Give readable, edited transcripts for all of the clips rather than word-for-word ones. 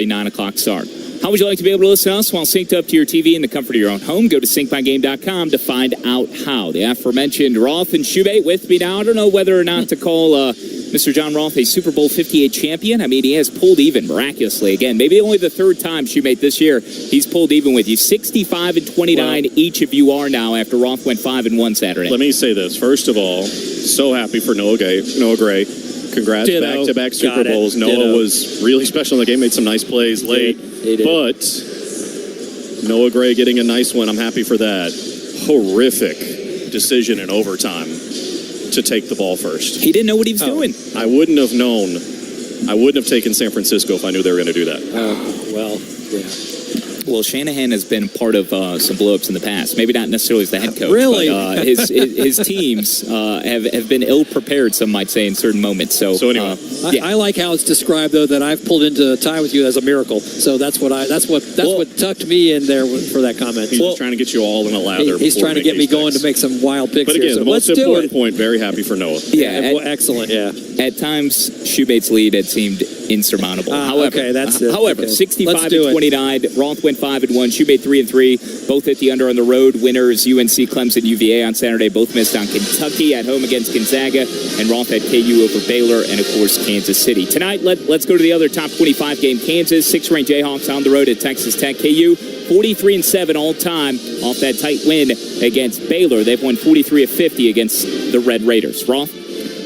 a 9 o'clock start. How would you like to be able to listen to us while synced up to your TV in the comfort of your own home? Go to syncmygame.com to find out how. The aforementioned Roth and Schubate with me now. I don't know whether or not to call Mr. John Roth a Super Bowl 58 champion. I mean, he has pulled even miraculously. Again, maybe only the third time, Schubate, this year he's pulled even with you. 65-29 each of you are now after Roth went 5-1 Saturday. Let me say this. First of all, so happy for Noah Gray. Congrats, back-to-back Super Bowls. Noah was really special in the game, made some nice plays late. He did. But Noah Gray getting a nice one, I'm happy for that. Horrific decision in overtime to take the ball first. He didn't know what he was doing. I wouldn't have known. I wouldn't have taken San Francisco if I knew they were going to do that. Well, Shanahan has been part of some blow-ups in the past. Maybe not necessarily as the head coach. Really? But, his teams have been ill-prepared, some might say, in certain moments. So anyway. I like how it's described, though, that I've pulled into a tie with you as a miracle. So that's what tucked me in there for that comment. He's trying to get you all in a lather. He's trying to get me going to make some wild picks. But again, here, the most important point, very happy for Noah. Excellent. Yeah. At times, Shubate's lead had seemed insurmountable. However, 65-29, Roth went 5-1, Schubate 3-3, both hit the under on the road. Winners UNC, Clemson, UVA on Saturday. Both missed on Kentucky at home against Gonzaga, and Roth had KU over Baylor, and of course Kansas City. Tonight, let's go to the other top 25 game. Kansas 6th-ranked Jayhawks on the road at Texas Tech. KU 43-7 all time off that tight win against Baylor. They've won 43 of 50 against the Red Raiders. Roth?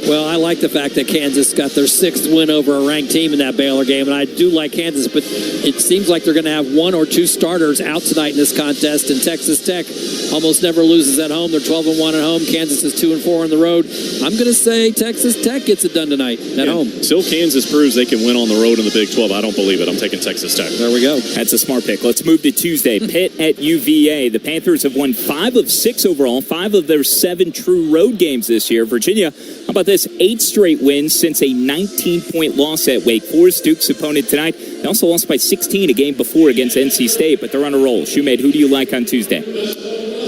Well, I like the fact that Kansas got their 6th win over a ranked team in that Baylor game, and I do like Kansas, but it seems like they're going to have 1 or 2 starters out tonight in this contest, and Texas Tech almost never loses at home. They're 12-1 at home. Kansas is 2-4 on the road. I'm going to say Texas Tech gets it done tonight at home. Till Kansas proves they can win on the road in the Big 12, I don't believe it. I'm taking Texas Tech. There we go. That's a smart pick. Let's move to Tuesday. Pitt at UVA. The Panthers have won 5 of 6 overall, 5 of their 7 true road games this year. Virginia, how about this? 8 straight wins since a 19-point loss at Wake Forest. Duke's opponent tonight. They also lost by 16 a game before against NC State, but they're on a roll. Shoemade, who do you like on Tuesday?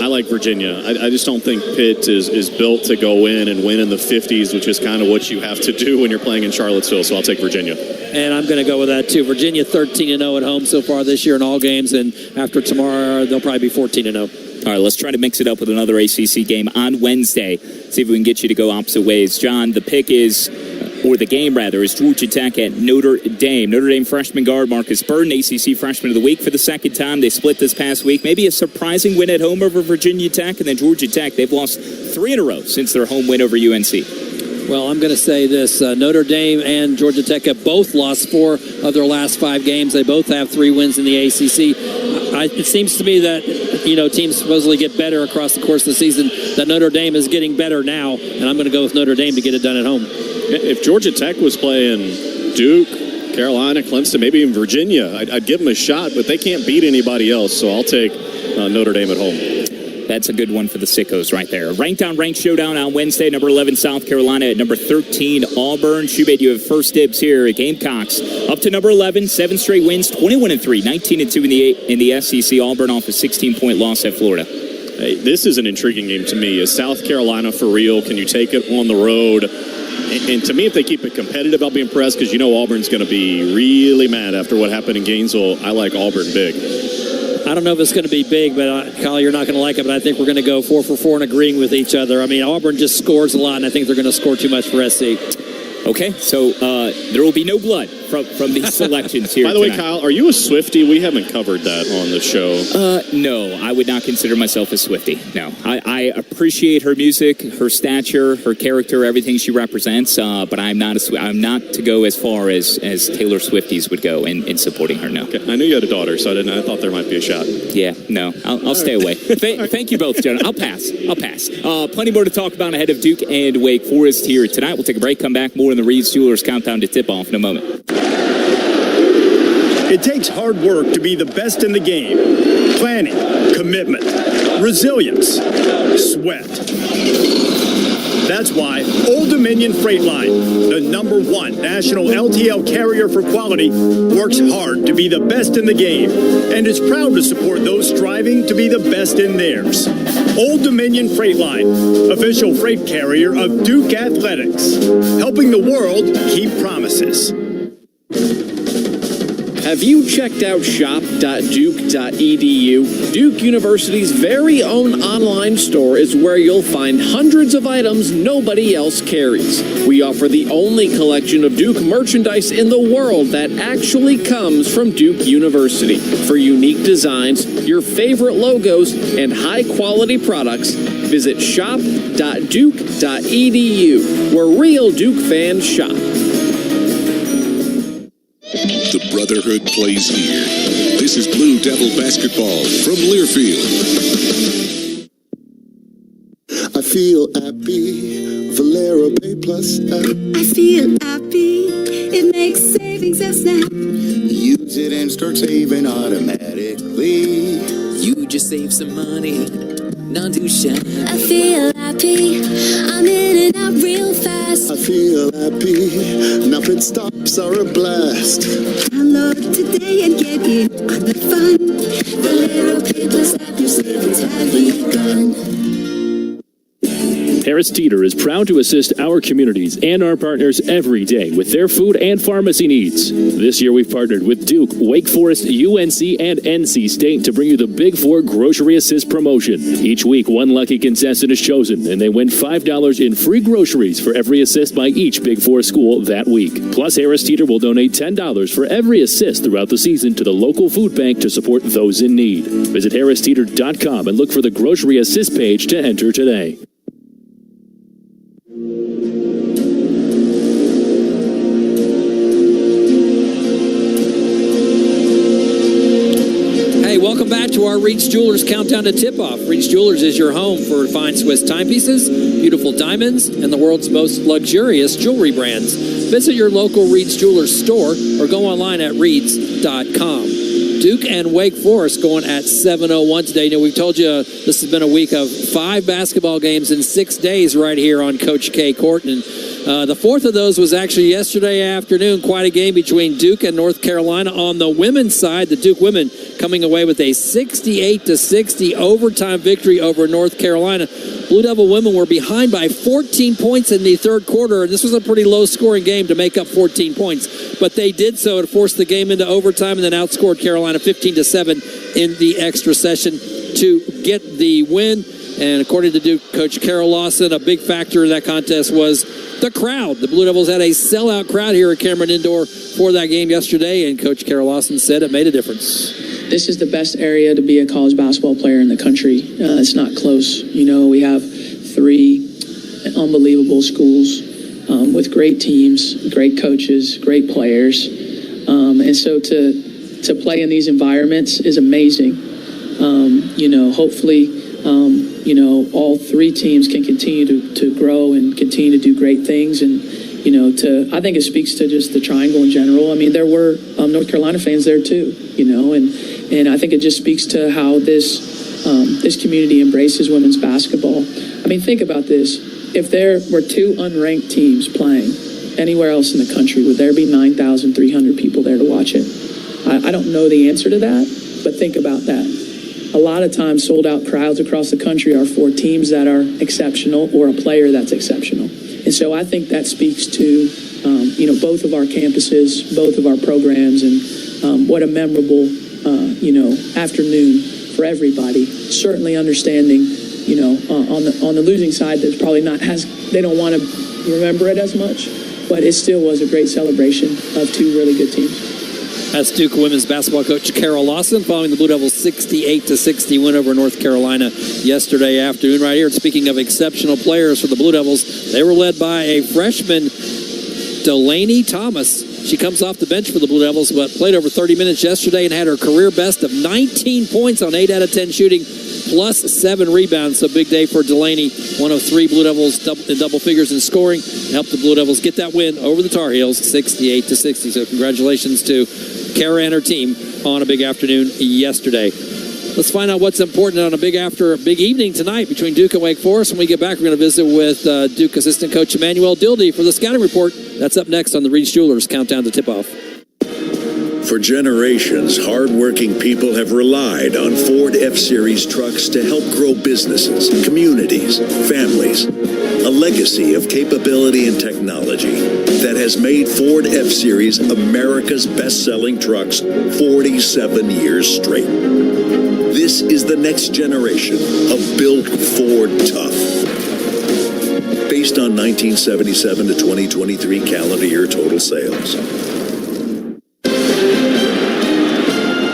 I like Virginia. I just don't think Pitt is built to go in and win in the 50s, which is kind of what you have to do when you're playing in Charlottesville, so I'll take Virginia. And I'm going to go with that, too. Virginia 13-0 at home so far this year in all games, and after tomorrow, they'll probably be 14-0. All right, let's try to mix it up with another ACC game on Wednesday. See if we can get you to go opposite ways. John, the pick is, or the game rather, is Georgia Tech at Notre Dame. Notre Dame freshman guard Marcus Burton, ACC Freshman of the Week for the second time. They split this past week. Maybe a surprising win at home over Virginia Tech. And then Georgia Tech, they've lost 3 in a row since their home win over UNC. Well, I'm going to say this. Notre Dame and Georgia Tech have both lost 4 of their last 5 games. They both have 3 wins in the ACC. It seems to me that, teams supposedly get better across the course of the season, that Notre Dame is getting better now, and I'm going to go with Notre Dame to get it done at home. If Georgia Tech was playing Duke, Carolina, Clemson, maybe even Virginia, I'd give them a shot, but they can't beat anybody else, so I'll take Notre Dame at home. That's a good one for the sickos right there. Ranked on ranked showdown on Wednesday. Number 11, South Carolina at number 13, Auburn. Shoebait, you have first dibs here at Gamecocks. Up to number 11, 7 straight wins, 21-3, 19-2 in the SEC. Auburn off a 16-point loss at Florida. Hey, this is an intriguing game to me. Is South Carolina for real? Can you take it on the road? And to me, if they keep it competitive, I'll be impressed because Auburn's going to be really mad after what happened in Gainesville. I like Auburn big. I don't know if it's going to be big, but Kyle, you're not going to like it, but I think we're going to go 4 for 4 and agreeing with each other. I mean, Auburn just scores a lot, and I think they're going to score too much for SC. Okay, so there will be no blood from these selections here. By the way, Kyle, are you a Swiftie? We haven't covered that on the show. No, I would not consider myself a Swiftie. No, I appreciate her music, her stature, her character, everything she represents. But I'm not I'm not to go as far as Taylor Swifties would go in supporting her. No. Okay. I knew you had a daughter, so I thought there might be a shot. Yeah, no, I'll stay away. Thank you both, gentlemen. I'll pass. Plenty more to talk about ahead of Duke and Wake Forest here tonight. We'll take a break. Come back more in the Reed's Jewelers Countdown to Tip-Off in a moment. It takes hard work to be the best in the game. Planning, commitment, resilience, sweat. That's why Old Dominion Freight Line, the #1 national LTL carrier for quality, works hard to be the best in the game and is proud to support those striving to be the best in theirs. Old Dominion Freight Line, official freight carrier of Duke Athletics, helping the world keep promises. Have you checked out shop.duke.edu? Duke University's very own online store is where you'll find hundreds of items nobody else carries. We offer the only collection of Duke merchandise in the world that actually comes from Duke University. For unique designs, your favorite logos, and high-quality products, visit shop.duke.edu, where real Duke fans shop. The Brotherhood plays here. This is Blue Devil basketball from Learfield. I feel happy, Valero Pay Plus app. I feel happy, it makes savings a snap. Use it and start saving automatically. You just save some money, not too shabby. I feel happy, I'm in and out real fast. I feel happy, now pit stops are a blast. Download today and get in on the fun. Valero Pay Plus app, your savings have begun. Harris Teeter is proud to assist our communities and our partners every day with their food and pharmacy needs. This year we've partnered with Duke, Wake Forest, UNC, and NC State to bring you the Big Four Grocery Assist promotion. Each week, one lucky contestant is chosen, and they win $5 in free groceries for every assist by each Big Four school that week. Plus, Harris Teeter will donate $10 for every assist throughout the season to the local food bank to support those in need. Visit harristeeter.com and look for the Grocery Assist page to enter today. Welcome back to our Reed's Jewelers Countdown to Tip-Off. Reed's Jewelers is your home for fine Swiss timepieces, beautiful diamonds, and the world's most luxurious jewelry brands. Visit your local Reed's Jewelers store or go online at reeds.com. Duke and Wake Forest going at 7:01 today. You know, we've told you this has been a week of 5 basketball games in 6 days right here on Coach K Court. And the fourth of those was actually yesterday afternoon. Quite a game between Duke and North Carolina. On the women's side, the Duke women coming away with a 68-60 overtime victory over North Carolina. Blue Devil women were behind by 14 points in the third quarter, and this was a pretty low-scoring game to make up 14 points. But they did so to force the game into overtime and then outscored Carolina 15-7 in the extra session to get the win. And according to Duke coach Carol Lawson, a big factor in that contest was the crowd. The Blue Devils had a sellout crowd here at Cameron Indoor for that game yesterday, and Coach Carol Lawson said it made a difference. This is the best area to be a college basketball player in the country. It's not close. You know, we have 3 unbelievable schools with great teams, great coaches, great players. And so to play in these environments is amazing. You know, hopefully, you know, all 3 teams can continue to grow and continue to do great things. And, you know, I think it speaks to just the triangle in general. I mean, there were North Carolina fans there too, you know, and I think it just speaks to how this community embraces women's basketball. I mean, think about this. If there were 2 unranked teams playing anywhere else in the country, would there be 9,300 people there to watch it? I don't know the answer to that, but think about that. A lot of times sold-out crowds across the country are for teams that are exceptional or a player that's exceptional. And so I think that speaks to, you know, both of our campuses, both of our programs, and what a memorable, you know, afternoon for everybody. Certainly understanding, you know, on the losing side, that's probably not they don't want to remember it as much, but it still was a great celebration of 2 really good teams. That's Duke women's basketball coach Carol Lawson following the Blue Devils' 68-60 win over North Carolina yesterday afternoon right here. And speaking of exceptional players for the Blue Devils, they were led by a freshman, Delaney Thomas. She comes off the bench for the Blue Devils, but played over 30 minutes yesterday and had her career best of 19 points on 8 out of 10 shooting, plus 7 rebounds. So big day for Delaney, one of 3 Blue Devils in double figures in scoring, and helped the Blue Devils get that win over the Tar Heels, 68-60. So congratulations to Kara and her team on a big afternoon yesterday. Let's find out what's important on a big evening tonight between Duke and Wake Forest. When we get back, we're going to visit with Duke assistant coach Emmanuel Dildy for the scouting report. That's up next on the Reed's Jewelers Countdown to Tip-Off. For generations, hardworking people have relied on Ford F-Series trucks to help grow businesses, communities, families. A legacy of capability and technology that has made Ford F-Series America's best-selling trucks 47 years straight. This is the next generation of Built Ford Tough. Based on 1977 to 2023 calendar year total sales.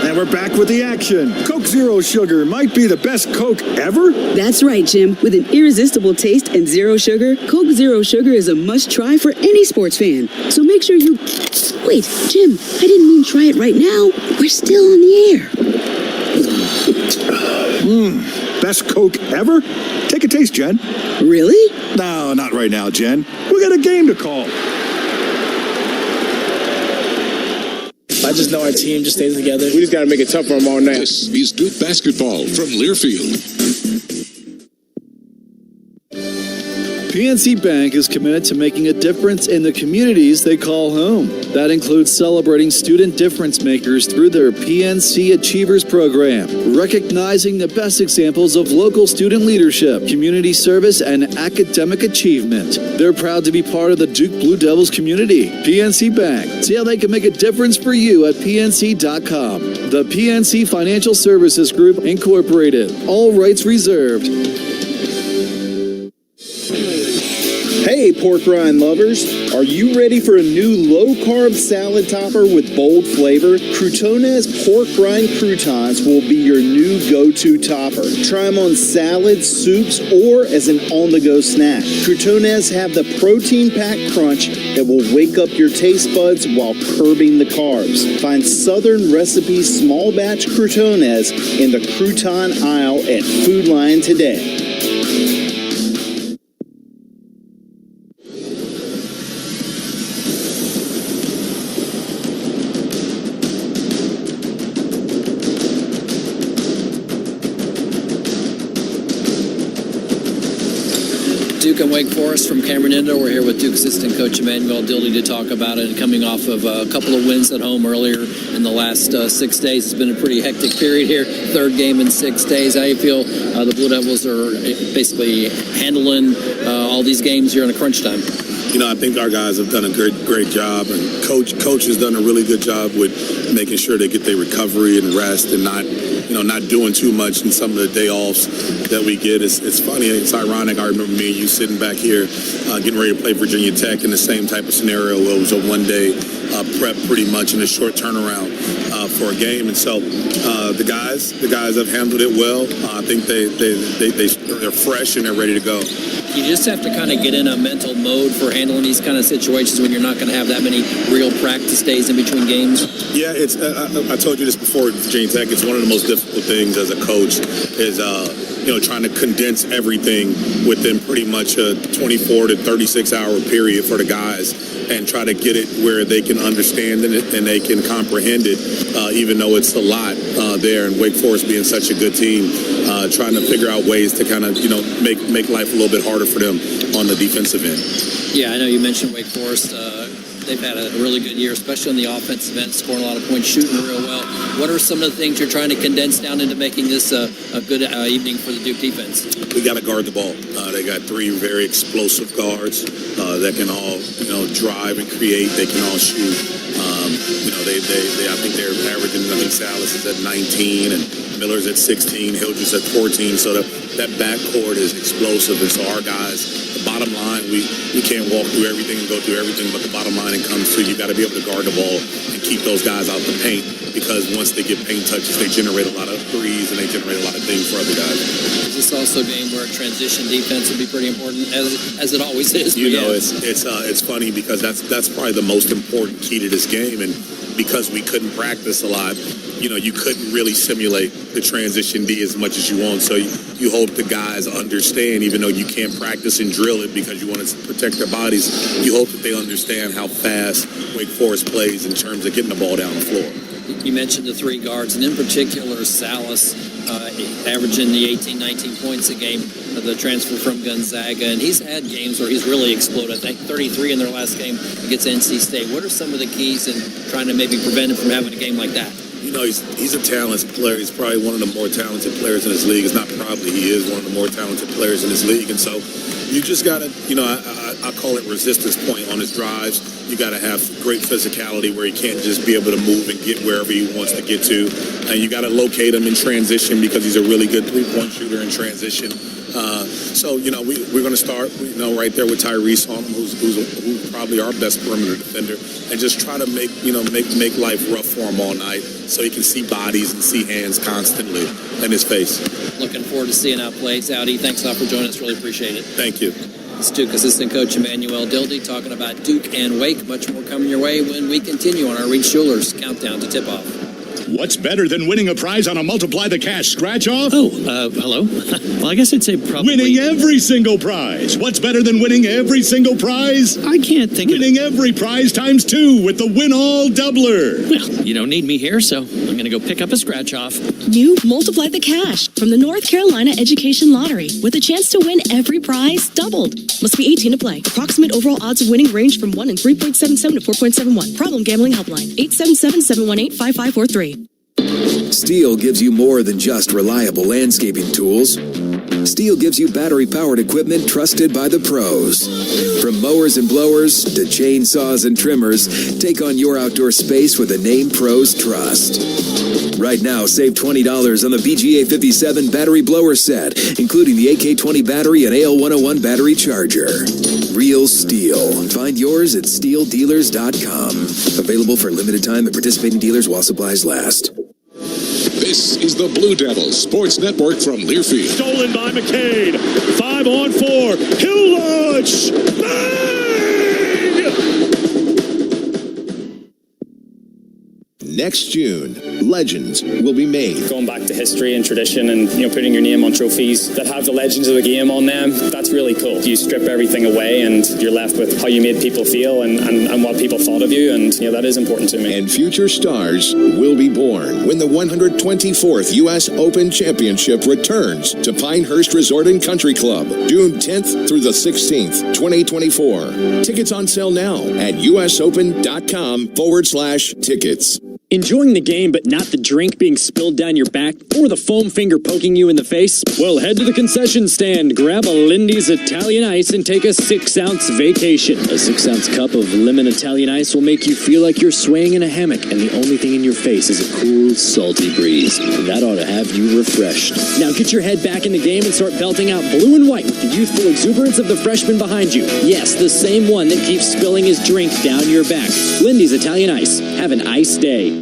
And we're back with the action. Coke Zero Sugar might be the best Coke ever. That's right, Jim. With an irresistible taste and zero sugar, Coke Zero Sugar is a must-try for any sports fan. So make sure you... Wait, Jim, I didn't mean try it right now. We're still on the air. Best Coke ever? Take a taste, Jen. Really? No, not right now, Jen. We got a game to call. I just know our team just stays together. We just got to make it tough for them all night. This is Duke basketball from Learfield. PNC Bank is committed to making a difference in the communities they call home. That includes celebrating student difference makers through their PNC Achievers program, recognizing the best examples of local student leadership, community service, and academic achievement. They're proud to be part of the Duke Blue Devils community. PNC Bank. See how they can make a difference for you at PNC.com. The PNC Financial Services Group, Incorporated. All rights reserved. Hey, pork rind lovers, are you ready for a new low-carb salad topper with bold flavor? Croutonez pork rind croutons will be your new go-to topper. Try them on salads, soups, or as an on-the-go snack. Croutonez have the protein-packed crunch that will wake up your taste buds while curbing the carbs. Find Southern Recipe small batch Croutonez in the crouton aisle at Food Lion today. Duke and Wake Forest from Cameron Indoor. We're here with Duke assistant coach Emmanuel Dildy to talk about it. Coming off of a couple of wins at home earlier in the last 6 days. It's been a pretty hectic period here. Third game in 6 days. How do you feel the Blue Devils are basically handling all these games here in a crunch time? You know, I think our guys have done a great job, and coach has done a really good job with making sure they get their recovery and rest and not doing too much in some of the day offs that we get. It's funny, it's ironic. I remember me and you sitting back here getting ready to play Virginia Tech in the same type of scenario where it was a one-day prep pretty much in a short turnaround for a game. And so the guys have handled it well. I think they're fresh and they're ready to go. You just have to kind of get in a mental mode for handling these kind of situations when you're not going to have that many real practice days in between games. Yeah, it's. I told you this before at Virginia Tech. It's one of the most difficult things as a coach is trying to condense everything within pretty much a 24 to 36 hour period for the guys and try to get it where they can understand it and they can comprehend it, even though it's a lot there. And Wake Forest being such a good team, trying to figure out ways to kind of make life a little bit harder for them on the defensive end. Yeah, I know you mentioned Wake Forest. They've had a really good year, especially on the offensive end, scoring a lot of points, shooting real well. What are some of the things you're trying to condense down into making this a good evening for the Duke defense? We got to guard the ball. They got three very explosive guards that can all drive and create. They can all shoot. I think they're averaging. I think Salas is at 19 and Miller's at 16. Hildreth's at 14. So that backcourt is explosive, and so our guys. The bottom line, we can't walk through everything and go through everything, but the bottom line it comes to you got to be able to guard the ball and keep those guys out the paint, because once they get paint touches, they generate a lot of threes and they generate a lot of things for other guys. Is this also a game where transition defense would be pretty important, as it always is? It's funny because that's probably the most important key to this game, and because we couldn't practice a lot, you couldn't really simulate the transition D as much as you want. So you hope the guys understand, even though you can't practice and drill it because you want to protect their bodies, you hope that they understand how fast Wake Forest plays in terms of getting the ball down the floor. You mentioned the three guards, and in particular Salas, averaging the 18, 19 points a game, the transfer from Gonzaga, and he's had games where he's really exploded. I think 33 in their last game against NC State. What are some of the keys in trying to maybe prevent him from having a game like that? he's a talented player. He's probably one of the more talented players in this league. It's not probably, he is one of the more talented players in this league. And so you just got to, I call it resistance point on his drives. You got to have great physicality where he can't just be able to move and get wherever he wants to get to. And you got to locate him in transition because he's a really good three-point shooter in transition. So we're going to start, right there with Tyrese on him, who's probably our best perimeter defender, and just try to make life rough for him all night, so he can see bodies and see hands constantly in his face. Looking forward to seeing how it plays out. Thanks a lot for joining us. Really appreciate it. Thank you. It's Duke assistant coach Emmanuel Dildy talking about Duke and Wake. Much more coming your way when we continue on our Reed Schuler's countdown to tip-off. What's better than winning a prize on a Multiply the Cash scratch-off? Hello? Well, I guess I'd say probably... Winning every single prize. What's better than winning every single prize? I can't think winning every prize times 2 with the Win-All Doubler. Well, you don't need me here, so I'm going to go pick up a scratch-off. New Multiply the Cash from the North Carolina Education Lottery with a chance to win every prize doubled. Must be 18 to play. Approximate overall odds of winning range from 1 in 3.77 to 4.71. Problem Gambling Helpline, 877-718-5543. Steel gives you more than just reliable landscaping tools. Steel gives you battery-powered equipment trusted by the pros. From mowers and blowers to chainsaws and trimmers, take on your outdoor space with a name pros trust. Right now, save $20 on the BGA 57 battery blower set, including the AK-20 battery and AL101 battery charger. Real Steel. Find yours at steeldealers.com. Available for a limited time at participating dealers while supplies last. This is the Blue Devils Sports Network from Learfield. Stolen by McCade. 5-on-4. He'll launch. Next June, legends will be made. Going back to history and tradition and putting your name on trophies that have the legends of the game on them, that's really cool. You strip everything away and you're left with how you made people feel and what people thought of you, and that is important to me. And future stars will be born when the 124th U.S. Open Championship returns to Pinehurst Resort and Country Club, June 10th through the 16th, 2024. Tickets on sale now at usopen.com/tickets. Enjoying the game but not the drink being spilled down your back or the foam finger poking you in the face? Well, head to the concession stand, grab a Lindy's Italian Ice and take a 6-ounce vacation. A 6-ounce cup of lemon Italian Ice will make you feel like you're swaying in a hammock and the only thing in your face is a cool, salty breeze. And that ought to have you refreshed. Now get your head back in the game and start belting out blue and white with the youthful exuberance of the freshman behind you. Yes, the same one that keeps spilling his drink down your back. Lindy's Italian Ice. Have an ice day.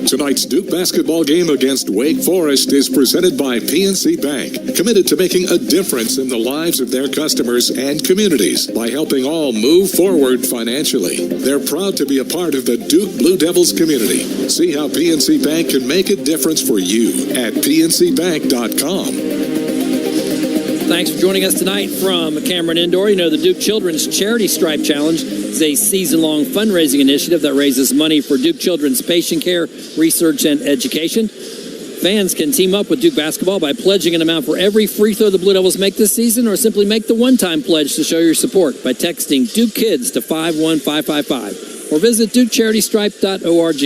Tonight's Duke basketball game against Wake Forest is presented by PNC Bank, committed to making a difference in the lives of their customers and communities by helping all move forward financially. They're proud to be a part of the Duke Blue Devils community. See how PNC Bank can make a difference for you at pncbank.com. Thanks for joining us tonight from Cameron Indoor. The Duke Children's Charity Stripe Challenge is a season-long fundraising initiative that raises money for Duke Children's patient care, research, and education. Fans can team up with Duke basketball by pledging an amount for every free throw the Blue Devils make this season, or simply make the one-time pledge to show your support by texting Duke Kids to 51555, or visit DukeCharityStripe.org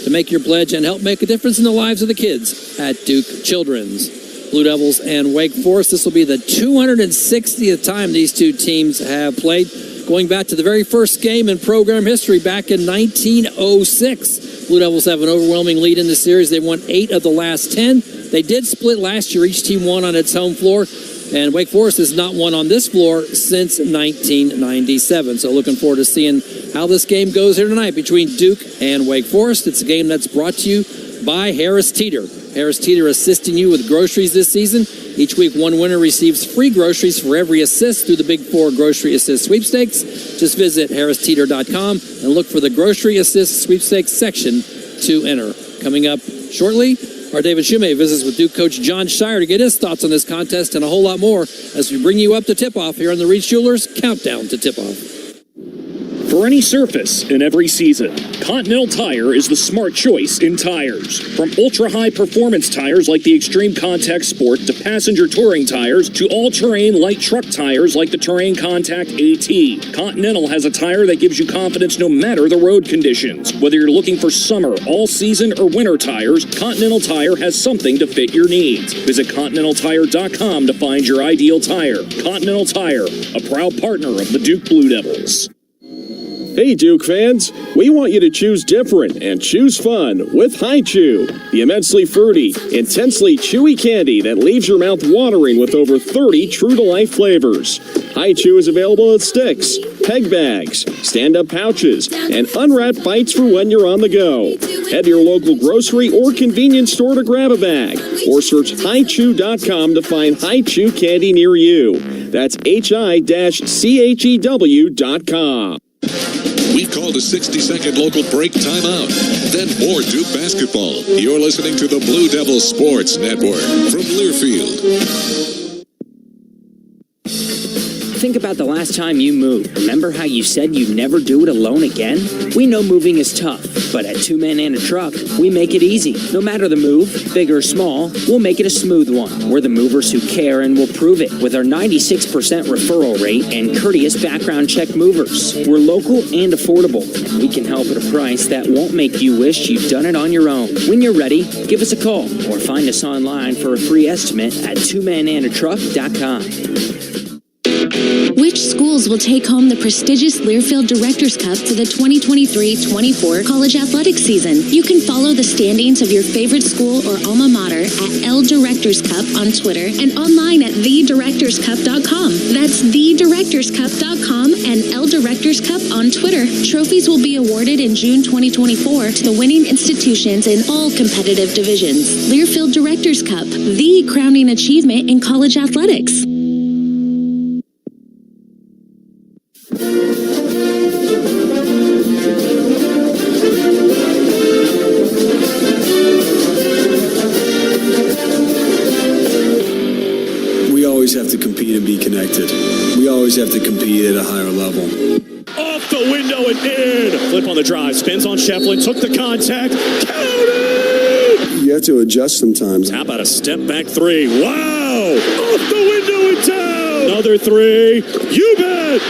to make your pledge and help make a difference in the lives of the kids at Duke Children's. Blue Devils and Wake Forest. This will be the 260th time these two teams have played, going back to the very first game in program history back in 1906. Blue Devils have an overwhelming lead in the series. They won 8 of the last 10. They did split last year. Each team won on its home floor, and Wake Forest has not won on this floor since 1997. So looking forward to seeing how this game goes here tonight between Duke and Wake Forest. It's a game that's brought to you by Harris Teeter. Harris Teeter assisting you with groceries this season. Each week, one winner receives free groceries for every assist through the Big Four Grocery Assist Sweepstakes. Just visit harristeeter.com and look for the Grocery Assist Sweepstakes section to enter. Coming up shortly, our David Shumay visits with Duke coach John Shire to get his thoughts on this contest and a whole lot more as we bring you up to tip-off here on the Reed Schuler's Countdown to Tip-Off. For any surface in every season, Continental Tire is the smart choice in tires. From ultra-high performance tires like the Extreme Contact Sport to passenger touring tires to all-terrain light truck tires like the Terrain Contact AT, Continental has a tire that gives you confidence no matter the road conditions. Whether you're looking for summer, all-season, or winter tires, Continental Tire has something to fit your needs. Visit ContinentalTire.com to find your ideal tire. Continental Tire, a proud partner of the Duke Blue Devils. Hey Duke fans, we want you to choose different and choose fun with Hi-Chew, the immensely fruity, intensely chewy candy that leaves your mouth watering with over 30 true-to-life flavors. Hi-Chew is available in sticks, peg bags, stand-up pouches, and unwrapped bites for when you're on the go. Head to your local grocery or convenience store to grab a bag, or search hichew.com to find Hi-Chew candy near you. That's hi-chew.com. We've called a 60-second local break timeout. Then more Duke basketball. You're listening to the Blue Devils Sports Network from Learfield. Think about the last time you moved. Remember how you said you'd never do it alone again? We know moving is tough, but at Two Men and a Truck, we make it easy. No matter the move, big or small, we'll make it a smooth one. We're the movers who care and will prove it with our 96% referral rate and courteous background check movers. We're local and affordable. We can help at a price that won't make you wish you'd done it on your own. When you're ready, give us a call or find us online for a free estimate at twomenandatruck.com. Which schools will take home the prestigious Learfield Directors Cup for the 2023-24 college athletics season? You can follow the standings of your favorite school or alma mater at L Directors Cup on Twitter and online at thedirectorscup.com. That's thedirectorscup.com and L Directors Cup on Twitter. Trophies will be awarded in June 2024 to the winning institutions in all competitive divisions. Learfield Directors Cup, the crowning achievement in college athletics. Have to compete and be connected. We always have to compete at a higher level. Off the window and in. Flip on the drive. Spins on Shefflin. Took the contact. Counted! You have to adjust sometimes. How about a step back three? Wow! Off the window and down. Another three. You bet!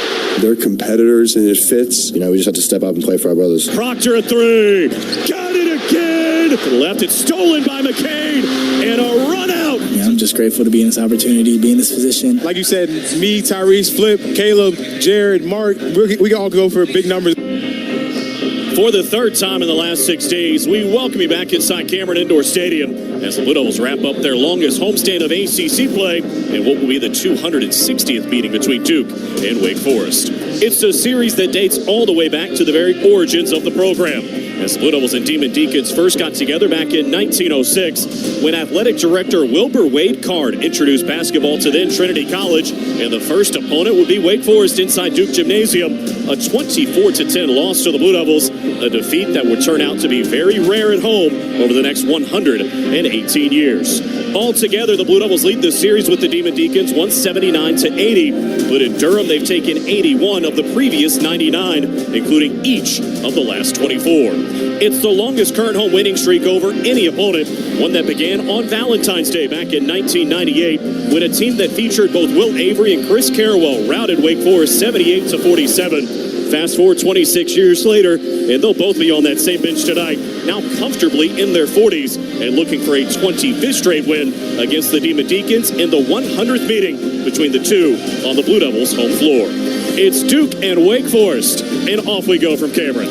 They're competitors and it fits. You know, we just have to step up and play for our brothers. Proctor a three. Got it again. To the left. It's stolen by McCain. And a run out. Yeah, I'm just grateful to be in this opportunity, be in this position. Like you said, me, Tyrese, Flip, Caleb, Jared, Mark, we all go for big numbers. For the third time in the last 6 days, we welcome you back inside Cameron Indoor Stadium as the Blue Devils wrap up their longest homestand of ACC play in what will be the 260th meeting between Duke and Wake Forest. It's a series that dates all the way back to the very origins of the program, as the Blue Devils and Demon Deacons first got together back in 1906 when athletic director Wilbur Wade Card introduced basketball to then Trinity College, and the first opponent would be Wake Forest inside Duke Gymnasium. A 24-10 loss to the Blue Devils, a defeat that would turn out to be very rare at home over the next 118 years. Altogether, the Blue Devils lead this series with the Demon Deacons 179-80, but in Durham they've taken 81 of the previous 99, including each of the last 24. It's the longest current home winning streak over any opponent, one that began on Valentine's Day back in 1998 when a team that featured both Will Avery and Chris Carrawell routed Wake Forest 78-47. Fast forward 26 years later, and they'll both be on that same bench tonight, now comfortably in their 40s and looking for a 25th straight win against the Demon Deacons in the 100th meeting between the two on the Blue Devils' home floor. It's Duke and Wake Forest, and off we go from Cameron.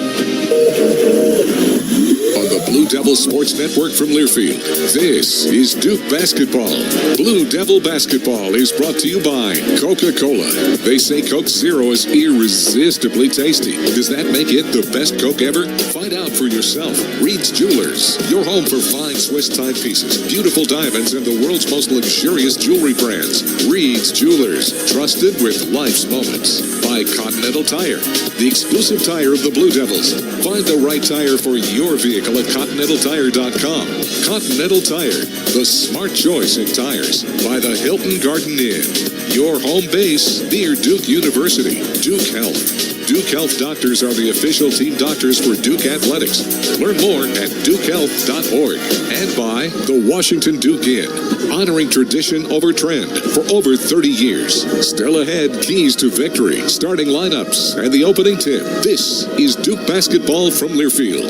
On the Blue Devil Sports Network from Learfield, this is Duke Basketball. Blue Devil Basketball is brought to you by Coca-Cola. They say Coke Zero is irresistibly tasty. Does that make it the best Coke ever? Find out for yourself. Reed's Jewelers, your home for fine Swiss timepieces, beautiful diamonds, and the world's most luxurious jewelry brands. Reed's Jewelers, trusted with life's moments. By Continental Tire, the exclusive tire of the Blue Devils. Find the right tire for your vehicle email at ContinentalTire.com. Continental Tire, the smart choice in tires, by the Hilton Garden Inn. Your home base near Duke University. Duke Health. Duke Health doctors are the official team doctors for Duke Athletics. Learn more at dukehealth.org. And by the Washington Duke Inn, honoring tradition over trend for over 30 years. Still ahead, keys to victory, starting lineups, and the opening tip. This is Duke basketball from Learfield.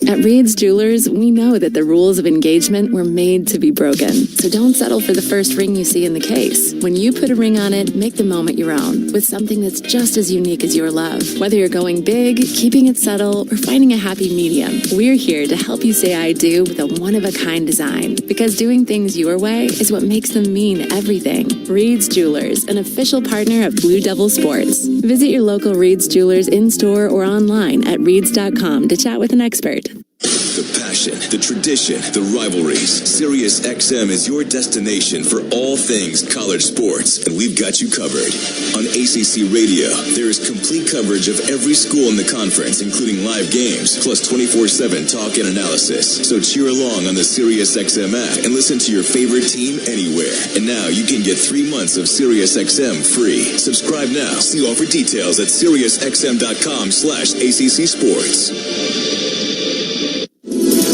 At Reed's Jewelers, we know that the rules of engagement were made to be broken. So don't settle for the first ring you see in the case. When you put a ring on it, make the moment your own with something that's just as unique as your love. Whether you're going big, keeping it subtle, or finding a happy medium, we're here to help you say I do with a one-of-a-kind design. Because doing things your way is what makes them mean everything. Reed's Jewelers, an official partner of Blue Devil Sports. Visit your local Reed's Jewelers in-store or online at reeds.com to chat with an expert. The passion, the tradition, the rivalries. Sirius XM is your destination for all things college sports, and we've got you covered. On ACC Radio, there is complete coverage of every school in the conference, including live games, plus 24/7 talk and analysis. So cheer along on the Sirius XM app and listen to your favorite team anywhere. And now you can get 3 months of Sirius XM free. Subscribe now. See offer details at SiriusXM.com/ACC Sports.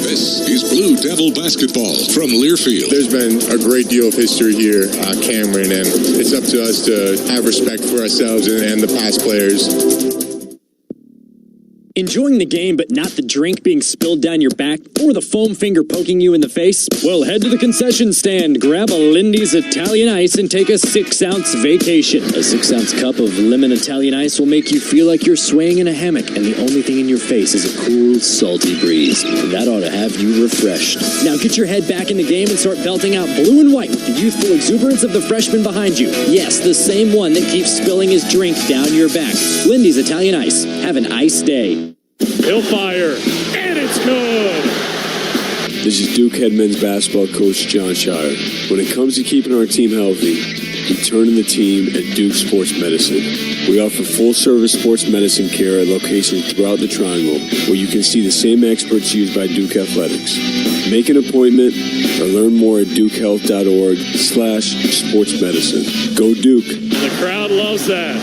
This is Blue Devil basketball from Learfield. There's been a great deal of history here, Cameron, and it's up to us to have respect for ourselves and the past players. Enjoying the game but not the drink being spilled down your back or the foam finger poking you in the face? Well, head to the concession stand, grab a Lindy's Italian Ice, and take a 6-ounce vacation. A 6-ounce cup of lemon Italian Ice will make you feel like you're swaying in a hammock, and the only thing in your face is a cool, salty breeze. And that ought to have you refreshed. Now get your head back in the game and start belting out blue and white with the youthful exuberance of the freshman behind you. Yes, the same one that keeps spilling his drink down your back. Lindy's Italian Ice. Have an ice day. He'll fire, and it's good. This is Duke head men's basketball coach John Shire. When it comes to keeping our team healthy, we turn to the team at Duke Sports Medicine. We offer full-service sports medicine care at locations throughout the Triangle, where you can see the same experts used by Duke Athletics. Make an appointment or learn more at dukehealth.org/sportsmedicine. Go Duke. The crowd loves that.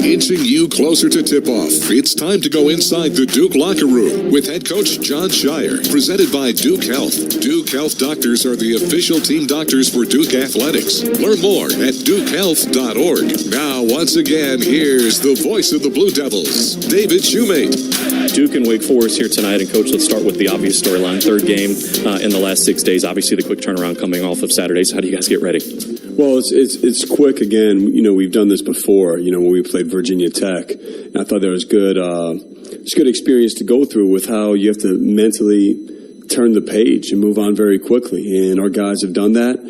Inching you closer to tip-off, it's time to go inside the Duke locker room with head coach John Shire, presented by Duke Health. Duke Health doctors are the official team doctors for Duke Athletics. Learn more at dukehealth.org. Now, once again, here's the voice of the Blue Devils, David Shoemate. Duke and Wake Forest here tonight, and Coach, let's start with the obvious storyline. Third game in the last 6 days. Obviously, the quick turnaround coming off of Saturday. So how do you guys get ready? Well, it's quick again. You know, we've done this before. You know, when we played Virginia Tech, and I thought that was good. It's a good experience to go through with how you have to mentally turn the page and move on very quickly. And our guys have done that.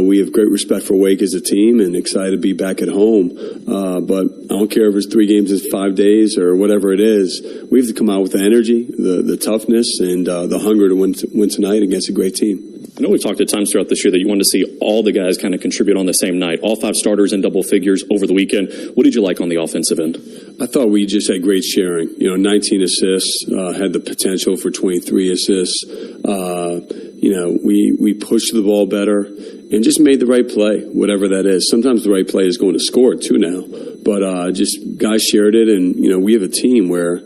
We have great respect for Wake as a team and excited to be back at home. But I don't care if it's 3 games in 5 days or whatever it is. We have to come out with the energy, the toughness, and the hunger to win tonight against a great team. I know we've talked at times throughout this year that you wanted to see all the guys kind of contribute on the same night. All 5 starters in double figures over the weekend. What did you like on the offensive end? I thought we just had great sharing. You know, 19 assists, had the potential for 23 assists. You know, we pushed the ball better and just made the right play, whatever that is. Sometimes the right play is going to score too now. But just guys shared it, and, you know, we have a team where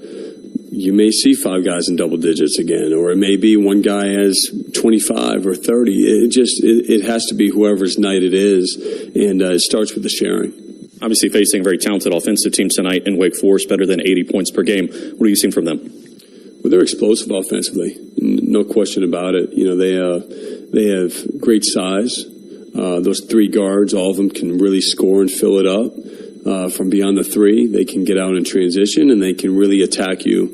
you may see 5 guys in double digits again, or it may be one guy has 25 or 30. It has to be whoever's night it is, and it starts with the sharing. Obviously facing a very talented offensive team tonight in Wake Forest, better than 80 points per game. What are you seeing from them? Well, they're explosive offensively, no question about it. You know, they have great size. Those 3 guards, all of them can really score and fill it up. From beyond the 3, they can get out in transition, and they can really attack you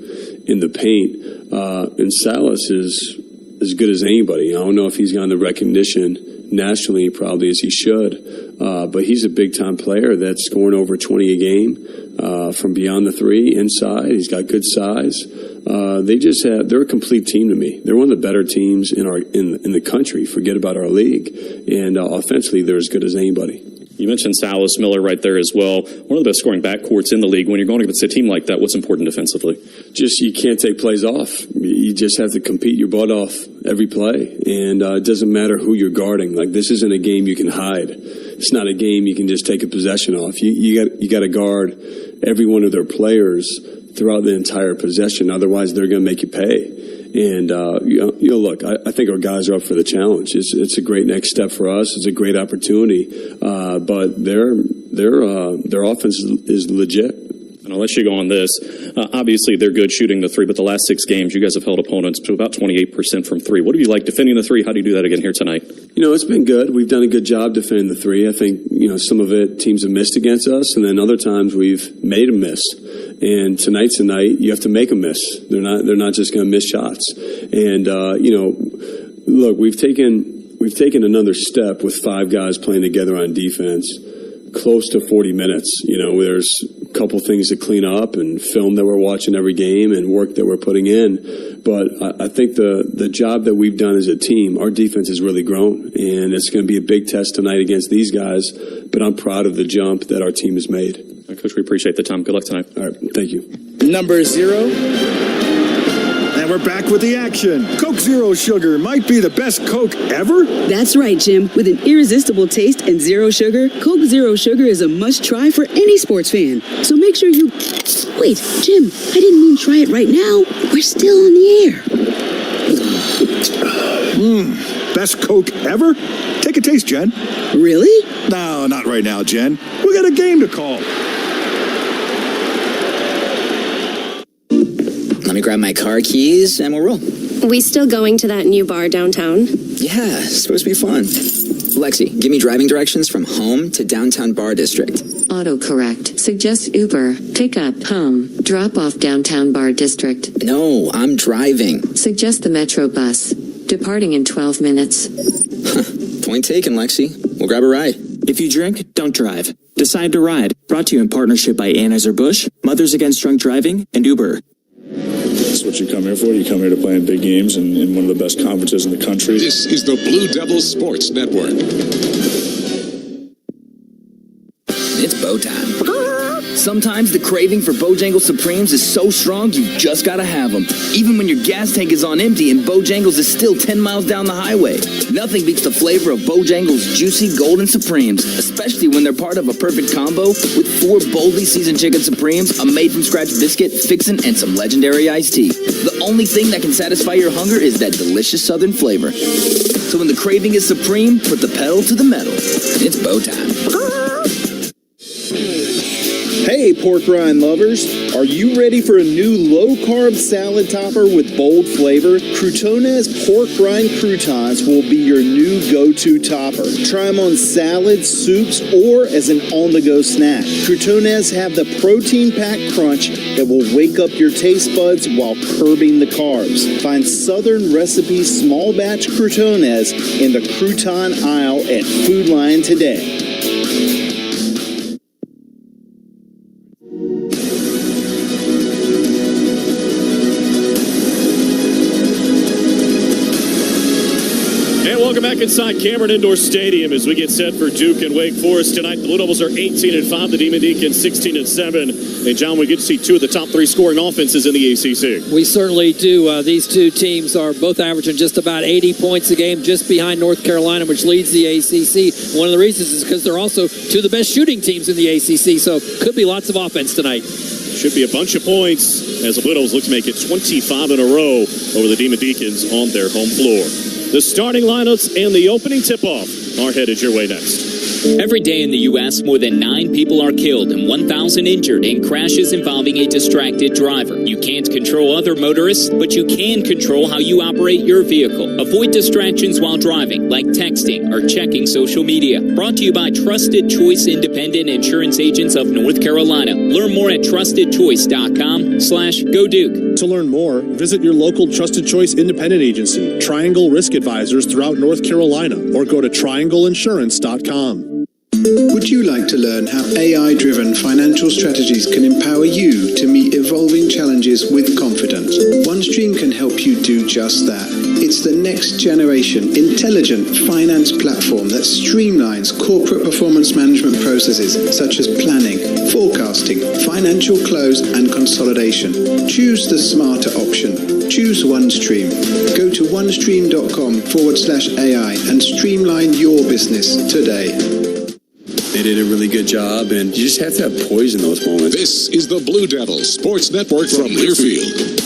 in the paint. And Salas is as good as anybody. I don't know if he's gotten the recognition nationally probably as he should. But he's a big-time player that's scoring over 20 a game from beyond the three, inside. He's got good size. They're a complete team to me. They're one of the better teams in the country. Forget about our league. And offensively, they're as good as anybody. You mentioned Salas Miller right there as well. One of the best scoring backcourts in the league. When you're going against a team like that, what's important defensively? Just you can't take plays off. You just have to compete your butt off every play. And it doesn't matter who you're guarding. Like, this isn't a game you can hide. It's not a game you can just take a possession off. You got to guard every one of their players throughout the entire possession. Otherwise, they're going to make you pay. And, look, I think our guys are up for the challenge. It's a great next step for us. It's a great opportunity. But their offense is legit. And I'll let you go on this. Obviously, they're good shooting the three, but the last 6 games, you guys have held opponents to about 28% from three. What do you like defending the three? How do you do that again here tonight? It's been good. We've done a good job defending the three. I think, some of it teams have missed against us, and then other times we've made them miss. And tonight's a night you have to make them miss. They're not just going to miss shots. And look, we've taken another step with 5 guys playing together on defense, close to 40 minutes. There's a couple things to clean up and film that we're watching every game and work that we're putting in. But I think the job that we've done as a team, our defense has really grown, and it's going to be a big test tonight against these guys. But I'm proud of the jump that our team has made. Coach, we appreciate the time. Good luck tonight. All right, thank you. Number 0. And we're back with the action. Coke Zero Sugar might be the best Coke ever. That's right, Jim. With an irresistible taste and zero sugar, Coke Zero Sugar is a must-try for any sports fan. So make sure you... Wait, Jim, I didn't mean try it right now. We're still on the air. Best Coke ever? Take a taste, Jen. Really? No, not right now, Jen. We got a game to call. Let me grab my car keys and we'll roll. We still going to that new bar downtown? Yeah, it's supposed to be fun. Lexi, give me driving directions from home to downtown bar district. Autocorrect. Suggest Uber. Pickup. Home. Drop off downtown bar district. No, I'm driving. Suggest the Metro bus. Departing in 12 minutes. Point taken, Lexi. We'll grab a ride. If you drink, don't drive. Decide to ride. Brought to you in partnership by Anheuser-Busch, Mothers Against Drunk Driving, and Uber. That's what you come here for. You come here to play in big games and in one of the best conferences in the country. This is the Blue Devils Sports Network. It's bow time. Sometimes the craving for Bojangles Supremes is so strong you just gotta have them. Even when your gas tank is on empty and Bojangles is still 10 miles down the highway. Nothing beats the flavor of Bojangles Juicy Golden Supremes, especially when they're part of a perfect combo with 4 boldly seasoned chicken Supremes, a made-from-scratch biscuit, fixin', and some legendary iced tea. The only thing that can satisfy your hunger is that delicious southern flavor. So when the craving is supreme, put the pedal to the metal. It's bow time. Hey, pork rind lovers, are you ready for a new low-carb salad topper with bold flavor? Croutonez pork rind croutons will be your new go-to topper. Try them on salads, soups, or as an on-the-go snack. Croutonez have the protein-packed crunch that will wake up your taste buds while curbing the carbs. Find Southern Recipe small batch Croutonez in the crouton aisle at Food Lion today. Welcome back inside Cameron Indoor Stadium as we get set for Duke and Wake Forest tonight. The Blue Devils are 18-5, the Demon Deacons 16-7. And John, we get to see 2 of the top 3 scoring offenses in the ACC. We certainly do. These 2 teams are both averaging just about 80 points a game, just behind North Carolina, which leads the ACC. One of the reasons is because they're also 2 of the best shooting teams in the ACC, so could be lots of offense tonight. Should be a bunch of points as the Blue Devils look to make it 25 in a row over the Demon Deacons on their home floor. The starting lineups and the opening tip-off are headed your way next. Every day in the U.S., more than 9 people are killed and 1,000 injured in crashes involving a distracted driver. You can't control other motorists, but you can control how you operate your vehicle. Avoid distractions while driving, like texting or checking social media. Brought to you by Trusted Choice Independent Insurance Agents of North Carolina. Learn more at trustedchoice.com/GoDuke. To learn more, visit your local Trusted Choice Independent Agency, Triangle Risk Advisors throughout North Carolina, or go to triangleinsurance.com. Would you like to learn how AI-driven financial strategies can empower you to meet evolving challenges with confidence? OneStream can help you do just that. It's the next generation intelligent finance platform that streamlines corporate performance management processes such as planning, forecasting, financial close, and consolidation. Choose the smarter option. Choose OneStream. Go to onestream.com/AI and streamline your business today. They did a really good job, and you just have to have poise in those moments. This is the Blue Devils Sports Network from Learfield.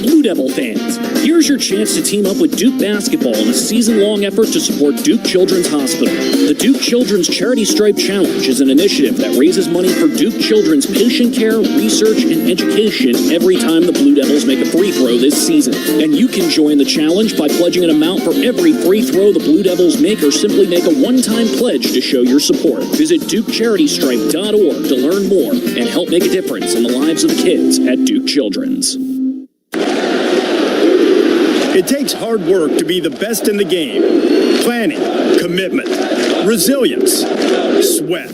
Blue Devil fans, here's your chance to team up with Duke Basketball in a season-long effort to support Duke Children's Hospital. The Duke Children's Charity Stripe Challenge is an initiative that raises money for Duke Children's patient care, research, and education every time the Blue Devils make a free throw this season. And you can join the challenge by pledging an amount for every free throw the Blue Devils make, or simply make a one-time pledge to show your support. Visit DukeCharityStripe.org to learn more and help make a difference in the lives of the kids at Duke Children's. It takes hard work to be the best in the game. Planning, commitment, resilience, sweat.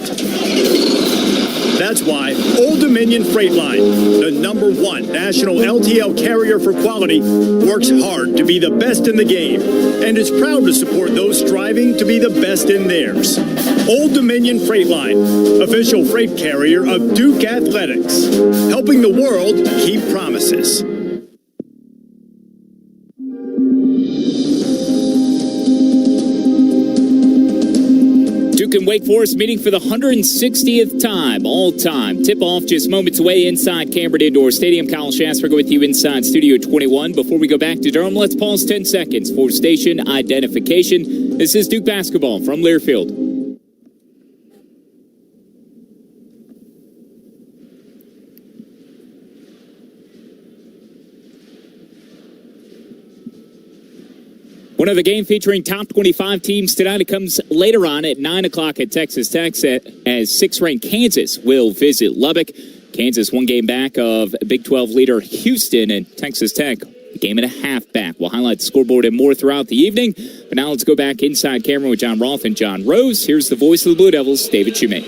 That's why Old Dominion Freight Line, the #1 national LTL carrier for quality, works hard to be the best in the game and is proud to support those striving to be the best in theirs. Old Dominion Freight Line, official freight carrier of Duke Athletics, helping the world keep promises. Duke and Wake Forest meeting for the 160th time, all-time. Tip-off just moments away inside Cameron Indoor Stadium. Kyle Shasberger with you inside Studio 21. Before we go back to Durham, let's pause 10 seconds for station identification. This is Duke Basketball from Learfield. One of the game featuring top 25 teams tonight. It comes later on at 9 o'clock at Texas Tech as 6th-ranked Kansas will visit Lubbock. Kansas one game back of Big 12 leader Houston, and Texas Tech a game and a half back. We'll highlight the scoreboard and more throughout the evening. But now let's go back inside Cameron with John Roth and John Rose. Here's the voice of the Blue Devils, David Shumate.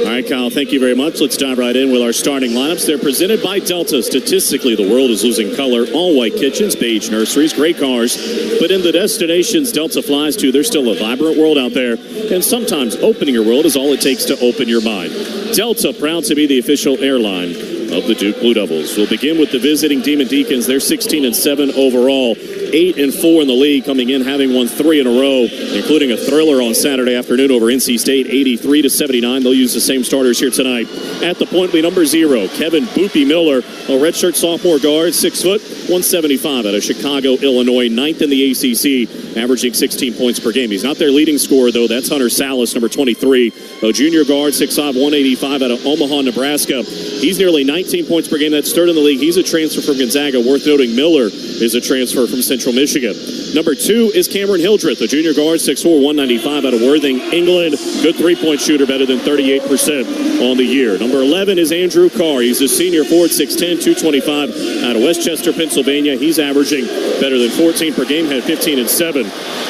All right, Kyle, thank you very much. Let's dive right in with our starting lineups. They're presented by Delta. Statistically, the world is losing color. All white kitchens, beige nurseries, great cars. But in the destinations Delta flies to, there's still a vibrant world out there. And sometimes opening your world is all it takes to open your mind. Delta, proud to be the official airline of the Duke Blue Devils. We'll begin with the visiting Demon Deacons. They're 16-7 overall, 8-4 in the league, coming in having won 3 in a row, including a thriller on Saturday afternoon over NC State, 83-79. They'll use the same starters here tonight. At the point, number 0, Kevin Boopy Miller, a redshirt sophomore guard, 6 foot, 175 out of Chicago, Illinois, 9th in the ACC, averaging 16 points per game. He's not their leading scorer, though. That's Hunter Salas, number 23, a junior guard, 6'5", 185 out of Omaha, Nebraska. He's nearly 19 points per game. That's 3rd in the league. He's a transfer from Gonzaga. Worth noting, Miller is a transfer from Central Michigan. Number 2 is Cameron Hildreth, a junior guard, 6'4", 195 out of Worthing, England. Good three-point shooter, better than 38% on the year. Number 11 is Andrew Carr. He's a senior forward, 6'10", 225 out of Westchester, Pennsylvania. He's averaging better than 14 per game, had 15 and 7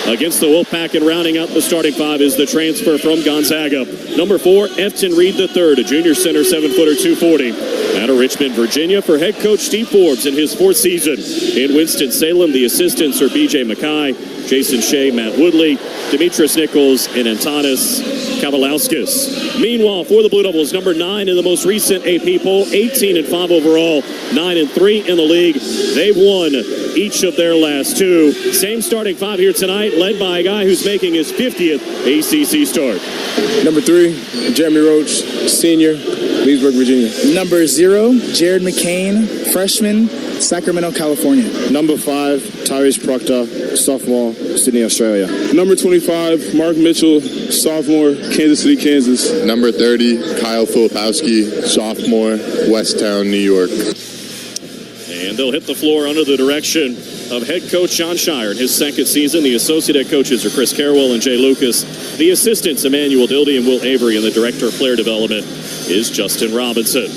against the Wolfpack. And rounding out the starting 5 is the transfer from Gonzaga. Number 4, Efton Reed III, a junior center, 7-footer, 240 out of Richmond, Virginia, for head coach Steve Forbes in his 4th season in Winston-Salem. The assistants are B.J. Mackay, Jason Shea, Matt Woodley, Demetrius Nichols, and Antanas Kavalauskas. Meanwhile, for the Blue Devils, number 9 in the most recent AP poll, 18-5 overall, 9-3 in the league. They've won each of their last 2. Same starting 5 here tonight, led by a guy who's making his 50th ACC start. Number 3, Jeremy Roach, senior, Leesburg, Virginia. Number 0, Jared McCain, freshman, Sacramento, California. Number 5, Tyrese Proctor, sophomore, Sydney, Australia. Number 25, Mark Mitchell, sophomore, Kansas City, Kansas. Number 30, Kyle Filipowski, sophomore, Westtown, New York. And they'll hit the floor under the direction of head coach John Shire in his second season. The associate head coaches are Chris Carwell and Jay Lucas. The assistants, Emmanuel Dildy and Will Avery, and the director of player development is Justin Robinson.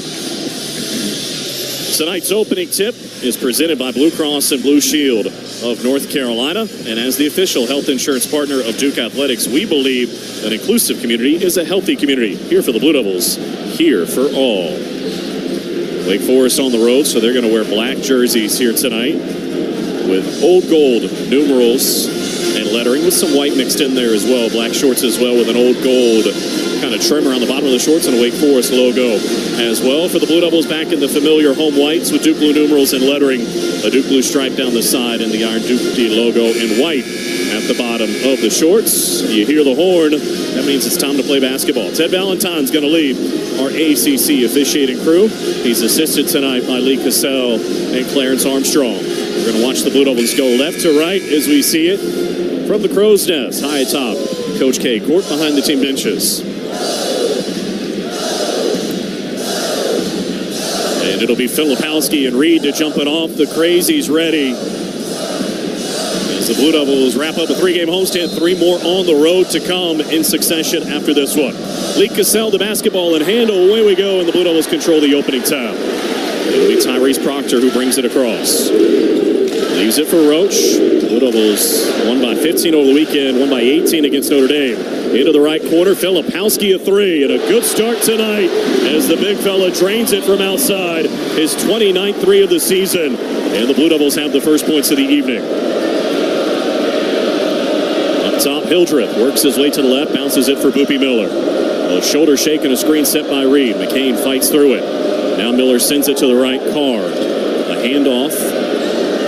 Tonight's opening tip is presented by Blue Cross and Blue Shield of North Carolina. And as the official health insurance partner of Duke Athletics, we believe an inclusive community is a healthy community. Here for the Blue Devils, here for all. Wake Forest on the road, so they're going to wear black jerseys here tonight with old gold numerals and lettering with some white mixed in there as well. Black shorts as well with an old gold kind of trim around the bottom of the shorts and a Wake Forest logo as well. For the Blue Devils, back in the familiar home whites with Duke blue numerals and lettering, a Duke blue stripe down the side and the Iron Duke D logo in white at the bottom of the shorts. You hear the horn. That means it's time to play basketball. Ted Valentine's going to lead our ACC officiating crew. He's assisted tonight by Lee Cassell and Clarence Armstrong. We're going to watch the Blue Devils go left to right as we see it from the Crow's Nest, high atop Coach K court behind the team benches. And it'll be Filipowski and Reed to jump it off. The Crazies ready. As the Blue Devils wrap up a 3-game homestand, 3 more on the road to come in succession after this one. Lee Cassell, the basketball in hand. Away we go, and the Blue Devils control the opening time. It'll be Tyrese Proctor who brings it across. Leaves it for Roach. Blue Devils won by 15 over the weekend, won by 18 against Notre Dame. Into the right corner, Filipowski a 3, and a good start tonight as the big fella drains it from outside. His 29th 3 of the season, and the Blue Devils have the first points of the evening. Up top, Hildreth works his way to the left, bounces it for Boopie Miller. A shoulder shake and a screen set by Reed. McCain fights through it. Now Miller sends it to the right, Carr. A handoff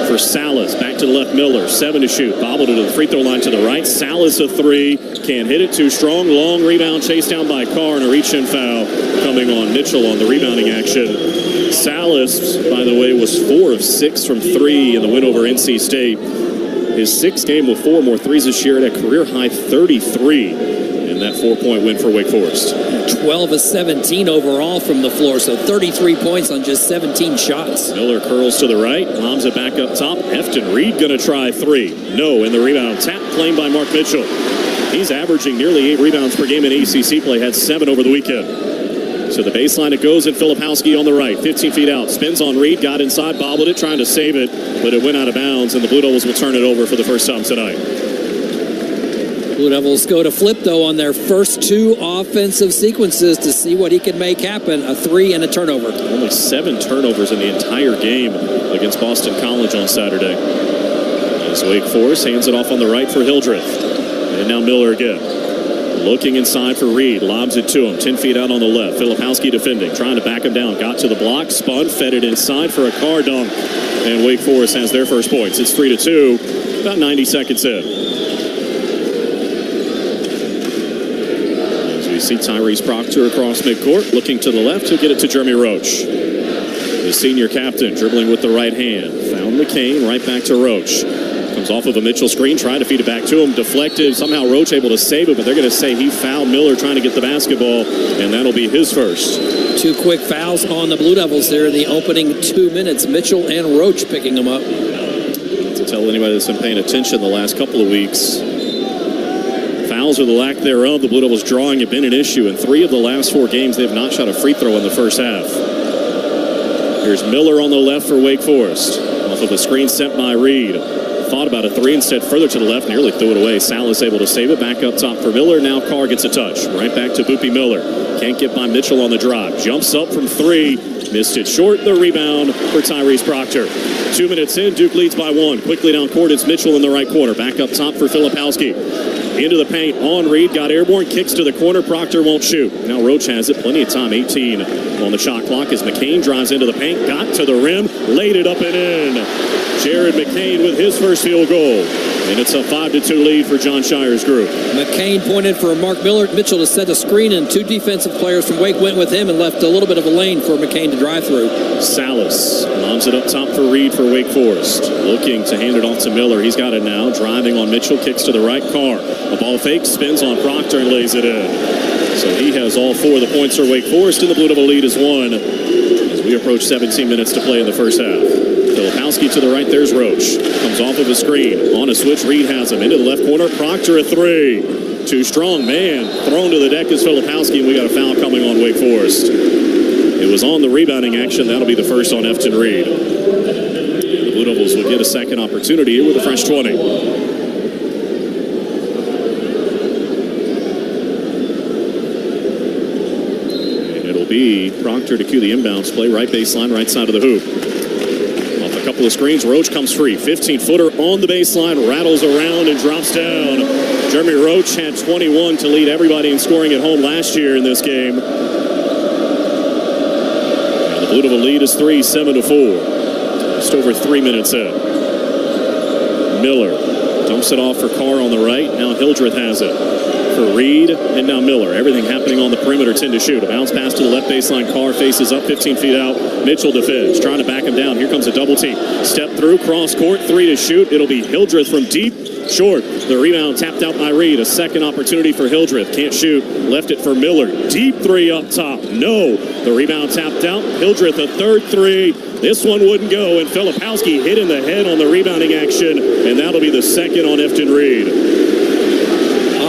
for Salas. Back to the left, Miller. 7 to shoot. Bobbled it to the free throw line to the right. Salas a 3. Can't hit it too strong. Long rebound chased down by Carr, and a reach-in foul coming on Mitchell on the rebounding action. Salas, by the way, was 4 of 6 from 3 in the win over NC State. His 6th game with 4 more threes this year at a career-high 33 in that 4-point win for Wake Forest. 12 of 17 overall from the floor, so 33 points on just 17 shots. Miller curls to the right, lobs it back up top. Efton Reed going to try 3. No, in the rebound. Tap claimed by Mark Mitchell. He's averaging nearly 8 rebounds per game in ACC play, had 7 over the weekend. So the baseline it goes, and Filipowski on the right, 15 feet out, spins on Reed, got inside, bobbled it, trying to save it, but it went out of bounds, and the Blue Devils will turn it over for the first time tonight. Blue Devils go to flip, though, on their first 2 offensive sequences to see what he can make happen. A 3 and a turnover. Only 7 turnovers in the entire game against Boston College on Saturday. As Wake Forest hands it off on the right for Hildreth. And now Miller again. Looking inside for Reed, lobs it to him, 10 feet out on the left. Filipowski defending, trying to back him down. Got to the block, spun, fed it inside for a Carr dunk. And Wake Forest has their first points. It's 3-2, about 90 seconds in. As we see Tyrese Proctor across midcourt, looking to the left, he'll get it to Jeremy Roach. The senior captain dribbling with the right hand. Found McCain, right back to Roach. Comes off of a Mitchell screen, trying to feed it back to him. Deflected, somehow Roach able to save it, but they're going to say he fouled Miller trying to get the basketball, and that'll be his first. 2 quick fouls on the Blue Devils there in the opening 2 minutes. Mitchell and Roach picking them up. To tell anybody that's been paying attention the last couple of weeks, fouls or the lack thereof, the Blue Devils drawing have been an issue. In 3 of the last 4 games, they have not shot a free throw in the first half. Here's Miller on the left for Wake Forest. Off of a screen sent by Reed. Thought about a 3, instead further to the left, nearly threw it away. Salas able to save it, back up top for Miller. Now Carr gets a touch. Right back to Boopie Miller. Can't get by Mitchell on the drive. Jumps up from 3. Missed it short. The rebound for Tyrese Proctor. 2 minutes in, Duke leads by 1. Quickly down court, it's Mitchell in the right corner. Back up top for Filipowski. into the paint. On Reed, got airborne, kicks to the corner. Proctor won't shoot. Now Roach has it. Plenty of time. 18 on the shot clock as McCain drives into the paint. Got to the rim. Laid it up and in. Jared McCain with his first field goal. And it's a 5-2 lead for John Shire's group. McCain pointed for Mark Mitchell to set a screen, and two defensive players from Wake went with him and left a little bit of a lane for McCain to drive through. Salas lobs it up top for Reed for Wake Forest. Looking to hand it off to Miller. He's got it now. Driving on Mitchell. Kicks to the right. Carr. A ball fake. Spins on Proctor and lays it in. So he has all 4 of the points for Wake Forest, and the Blue Devil lead is 1 as we approach 17 minutes to play in the first half. Filipowski to the right. There's Roach. Comes off of a screen. On a switch. Reed has him. Into the left corner. Proctor a 3. Too strong. Man. Thrown to the deck is Filipowski, and we got a foul coming on Wake Forest. It was on the rebounding action. That'll be the first on Efton Reed. The Blue Devils will get a second opportunity here with a fresh 20. Be Proctor to cue the inbounds play. Right baseline, right side of the hoop. Off a couple of screens, Roach comes free. 15-footer on the baseline, rattles around and drops down. Jeremy Roach had 21 to lead everybody in scoring at home last year in this game. Now the Blue Devil lead is 3, 7-4. Just over 3 minutes in. Miller dumps it off for Carr on the right. Now Hildreth has it. For Reed, and now Miller. Everything happening on the perimeter, 10 to shoot. A bounce pass to the left baseline. Carr faces up 15 feet out. Mitchell defends, trying to back him down. Here comes a double team. Step through, cross court, 3 to shoot. It'll be Hildreth from deep, short. The rebound tapped out by Reed. A second opportunity for Hildreth. Can't shoot. Left it for Miller. Deep 3 up top. No. The rebound tapped out. Hildreth a third 3. This one wouldn't go, and Filipowski hit in the head on the rebounding action, and that'll be the second on Efton Reed.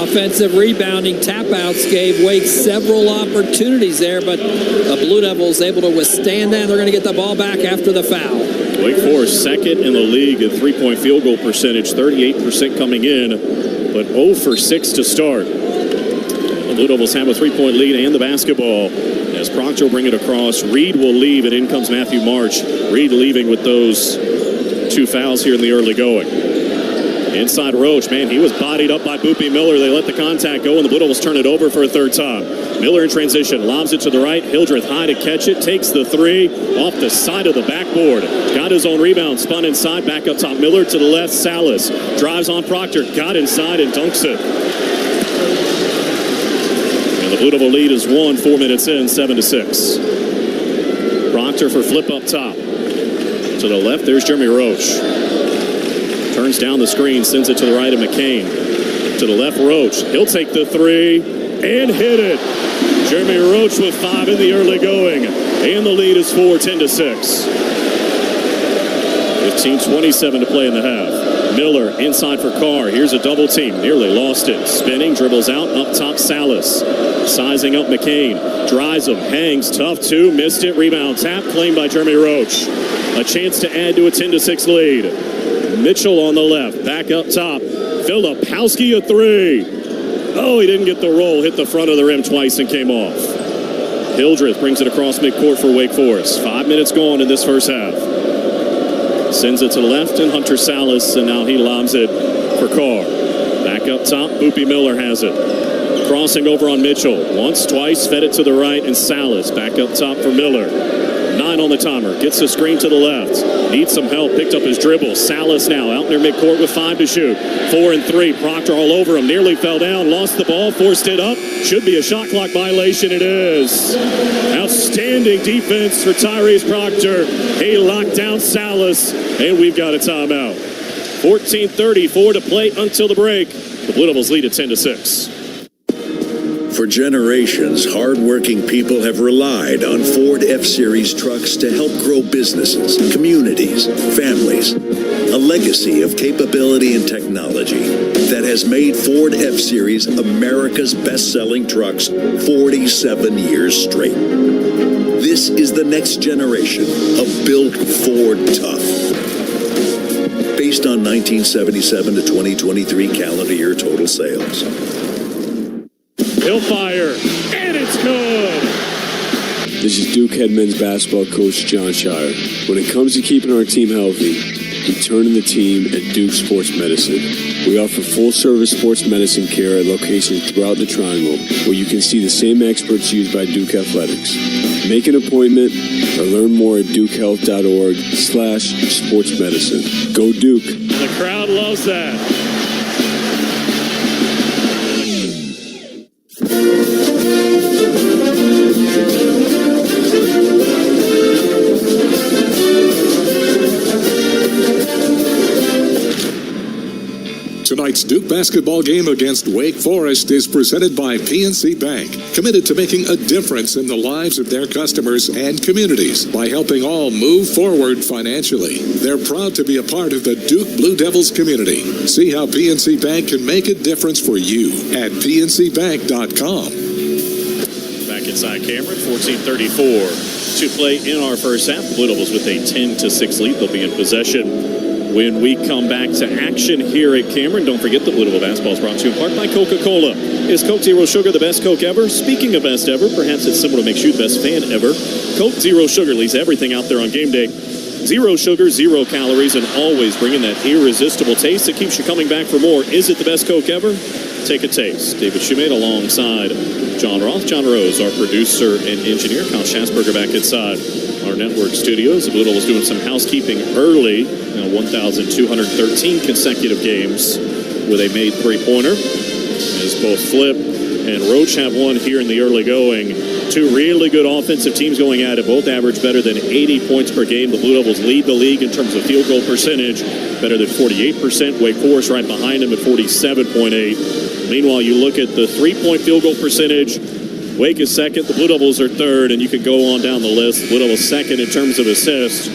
Offensive rebounding tap-outs gave Wake several opportunities there, but the Blue Devils able to withstand that. They're going to get the ball back after the foul. Wake Forest second in the league in three-point field goal percentage, 38% coming in, but 0 for 6 to start. The Blue Devils have a three-point lead and the basketball. As Proctor will bring it across, Reed will leave, and in comes Matthew March. Reed leaving with those 2 fouls here in the early going. Inside Roach, man, he was bodied up by Boopy Miller. They let the contact go, and the Blue Devils turn it over for a third time. Miller in transition, lobs it to the right. Hildreth high to catch it, takes the 3 off the side of the backboard. Got his own rebound, spun inside, back up top. Miller to the left, Salas drives on Proctor, got inside and dunks it. And the Blue Devil lead is 1, 4 minutes in, 7-6. Proctor for flip up top. To the left, there's Jeremy Roach. Turns down the screen, sends it to the right of McCain. To the left, Roach. He'll take the 3 and hit it. Jeremy Roach with 5 in the early going. And the lead is 4, 10-6. 15:27 to play in the half. Miller inside for Carr. Here's a double team. Nearly lost it. Spinning, dribbles out. Up top, Salas. Sizing up McCain. Drives him. Hangs. Tough 2. Missed it. Rebound tap. Claimed by Jeremy Roach. A chance to add to a 10-6 lead. Mitchell on the left, back up top. Filipowski a 3. Oh, he didn't get the roll. Hit the front of the rim twice and came off. Hildreth brings it across midcourt for Wake Forest. 5 minutes gone in this first half. Sends it to the left, and Hunter Salas, and now he lobs it for Carr. Back up top, Boopy Miller has it. Crossing over on Mitchell. Once, twice, fed it to the right, and Salas back up top for Miller. 9 on the timer. Gets the screen to the left. Needs some help. Picked up his dribble. Salas now out near midcourt with 5 to shoot. 4 and 3. Proctor all over him. Nearly fell down. Lost the ball. Forced it up. Should be a shot clock violation. It is. Outstanding defense for Tyrese Proctor. He locked down Salas. And we've got a timeout. 14:34 to play until the break. The Blue Devils lead at 10-6. For generations, hard-working people have relied on Ford F-Series trucks to help grow businesses, communities, families. A legacy of capability and technology that has made Ford F-Series America's best-selling trucks 47 years straight. This is the next generation of Built Ford Tough. Based on 1977 to 2023 calendar year total sales. He'll fire, and it's good. This is Duke head men's basketball coach John Shire. When it comes to keeping our team healthy, we turn in the team at Duke Sports Medicine. We offer full-service sports medicine care at locations throughout the Triangle, where you can see the same experts used by Duke Athletics. Make an appointment or learn more at dukehealth.org/sportsmedicine. Go Duke. The crowd loves that. Tonight's Duke basketball game against Wake Forest is presented by PNC Bank, committed to making a difference in the lives of their customers and communities by helping all move forward financially. They're proud to be a part of the Duke Blue Devils community. See how PNC Bank can make a difference for you at pncbank.com. Back inside Cameron, 14:34 to play in our first half. Blue Devils with a 10-6 lead. They'll be in possession when we come back to action here at Cameron. Don't forget that Blue Devil basketball is brought to you in part by Coca-Cola. Is Coke Zero Sugar the best Coke ever? Speaking of best ever, perhaps it's similar to make you the best fan ever. Coke Zero Sugar leaves everything out there on game day. Zero sugar, 0 calories, and always bringing that irresistible taste that keeps you coming back for more. Is it the best Coke ever? Take a taste. David Shumate alongside John Roth. John Rose, our producer and engineer. Kyle Schatzberger back inside our network studios. The Blue Devils doing some housekeeping early. 1,213 consecutive games with a made three-pointer. As both Flip and Roach have one here in the early going. Two really good offensive teams going at it. Both average better than 80 points per game. The Blue Devils lead the league in terms of field goal percentage, better than 48%. Wake Forest right behind them at 47.8. Meanwhile, you look at the three-point field goal percentage. Wake is second. The Blue Devils are third, and you could go on down the list. The Blue Devils second in terms of assists.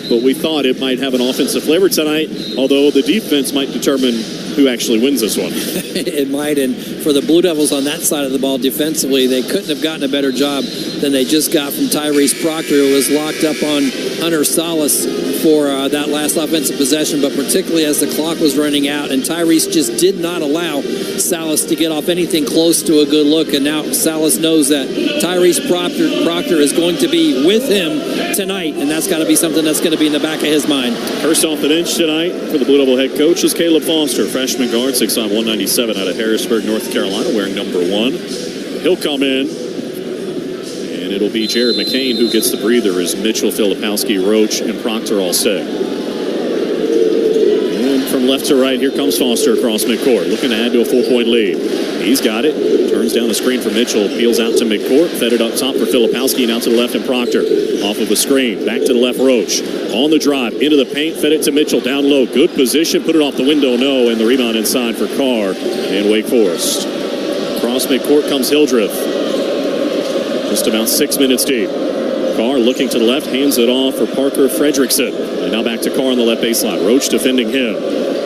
But we thought it might have an offensive flavor tonight, although the defense might determine who actually wins this one. It might, and for the Blue Devils on that side of the ball defensively, they couldn't have gotten a better job than they just got from Tyrese Proctor, who was locked up on Hunter Salas for that last offensive possession, but particularly as the clock was running out, and Tyrese just did not allow Salas to get off anything close to a good look, and now Salas knows that Tyrese Proctor is going to be with him tonight, and that's got to be something that's going to be in the back of his mind. First off the bench tonight for the Blue Devil head coach is Caleb Foster, freshman guard, 6'5", 197 out of Harrisburg, North Carolina, wearing number 1. He'll come in, and it'll be Jared McCain who gets the breather as Mitchell, Filipowski, Roach, and Proctor all set. And from left to right, here comes Foster across midcourt, looking to add to a 4-point lead. He's got it. Turns down the screen for Mitchell. Peels out to midcourt. Fed it up top for Filipowski. Now to the left and Proctor. Off of a screen. Back to the left, Roach. On the drive. Into the paint. Fed it to Mitchell. Down low. Good position. Put it off the window. No. And the rebound inside for Carr and Wake Forest. Across midcourt comes Hildreth. Just about 6 minutes deep. Carr looking to the left. Hands it off for Parker Fredrickson. And now back to Carr on the left baseline. Roach defending him.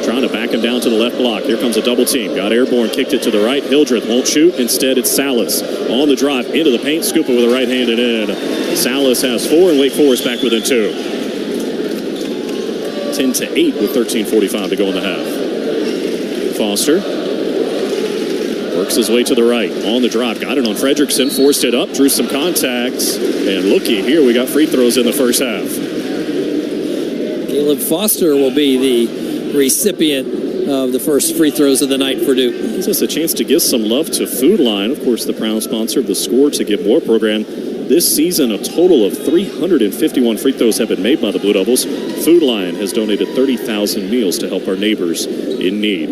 Trying to back him down to the left block. Here comes a double team. Got airborne, kicked it to the right. Hildreth won't shoot. Instead, it's Salas. On the drive, into the paint, scoop it with a right-handed in. Salas has 4, and Wake Forest back within 2. 10-8 with 13:45 to go in the half. Foster works his way to the right. On the drive, got it on Fredrickson. Forced it up, drew some contacts. And looky here, we got free throws in the first half. Caleb Foster will be the recipient of the first free throws of the night for Duke. Gives us a chance to give some love to Food Line, of course, the proud sponsor of the Score to Give More program. This season, a total of 351 free throws have been made by the Blue Devils. Food Line has donated 30,000 meals to help our neighbors in need.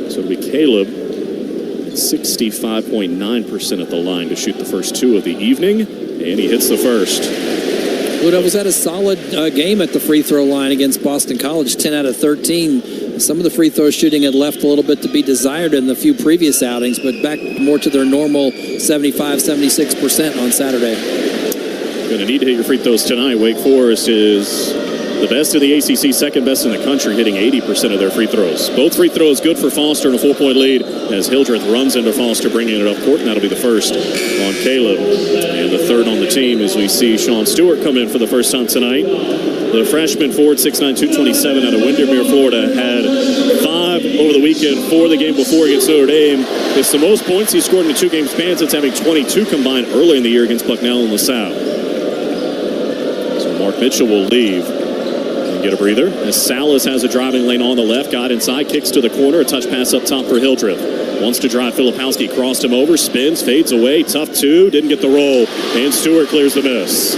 So it'll be Caleb at 65.9% at the line to shoot the first 2 of the evening, and he hits the first. Blue Devils had a solid game at the free throw line against Boston College, 10 out of 13. Some of the free throw shooting had left a little bit to be desired in the few previous outings, but back more to their normal 75, 76% on Saturday. Going to need to hit your free throws tonight. Wake Forest is the best in the ACC, second best in the country, hitting 80% of their free throws. Both free throws good for Foster and a 4-point lead as Hildreth runs into Foster, bringing it up court, and that'll be the first on Caleb. And the third on the team as we see Sean Stewart come in for the first time tonight. The freshman forward, 6'9", 227 out of Windermere, Florida, had 5 over the weekend for the game before against Notre Dame. It's the most points he scored in a two-game span since having 22 combined early in the year against Bucknell and LaSalle. So Mark Mitchell will leave and get a breather. As Salas has a driving lane on the left, got inside, kicks to the corner, a touch pass up top for Hildreth. Wants to drive, Filipowski crossed him over, spins, fades away, tough two, didn't get the roll, and Stewart clears the miss.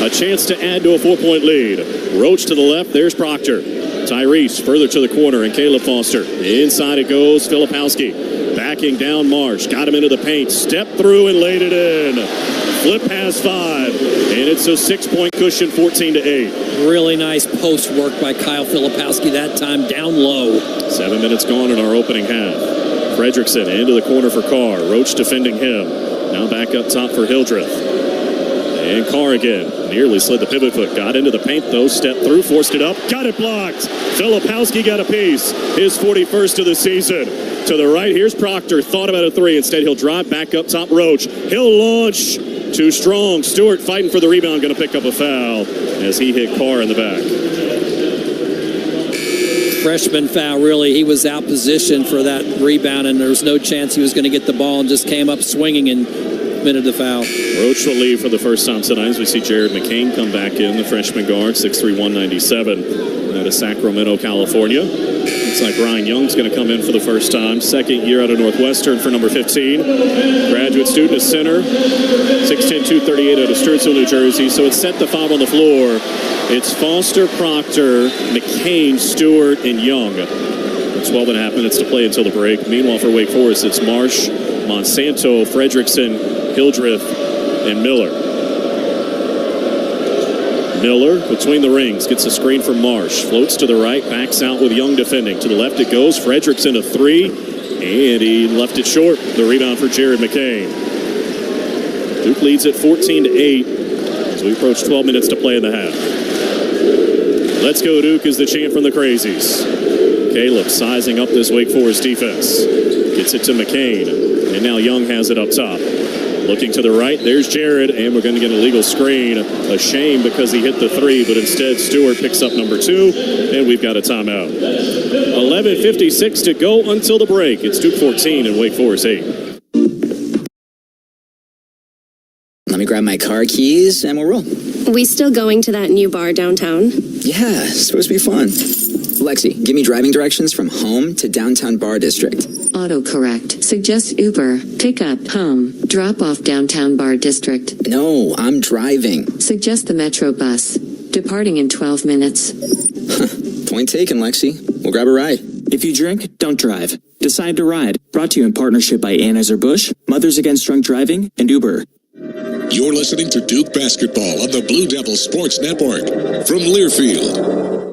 A chance to add to a 4-point lead. Roach to the left, there's Proctor. Tyrese further to the corner, and Caleb Foster. Inside it goes, Filipowski. Backing down Marsh, got him into the paint, stepped through and laid it in. Flip past 5, and it's a 6-point cushion, 14-8. Really nice post work by Kyle Filipowski, that time down low. 7 minutes gone in our opening half. Fredrickson into the corner for Carr. Roach defending him. Now back up top for Hildreth. And Carr again. Nearly slid the pivot foot. Got into the paint, though. Stepped through, forced it up. Got it blocked. Filipowski got a piece. His 41st of the season. To the right, here's Proctor. Thought about a three. Instead, he'll drive back up top. Roach. He'll launch. Too strong. Stewart fighting for the rebound. Going to pick up a foul as he hit Carr in the back. Freshman foul, really. He was out positioned for that rebound, and there was no chance he was going to get the ball, and just came up swinging and committed the foul. Roach will leave for the first time tonight as we see Jared McCain come back in, the freshman guard, 6'3", 197, out of Sacramento, California. Looks like Ryan Young's going to come in for the first time. Second year out of Northwestern for number 15. Graduate student at center, 6'10", 238 out of Sturtsville, New Jersey. So it's set the 5 on the floor. It's Foster, Proctor, McCain, Stewart, and Young. 12 and a half minutes to play until the break. Meanwhile, for Wake Forest, it's Marsh, Monsanto, Fredrickson, Hildreth, and Miller. Miller between the rings, gets a screen from Marsh, floats to the right, backs out with Young defending. To the left it goes, Fredrickson a three, and he left it short. The rebound for Jared McCain. Duke leads at 14-8 as we approach 12 minutes to play in the half. Let's go Duke is the chant from the Crazies. Caleb sizing up this Wake Forest defense. Gets it to McCain, and now Young has it up top. Looking to the right, there's Jared, and we're going to get a legal screen. A shame because he hit the three, but instead Stewart picks up number 2, and we've got a timeout. 11:56 to go until the break. It's Duke 14 and Wake Forest 8. Let me grab my car keys, and we'll roll. We still going to that new bar downtown? Yeah, it's supposed to be fun. Lexi, give me driving directions from home to downtown Bar District. Autocorrect. Suggest Uber. Pick up. Home. Drop off downtown Bar District. No, I'm driving. Suggest the Metro bus. Departing in 12 minutes. Point taken, Lexi. We'll grab a ride. If you drink, don't drive. Decide to ride. Brought to you in partnership by Anheuser-Busch, Mothers Against Drunk Driving, and Uber. You're listening to Duke Basketball on the Blue Devil Sports Network from Learfield.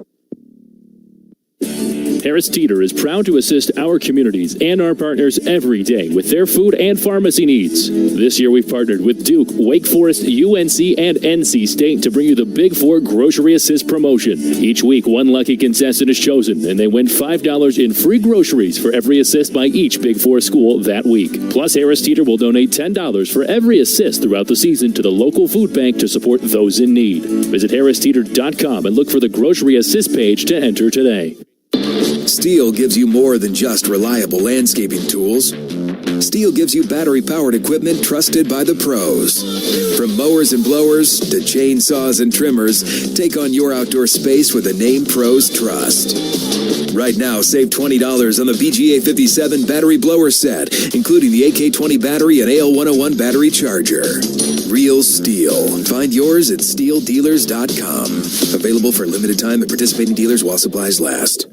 Harris Teeter is proud to assist our communities and our partners every day with their food and pharmacy needs. This year we've partnered with Duke, Wake Forest, UNC, and NC State to bring you the Big Four Grocery Assist promotion. Each week, one lucky contestant is chosen, and they win $5 in free groceries for every assist by each Big Four school that week. Plus, Harris Teeter will donate $10 for every assist throughout the season to the local food bank to support those in need. Visit harristeeter.com and look for the Grocery Assist page to enter today. Steel gives you more than just reliable landscaping tools. Steel gives you battery-powered equipment trusted by the pros. From mowers and blowers to chainsaws and trimmers, take on your outdoor space with a name pros trust. Right now, save $20 on the BGA 57 battery blower set, including the AK-20 battery and AL101 battery charger. Real Steel. Find yours at steeldealers.com. Available for a limited time at participating dealers while supplies last.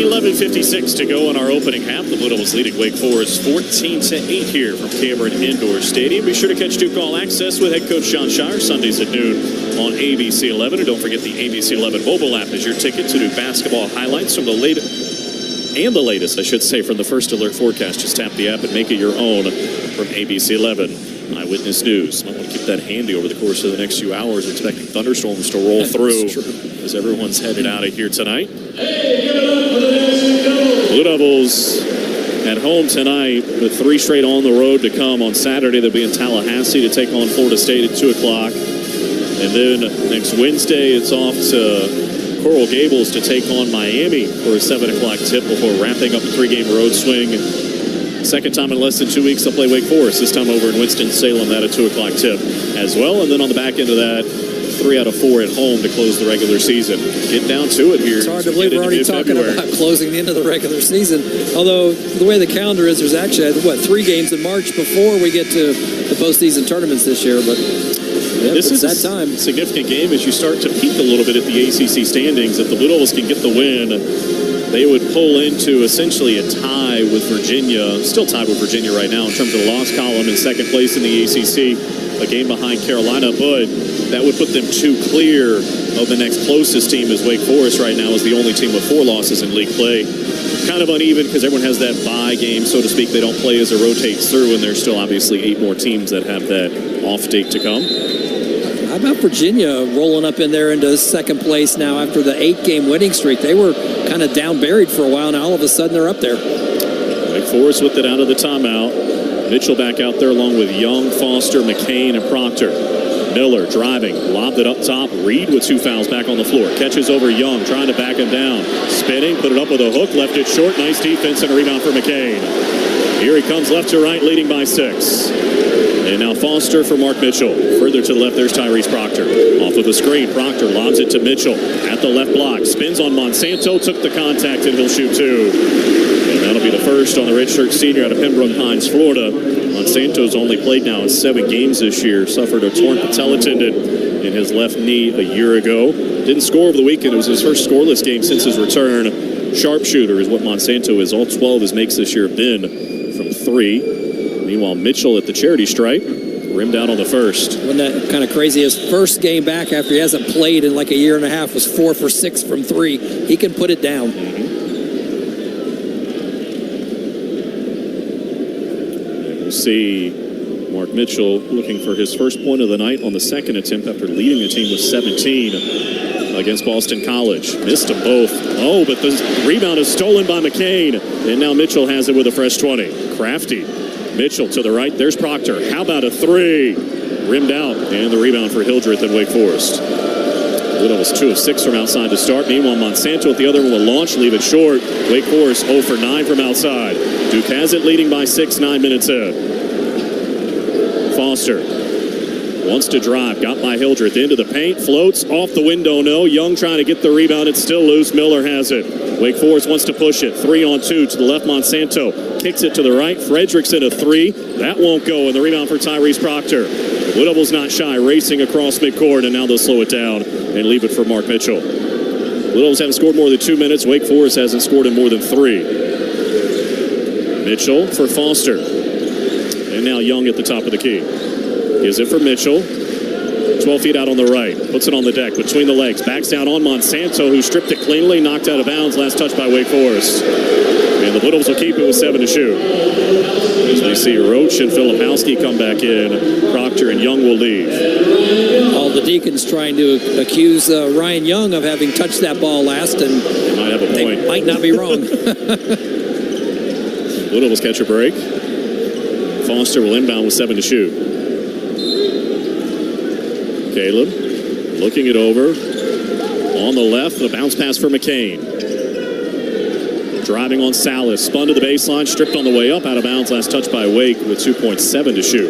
11:56 to go in our opening half. The Blue Devils leading Wake Forest 14-8 here from Cameron Indoor Stadium. Be sure to catch Duke All Access with head coach John Shire Sundays at noon on ABC 11. And don't forget the ABC 11 mobile app is your ticket to Duke basketball highlights from the latest, I should say, from the First Alert forecast. Just tap the app and make it your own from ABC 11. Eyewitness News. Might want to keep that handy over the course of the next few hours. Expecting thunderstorms to roll through as everyone's headed out of here tonight. Blue Devils at home tonight with 3 straight on the road to come. On Saturday, they'll be in Tallahassee to take on Florida State at 2 o'clock. And then next Wednesday, it's off to Coral Gables to take on Miami for a 7 o'clock tip before wrapping up a 3-game road swing. Second time in less than 2 weeks, they'll play Wake Forest, this time over in Winston-Salem. That a 2 o'clock tip as well. And then on the back end of that, 3 out of 4 at home to close the regular season. Get down to it here. It's hard to believe we're already talking about closing the end of the regular season. Although the way the calendar is, there's actually, 3 games in March before we get to the postseason tournaments this year. But this is that time. Significant game as you start to peak a little bit at the ACC standings. If the Blue Devils can get the win, they would pull into essentially a tie with Virginia, still tied with Virginia right now in terms of the loss column, in second place in the ACC, a game behind Carolina, but that would put them 2 clear of the next closest team, as Wake Forest right now is the only team with 4 losses in league play. Kind of uneven because everyone has that bye game, so to speak. They don't play as it rotates through, and there's still obviously 8 more teams that have that off date to come. How about Virginia rolling up in there into second place now after the 8-game winning streak? They were kind of down buried for a while, and all of a sudden they're up there. Wake Forest with it out of the timeout. Mitchell back out there along with Young, Foster, McCain, and Proctor. Miller driving, lobbed it up top. Reed with 2 fouls back on the floor. Catches over Young, trying to back him down. Spinning, put it up with a hook, left it short. Nice defense and a rebound for McCain. Here he comes left to right, leading by 6. And now Foster for Mark Mitchell. Further to the left, there's Tyrese Proctor. Off of the screen, Proctor lobs it to Mitchell. At the left block, spins on Monsanto, took the contact, and he'll shoot 2. And that'll be the first on the redshirt senior out of Pembroke Pines, Florida. Monsanto's only played now in 7 games this year. Suffered a torn patella tendon in his left knee a year ago. Didn't score over the weekend. It was his first scoreless game since his return. Sharpshooter is what Monsanto is. All 12 his makes this year have been from 3. Meanwhile, Mitchell at the charity stripe, rimmed out on the first. Wasn't that kind of crazy? His first game back after he hasn't played in like a year and a half was 4 for 6 from 3. He can put it down. We'll see Mark Mitchell looking for his first point of the night on the second attempt after leading the team with 17 against Boston College. Missed them both. Oh, but the rebound is stolen by McCain. And now Mitchell has it with a fresh 20. Crafty. Mitchell to the right. There's Proctor. How about a 3? Rimmed out. And the rebound for Hildreth at Wake Forest. Little was 2 of 6 from outside to start. Meanwhile, Monsanto at the other one will launch, leave it short. Wake Forest 0 for 9 from outside. Duke has it, leading by 6, 9 minutes in. Foster wants to drive. Got by Hildreth into the paint. Floats off the window. No. Young trying to get the rebound. It's still loose. Miller has it. Wake Forest wants to push it. 3-on-2 to the left. Monsanto kicks it to the right. Frederickson a 3. That won't go. And the rebound for Tyrese Proctor. The Blue Devils not shy, racing across midcourt, and now they'll slow it down and leave it for Mark Mitchell. Blue Devils haven't scored more than 2 minutes. Wake Forest hasn't scored in more than 3. Mitchell for Foster. And now Young at the top of the key. Gives it for Mitchell. 12 feet out on the right. Puts it on the deck between the legs. Backs down on Monsanto, who stripped it cleanly. Knocked out of bounds. Last touch by Wake Forest. And the Blue Devils will keep it with 7 to shoot. As we see Roach and Filipowski come back in. Proctor and Young will leave. All the Deacons trying to accuse Ryan Young of having touched that ball last, and they might have a point. They might not be wrong. Blue Devils catch a break. Foster will inbound with 7 to shoot. Caleb looking it over. On the left, the bounce pass for McCain. Driving on Salas. Spun to the baseline, stripped on the way up, out of bounds. Last touch by Wake with 2.7 to shoot.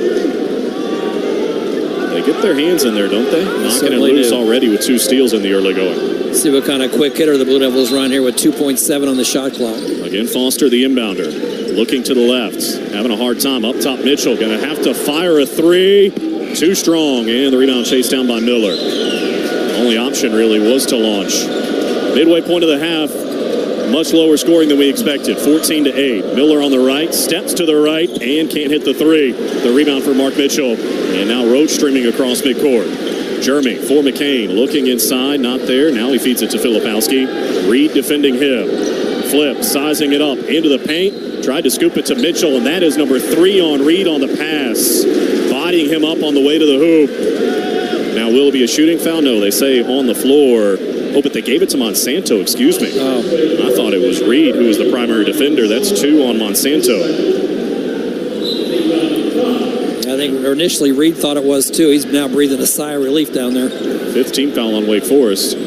They get their hands in there, don't they? Knocking it loose already with 2 steals in the early going. See what kind of quick hitter the Blue Devils run here with 2.7 on the shot clock. Again, Foster, the inbounder. Looking to the left. Having a hard time. Up top, Mitchell. Going to have to fire a 3. Too strong. And the rebound chased down by Miller. The only option really was to launch. Midway point of the half. Much lower scoring than we expected. 14-8. Miller on the right. Steps to the right. And can't hit the 3. The rebound for Mark Mitchell. And now Roach streaming across midcourt. Jeremy for McCain. Looking inside. Not there. Now he feeds it to Filipowski. Reed defending him. Flip. Sizing it up. Into the paint. Tried to scoop it to Mitchell. And that is number 3 on Reed on the pass. Bodying him up on the way to the hoop. Now, will it be a shooting foul? No, they say on the floor. Oh, but they gave it to Monsanto, excuse me. Oh. I thought it was Reed who was the primary defender. That's 2 on Monsanto. I think initially Reed thought it was too. He's now breathing a sigh of relief down there. 15th foul on Wake Forest.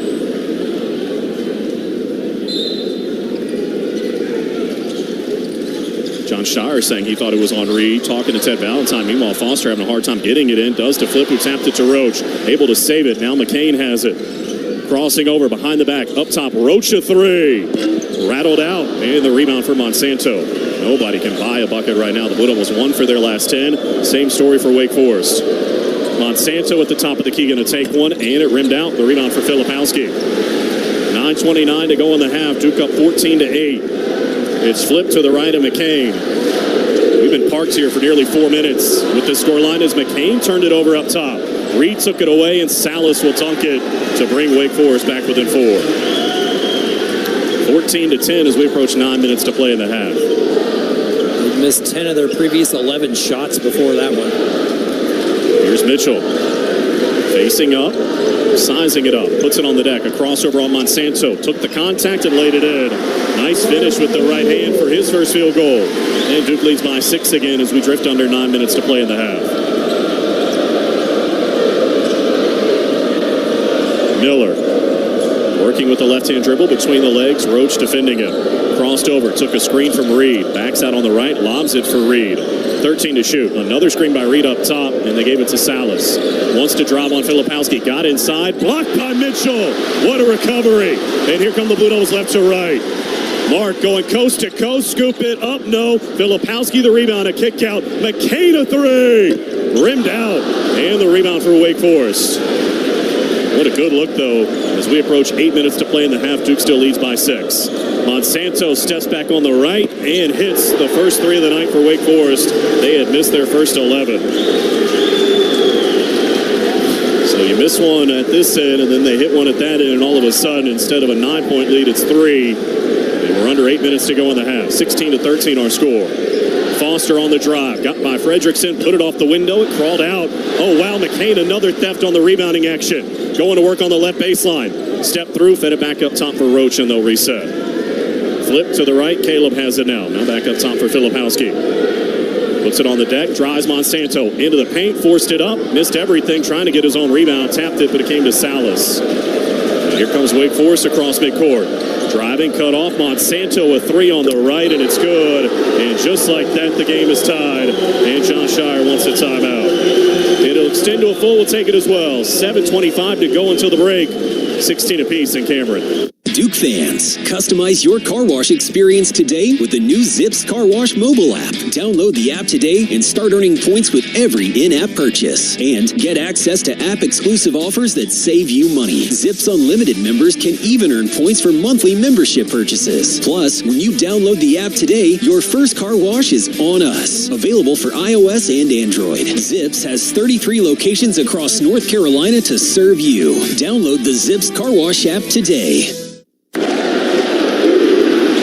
John Shire saying he thought it was on Reed, talking to Ted Valentine. Meanwhile, Foster having a hard time getting it in. Does to Flip, who tapped it to Roach. Able to save it. Now McCain has it. Crossing over behind the back. Up top, Roach a 3. Rattled out. And the rebound for Monsanto. Nobody can buy a bucket right now. The Blue Devils 1 for their last 10. Same story for Wake Forest. Monsanto at the top of the key going to take one. And it rimmed out. The rebound for Filipowski. 9:29 to go in the half. Duke up 14-8. It's flipped to the right of McCain. We've been parked here for nearly 4 minutes with the scoreline as McCain turned it over up top. Reed took it away, and Salas will dunk it to bring Wake Forest back within 4. 14-10 as we approach 9 minutes to play in the half. They've missed 10 of their previous 11 shots before that one. Here's Mitchell. Facing up, sizing it up, puts it on the deck. A crossover on Monsanto. Took the contact and laid it in. Nice finish with the right hand for his first field goal. And Duke leads by 6 again as we drift under 9 minutes to play in the half. Miller working with the left-hand dribble between the legs. Roach defending him. Crossed over, took a screen from Reed. Backs out on the right, lobs it for Reed. 13 to shoot. Another screen by Reed up top, and they gave it to Salas. Wants to drive on Filipowski. Got inside. Blocked by Mitchell. What a recovery. And here come the Blue Devils left to right. Mark going coast to coast. Scoop it up. No. Filipowski the rebound. A kick out. McCain a 3. Rimmed out. And the rebound for Wake Forest. What a good look, though. As we approach 8 minutes to play in the half, Duke still leads by 6. Monsanto steps back on the right and hits the first 3 of the night for Wake Forest. They had missed their first 11. So you miss one at this end, and then they hit one at that end, and all of a sudden, instead of a 9-point lead, it's 3. And we're under 8 minutes to go in the half. 16-13 our score. Foster on the drive. Got by Fredrickson. Put it off the window. It crawled out. Oh, wow. McCain, another theft on the rebounding action. Going to work on the left baseline. Step through. Fed it back up top for Roach, and they'll reset. Flip to the right. Caleb has it now. Now back up top for Filipowski. Puts it on the deck. Drives Monsanto into the paint. Forced it up. Missed everything. Trying to get his own rebound. Tapped it, but it came to Salas. Here comes Wake Forest across midcourt. Driving, cut off. Monsanto a 3 on the right, and it's good. And just like that, the game is tied. And John Shire wants a timeout. It'll extend to a full. We'll take it as well. 7:25 to go until the break. 16 apiece in Cameron. Duke fans, customize your car wash experience today with the new Zips Car Wash mobile app. Download the app today and start earning points with every in-app purchase. And get access to app-exclusive offers that save you money. Zips Unlimited members can even earn points for monthly membership purchases. Plus, when you download the app today, your first car wash is on us. Available for iOS and Android. Zips has 33 locations across North Carolina to serve you. Download the Zips Car Wash app today.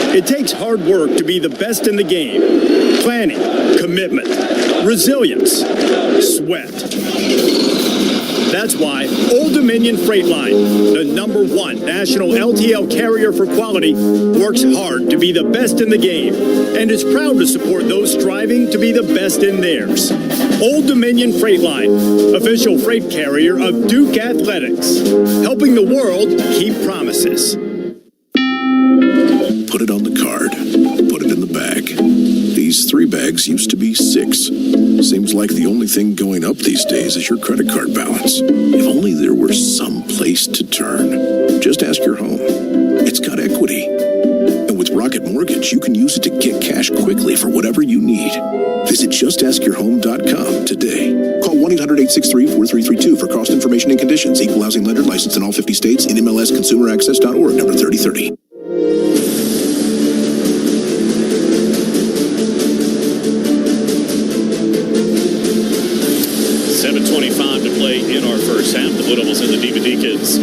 It takes hard work to be the best in the game. Planning, commitment, resilience, sweat. That's why Old Dominion Freight Line, the #1 national LTL carrier for quality, works hard to be the best in the game and is proud to support those striving to be the best in theirs. Old Dominion Freight Line, official freight carrier of Duke Athletics, helping the world keep promises. Put it on the card. Put it in the bag. These 3 bags used to be 6. Seems like the only thing going up these days is your credit card balance. If only there were some place to turn. Just ask your home. It's got equity. And with Rocket Mortgage, you can use it to get cash quickly for whatever you need. Visit justaskyourhome.com today. Call 1-800-863-4332 for cost information and conditions. Equal housing lender licensed in all 50 states. NMLSconsumeraccess.org, number 3030. 7:25 to play in our first half. The Blue Devils and the Deacons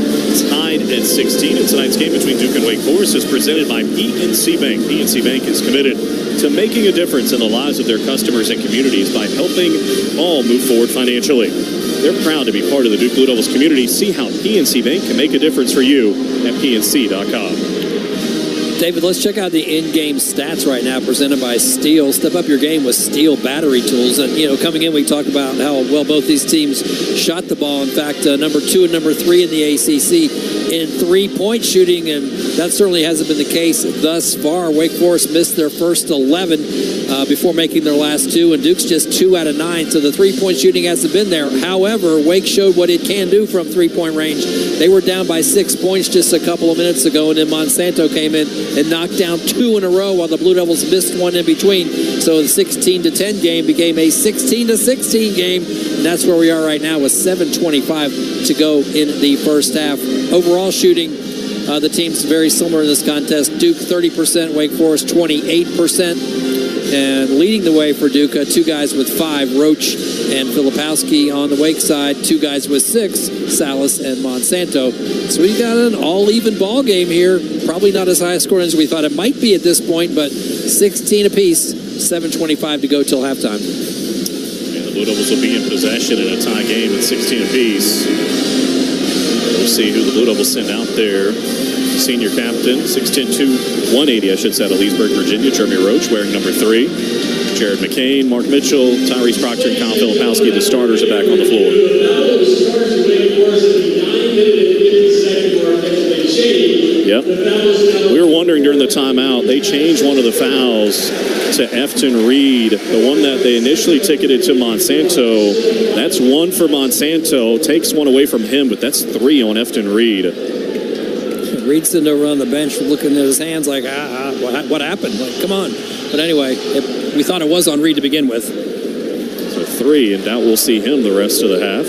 tied at 16. And tonight's game between Duke and Wake Forest is presented by PNC Bank. PNC Bank is committed to making a difference in the lives of their customers and communities by helping all move forward financially. They're proud to be part of the Duke Blue Devils community. See how PNC Bank can make a difference for you at PNC.com. David, let's check out the in-game stats right now presented by Steel. Step up your game with Steel battery tools. And, coming in, we talked about how well both these teams shot the ball. In fact, number 2 and number 3 in the ACC in three-point shooting, and that certainly hasn't been the case thus far. Wake Forest missed their first 11 before making their last 2, and Duke's just 2 out of 9, so the three-point shooting hasn't been there. However, Wake showed what it can do from three-point range. They were down by 6 points just a couple of minutes ago, and then Monsanto came in and knocked down 2 in a row while the Blue Devils missed one in between. So the 16-10 game became a 16-16 game, and that's where we are right now with 7:25 to go in the first half. Overall shooting, the teams very similar in this contest. Duke 30%, Wake Forest 28%. And leading the way for Duke, 2 guys with 5, Roach and Filipowski. On the Wake side, 2 guys with 6, Salas and Monsanto. So we got an all-even ball game here. Probably not as high a score as we thought it might be at this point, but 16 apiece, 7:25 to go till halftime. And the Blue Devils will be in possession in a tie game at 16 apiece. We'll see who the Blue Devils send out there. Senior captain, 6'10", 180, I should say, out of Leesburg, Virginia, Jeremy Roach, wearing number 3. Jared McCain, Mark Mitchell, Tyrese Proctor, and Kyle Filipowski, the starters, are back on the floor. Yep. We were wondering during the timeout, they changed one of the fouls to Efton Reed, the one that they initially ticketed to Monsanto. That's 1 for Monsanto, takes 1 away from him, but that's 3 on Efton Reed. Reed sitting over on the bench looking at his hands like, what happened? Like, come on. But anyway, we thought it was on Reed to begin with. So 3, and doubt we'll see him the rest of the half.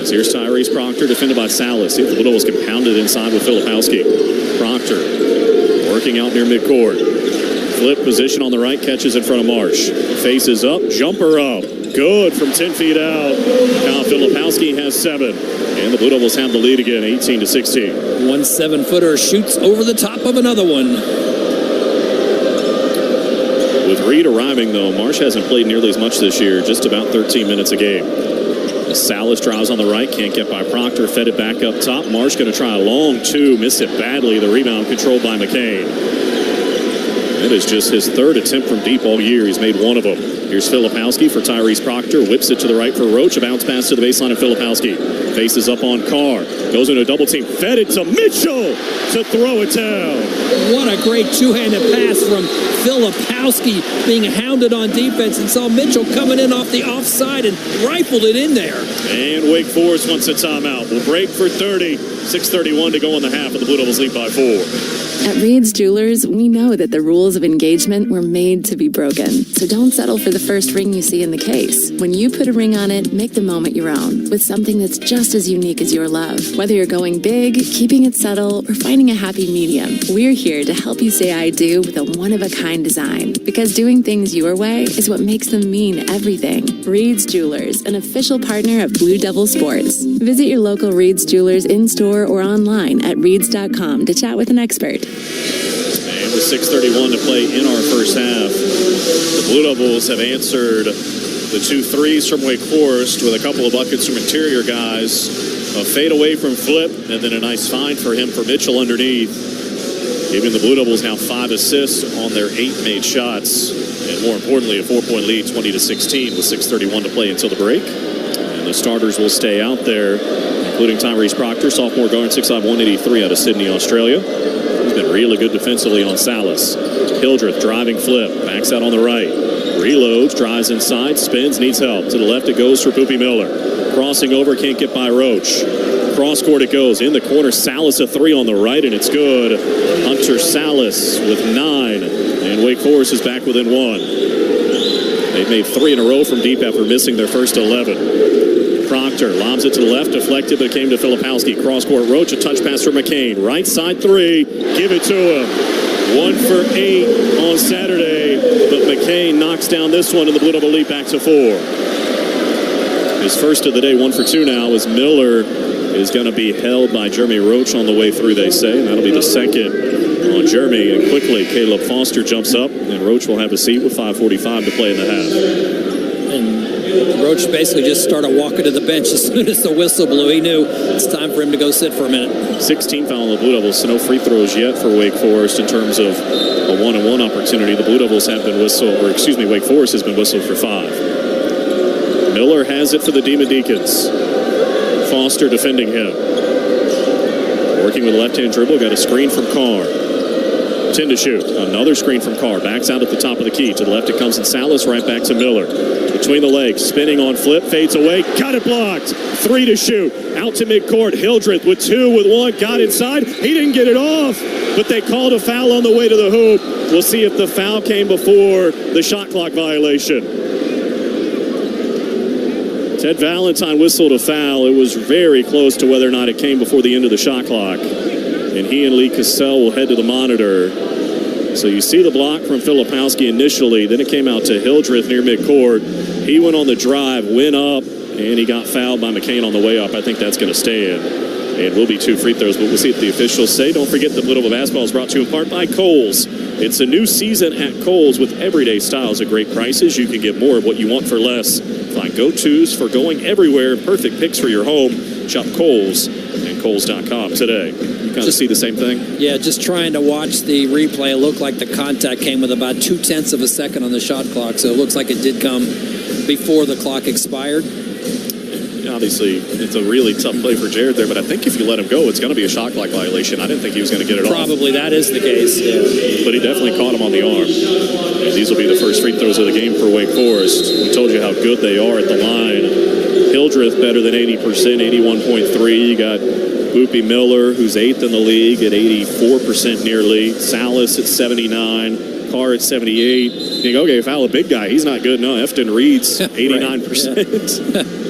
As here's Tyrese Proctor, defended by Salas. See if the Blue Devils can pound it inside with Filipowski. Proctor working out near midcourt. Flip position on the right, catches in front of Marsh. Faces up, jumper up. Good from 10 feet out. Kyle Filipowski has 7. And the Blue Devils have the lead again, 18-16. One 7-footer shoots over the top of another one. With Reed arriving, though, Marsh hasn't played nearly as much this year, just about 13 minutes a game. Salas drives on the right, can't get by Proctor, fed it back up top. Marsh going to try a long 2, missed it badly. The rebound controlled by McCain. That is just his 3rd attempt from deep all year. He's made 1 of them. Here's Filipowski for Tyrese Proctor. Whips it to the right for Roach. A bounce pass to the baseline of Filipowski. Faces up on Carr. Goes into a double team. Fed it to Mitchell to throw it down. What a great two-handed pass from Filipowski, being hounded on defense, and saw Mitchell coming in off the offside and rifled it in there. And Wake Forest wants a timeout. We'll break for 30. 6:31 to go in the half, and the Blue Devils lead by 4. At Reed's Jewelers, we know that the rules of engagement were made to be broken. So don't settle for the first ring you see in the case. When you put a ring on it, make the moment your own with something that's just as unique as your love. Whether you're going big, keeping it subtle, or finding a happy medium, we're here to help you say I do with a one-of-a-kind design. Because doing things your way is what makes them mean everything. Reed's Jewelers, an official partner of Blue Devil Sports. Visit your local Reed's Jewelers in-store or online at reeds.com to chat with an expert. And with 6:31 to play in our first half, the Blue Devils have answered the 2 threes from Wake Forest with a couple of buckets from interior guys. A fade away from Flip, and then a nice find for him for Mitchell underneath. Giving the Blue Devils now 5 assists on their 8 made shots. And more importantly, a 4-point lead, 20-16 with 6:31 to play until the break. And the starters will stay out there, including Tyrese Proctor, sophomore guard, 6'5", 183 out of Sydney, Australia. He's been really good defensively on Salas. Hildreth driving Flip, backs out on the right. Reloads, drives inside, spins, needs help. To the left it goes for Poopy Miller. Crossing over, can't get by Roach. Cross court it goes. In the corner, Salas a 3 on the right, and it's good. Hunter Salas with 9. And Wake Forest is back within 1. They've made 3 in a row from deep after missing their first 11. Proctor lobs it to the left, deflected, but it came to Filipowski. Cross-court Roach, a touch pass for McCain. Right side 3, give it to him. 1 for 8 on Saturday, but McCain knocks down this one, and the Blue Devil lead back to 4. His first of the day, 1 for 2 now, as Miller is going to be held by Jeremy Roach on the way through, they say, and that'll be the second on Jeremy. And quickly, Caleb Foster jumps up, and Roach will have a seat with 5:45 to play in the half. And Roach basically just started walking to the bench as soon as the whistle blew. He knew it's time for him to go sit for a minute. 16 foul on the Blue Devils, so no free throws yet for Wake Forest in terms of a one-on-one opportunity. The Blue Devils have been whistled, or excuse me, Wake Forest has been whistled for 5. Miller has it for the Demon Deacons. Foster defending him. Working with a left-hand dribble, got a screen from Carr. 10 to shoot. Another screen from Carr. Backs out at the top of the key. To the left it comes in Salas, right back to Miller. Between the legs, spinning on flip, fades away, got it blocked. 3 to shoot. Out to midcourt. Hildreth with 2, with 1, got inside. He didn't get it off, but they called a foul on the way to the hoop. We'll see if the foul came before the shot clock violation. Ted Valentine whistled a foul. It was very close to whether or not it came before the end of the shot clock. And he and Lee Cassell will head to the monitor. So you see the block from Filipowski initially. Then it came out to Hildreth near midcourt. He went on the drive, went up, and he got fouled by McCain on the way up. I think that's going to stand. And will be 2 free throws, but we'll see what the officials say. Don't forget that Blue Devil Basketball is brought to you in part by Kohl's. It's a new season at Kohl's with everyday styles at great prices. You can get more of what you want for less. Find go-tos for going everywhere. Perfect picks for your home. Shop Kohl's and Kohl's.com today. You kind of see the same thing? Yeah, just trying to watch the replay. It looked like the contact came with about 0.2 of a second on the shot clock, so it looks like it did come before the clock expired. Obviously, it's a really tough play for Jared there, but I think if you let him go, it's going to be a shot clock violation. I didn't think he was going to get it off. Probably that is the case, yeah. But he definitely caught him on the arm. And these will be the first free throws of the game for Wake Forest. We told you how good they are at the line. Hildreth better than 80%, 81.3. You got Boopy Miller, who's 8th in the league at 84% nearly. Salas at 79. Carr at 78. You go, okay, foul a big guy. He's not good. No, Efton Reed's 89%.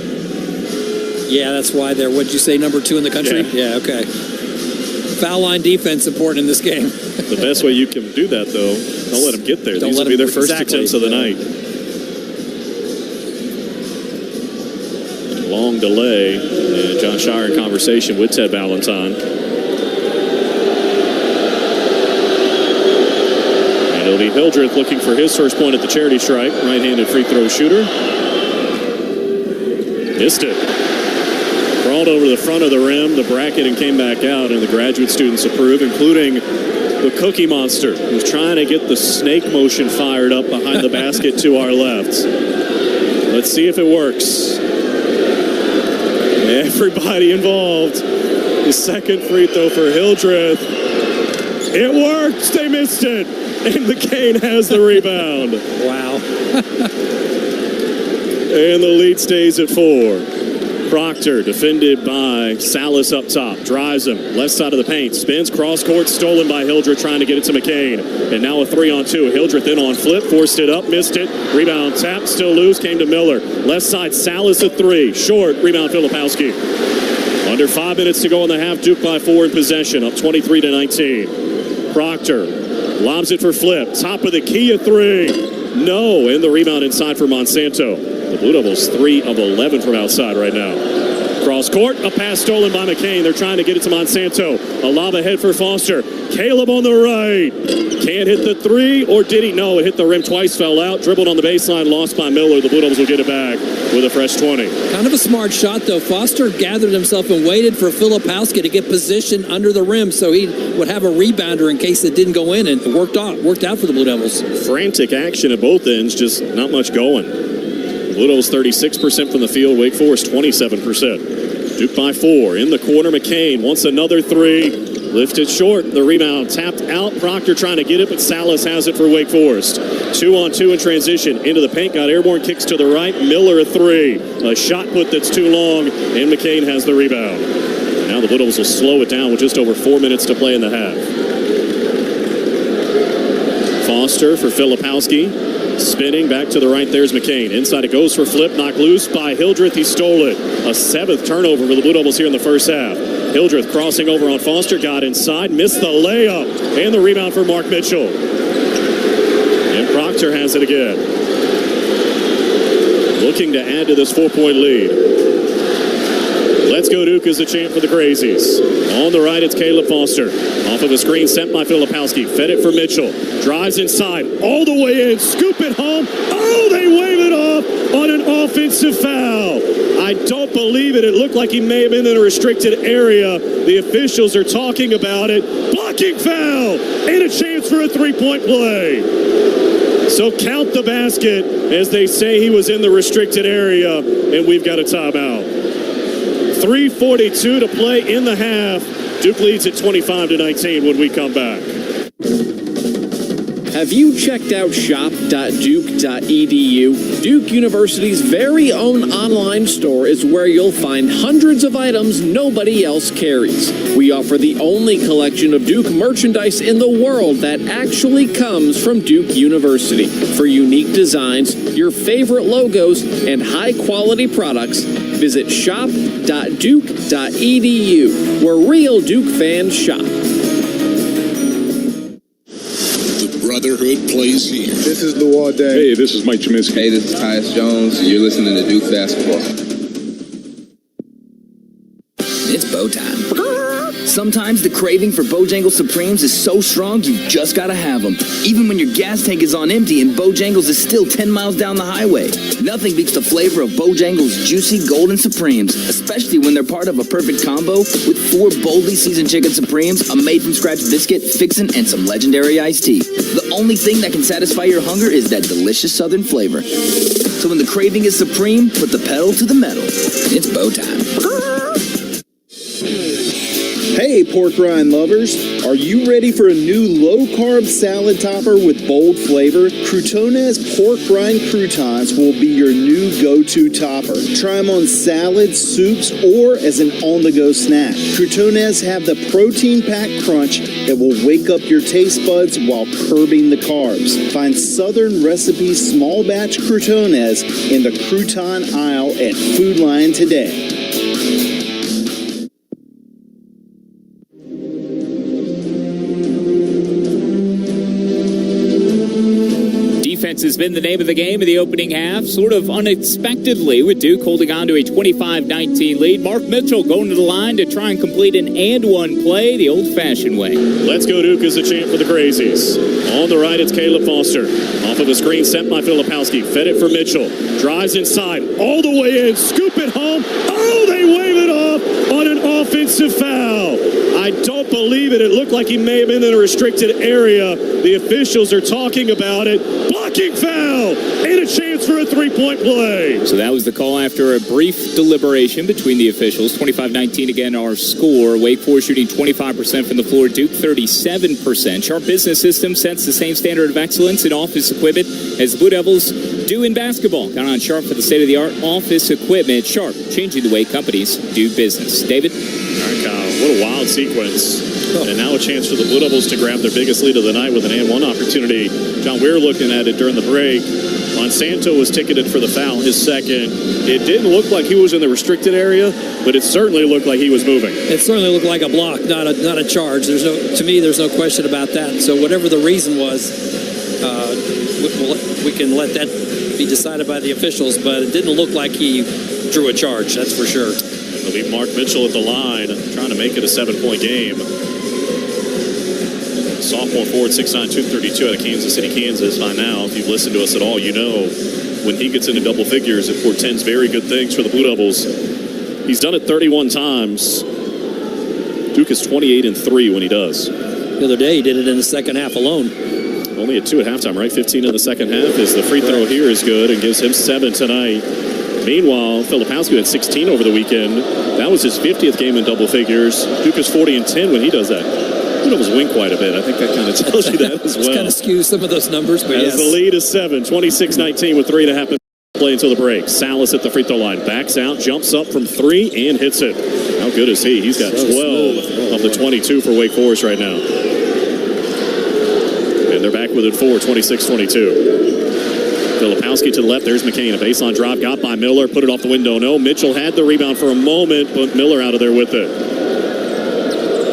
Yeah, that's why they're, what'd you say, number 2 in the country? Yeah, okay. Foul line defense important in this game. The best way you can do that, though, don't let them get there. These will be their first attempts of the night. Long delay. And John Shire in conversation with Ted Valentine. And it'll be Hildreth looking for his first point at the charity stripe. Right-handed free throw shooter. Missed it. Crawled over the front of the rim, the bracket, and came back out, and the graduate students approve, including the Cookie Monster, who's trying to get the snake motion fired up behind the basket to our left. Let's see if it works. Everybody involved. The second free throw for Hildreth. It worked! They missed it! And McCain has the rebound. Wow. And the lead stays at 4. Proctor, defended by Salas up top, drives him, left side of the paint, spins, cross court, stolen by Hildreth, trying to get it to McCain. And now a 3-on-2. Hildreth in on flip, forced it up, missed it. Rebound, tap, still loose, came to Miller. Left side, Salas a 3. Short, rebound, Filipowski. Under 5 minutes to go in the half, Duke by 4 in possession, up 23-19. Proctor lobs it for flip, top of the key, a 3. No, and the rebound inside for Monsanto. The Blue Devils 3 of 11 from outside right now. Cross court, a pass stolen by McCain. They're trying to get it to Monsanto. A lob ahead for Foster. Caleb on the right. Can't hit the 3, or did he? No, it hit the rim twice, fell out, dribbled on the baseline, lost by Miller. The Blue Devils will get it back with a fresh 20. Kind of a smart shot, though. Foster gathered himself and waited for Filipowski to get positioned under the rim so he would have a rebounder in case it didn't go in, and it worked out for the Blue Devils. Frantic action at both ends, just not much going. Blue Devils 36% from the field, Wake Forest 27%. Duke by 4. In the corner, McCain wants another 3. Lifted short. The rebound tapped out. Proctor trying to get it, but Salas has it for Wake Forest. 2-on-2 in transition. Into the paint, got airborne, kicks to the right. Miller a 3. A shot put that's too long, and McCain has the rebound. Now the Blue Devils will slow it down with just over 4 minutes to play in the half. Foster for Filipowski. Spinning back to the right, there's McCain. Inside it goes for flip, knocked loose by Hildreth. He stole it. A 7th turnover for the Blue Devils here in the first half. Hildreth crossing over on Foster, got inside, missed the layup, and the rebound for Mark Mitchell. And Proctor has it again. Looking to add to this 4-point lead. Let's go Duke is the chant for the Crazies. On the right, it's Caleb Foster. Off of a screen sent by Filipowski. Fed it for Mitchell. Drives inside. All the way in. Scoop it home. Oh, they wave it off on an offensive foul. I don't believe it. It looked like he may have been in a restricted area. The officials are talking about it. Blocking foul. And a chance for a three-point play. So count the basket as they say he was in the restricted area. And we've got a timeout. 3:42 to play in the half. Duke leads at 25-19 when we come back. Have you checked out shop.duke.edu? Duke University's very own online store is where you'll find hundreds of items nobody else carries. We offer the only collection of Duke merchandise in the world that actually comes from Duke University. For unique designs, your favorite logos, and high-quality products, visit shop.duke.edu, where real Duke fans shop. Brotherhood plays here. This is the Wall Day. Hey, this is Mike Cheminsky. Hey, this is Tyus Jones, and you're listening to Duke Basketball. It's bow time. Sometimes the craving for Bojangles Supremes is so strong you just gotta have them. Even when your gas tank is on empty and Bojangles is still 10 miles down the highway. Nothing beats the flavor of Bojangles juicy golden Supremes, especially when they're part of a perfect combo with 4 boldly seasoned chicken Supremes, a made-from-scratch biscuit, fixin', and some legendary iced tea. The only thing that can satisfy your hunger is that delicious southern flavor. So when the craving is supreme, put the pedal to the metal. It's bow time. Hey, pork rind lovers. Are you ready for a new low-carb salad topper with bold flavor? Croutonez pork rind croutons will be your new go-to topper. Try them on salads, soups, or as an on-the-go snack. Croutonez have the protein-packed crunch that will wake up your taste buds while curbing the carbs. Find Southern Recipe small batch Croutonez in the crouton aisle at Food Lion today. Defense has been the name of the game in the opening half, sort of unexpectedly, with Duke holding on to a 25-19 lead. Mark Mitchell going to the line to try and complete an and-one play the old-fashioned way. Let's go Duke is the chant for the Crazies. On the right, it's Caleb Foster. Off of a screen sent by Filipowski. Fed it for Mitchell. Drives inside. All the way in. Scoop it home. Oh, they wave it off on an offensive foul. I don't believe it. It looked like he may have been in a restricted area. The officials are talking about it. Blocking foul and a chance for a three-point play. So that was the call after a brief deliberation between the officials. 25-19 again our score. Wake Forest shooting 25% from the floor. Duke 37%. Sharp Business System sets the same standard of excellence in office equipment as the Blue Devils do in basketball. Count on Sharp for the state-of-the-art office equipment. Sharp, changing the way companies do business. David? All right, Kyle. What a wild sequence. And now a chance for the Blue Devils to grab their biggest lead of the night with an and one opportunity. John, we were looking at it during the break. Monsanto was ticketed for the foul, his second. It didn't look like he was in the restricted area, but it certainly looked like he was moving. It certainly looked like a block, not a charge. To me, there's no question about that. So whatever the reason was, we can let that be decided by the officials, but it didn't look like he drew a charge, that's for sure. It'll be Mark Mitchell at the line, trying to make it a 7-point game. Sophomore forward, 6'9", 232 out of Kansas City, Kansas. By now, if you've listened to us at all, you know when he gets into double figures, it portends very good things for the Blue Devils. He's done it 31 times. Duke is 28-3 when he does. The other day, he did it in the second half alone. Only at 2 at halftime, right? 15 in the second half. As the free throw here is good and gives him 7 tonight. Meanwhile, Filipowski had 16 over the weekend. That was his 50th game in double figures. Duke is 40-10 when he does that. Blue Devils win quite a bit. I think that kind of tells you that as well. Kind of skews some of those numbers, but as the lead is 7, 26-19 with 3.5 minutes to play until the break. Salas at the free throw line, backs out, jumps up from 3 and hits it. How good is he? He's got 12 of the 22 for Wake Forest right now. And they're back with it 4, 26-22. Filipowski to the left. There's McCain. A baseline drive got by Miller. Put it off the window. No. Mitchell had the rebound for a moment, but Miller out of there with it.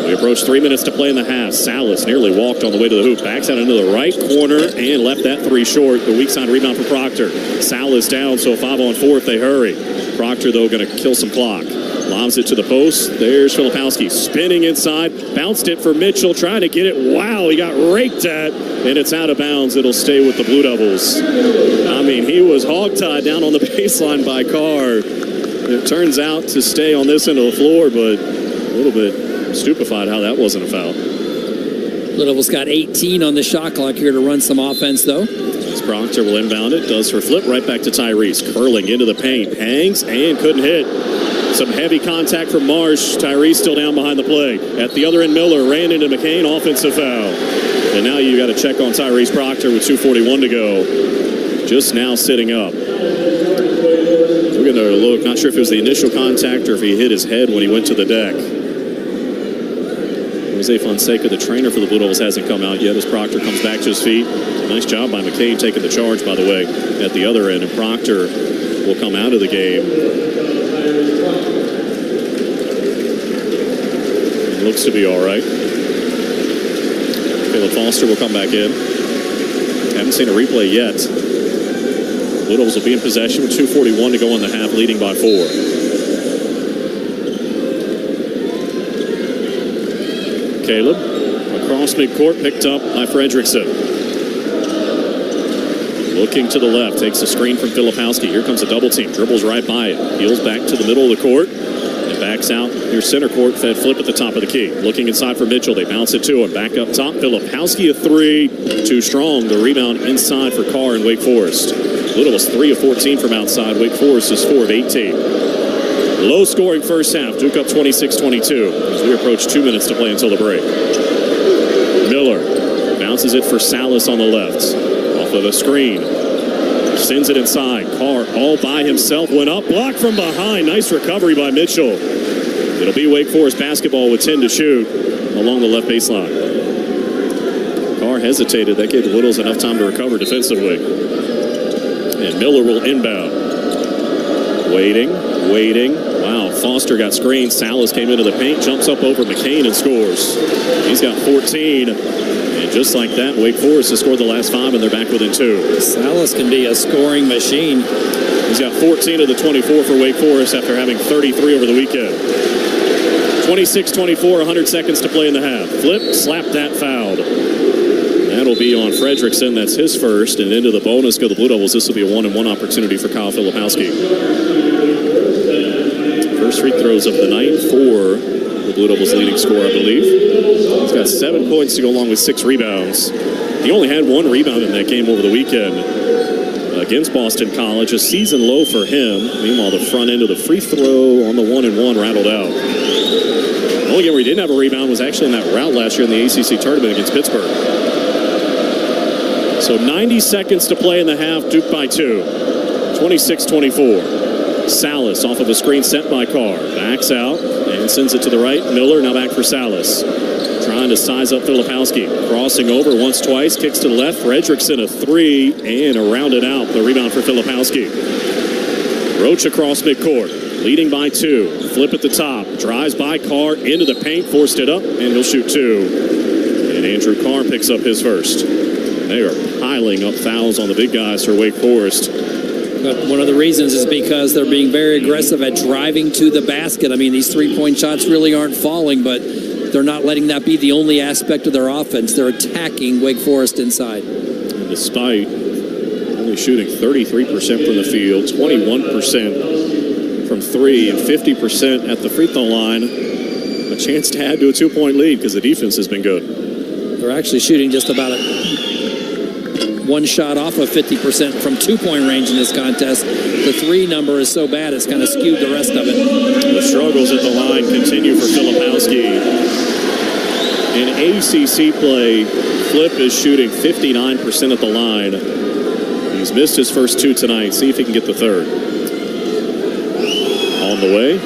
We approach 3 minutes to play in the half. Salas nearly walked on the way to the hoop. Backs out into the right corner and left that 3 short. The weak side rebound for Proctor. Salas down, so 5-on-4 if they hurry. Proctor, though, going to kill some clock. Lobs it to the post. There's Filipowski spinning inside. Bounced it for Mitchell, trying to get it. Wow, he got raked at, and it's out of bounds. It'll stay with the Blue Devils. I mean, he was hogtied down on the baseline by Carr. It turns out to stay on this end of the floor, but a little bit stupefied how that wasn't a foul. Blue Devils got 18 on the shot clock here to run some offense, though. As Proctor will inbound it, does her flip right back to Tyrese. Curling into the paint, hangs, and couldn't hit. Some heavy contact from Marsh. Tyrese still down behind the play. At the other end, Miller ran into McCain, offensive foul. And now you got to check on Tyrese Proctor with 2:41 to go. Just now sitting up. We're going to look, not sure if it was the initial contact or if he hit his head when he went to the deck. Jose Fonseca, the trainer for the Blue Devils, hasn't come out yet as Proctor comes back to his feet. Nice job by McCain taking the charge, by the way, at the other end. And Proctor will come out of the game. It looks to be all right. Caleb Foster will come back in. Haven't seen a replay yet. Blue Devils will be in possession with 2:41 to go in the half, leading by 4. Caleb across midcourt, picked up by Fredrickson. Looking to the left, takes a screen from Filipowski. Here comes a double team, dribbles right by it, heels back to the middle of the court, and backs out near center court. Fed flip at the top of the key. Looking inside for Mitchell, they bounce it to him. Back up top, Filipowski a 3, too strong. The rebound inside for Carr and Wake Forest. Little was 3 of 14 from outside. Wake Forest is 4 of 18. Low scoring first half. Duke up 26-22 as we approach 2 minutes to play until the break. Miller bounces it for Salas on the left. Off of the screen. Sends it inside. Carr all by himself. Went up. Blocked from behind. Nice recovery by Mitchell. It'll be Wake Forest basketball with 10 to shoot along the left baseline. Carr hesitated. That gave the Littles enough time to recover defensively. And Miller will inbound. Waiting. Wow, Foster got screened. Salas came into the paint, jumps up over McCain and scores. He's got 14. And just like that, Wake Forest has scored the last 5, and they're back within 2. Salas can be a scoring machine. He's got 14 of the 24 for Wake Forest after having 33 over the weekend. 26-24, 100 seconds to play in the half. Flip, slap that, fouled. That'll be on Fredrickson. That's his first. And into the bonus go the Blue Devils. This will be a 1-and-1 opportunity for Kyle Filipowski. First free throws of the night for the Blue Devils' leading scorer, I believe. He's got 7 points to go along with 6 rebounds. He only had 1 rebound in that game over the weekend against Boston College. A season low for him. Meanwhile, the front end of the free throw on the 1-and-1 rattled out. The only game where he didn't have a rebound was actually in that rout last year in the ACC tournament against Pittsburgh. So 90 seconds to play in the half. Duke by 2. 26-24. Salas off of a screen sent by Carr. Backs out and sends it to the right. Miller now back for Salas. Trying to size up Filipowski. Crossing over once, twice. Kicks to the left. Fredrickson a 3 and a rounded out. The rebound for Filipowski. Roach across midcourt. Leading by 2. Flip at the top. Drives by Carr into the paint. Forced it up and he'll shoot 2. And Andrew Carr picks up his first. They are piling up fouls on the big guys for Wake Forest. But one of the reasons is because they're being very aggressive at driving to the basket. I mean, these three-point shots really aren't falling, but they're not letting that be the only aspect of their offense. They're attacking Wake Forest inside. And despite only shooting 33% from the field, 21% from 3, and 50% at the free throw line, a chance to add to a 2-point lead because the defense has been good. They're actually shooting just about one shot off of 50% from 2-point range in this contest. The 3 number is so bad it's kind of skewed the rest of it. The struggles at the line continue for Filipowski. In ACC play, Flip is shooting 59% at the line. He's missed his first 2 tonight. See if he can get the third. On the way.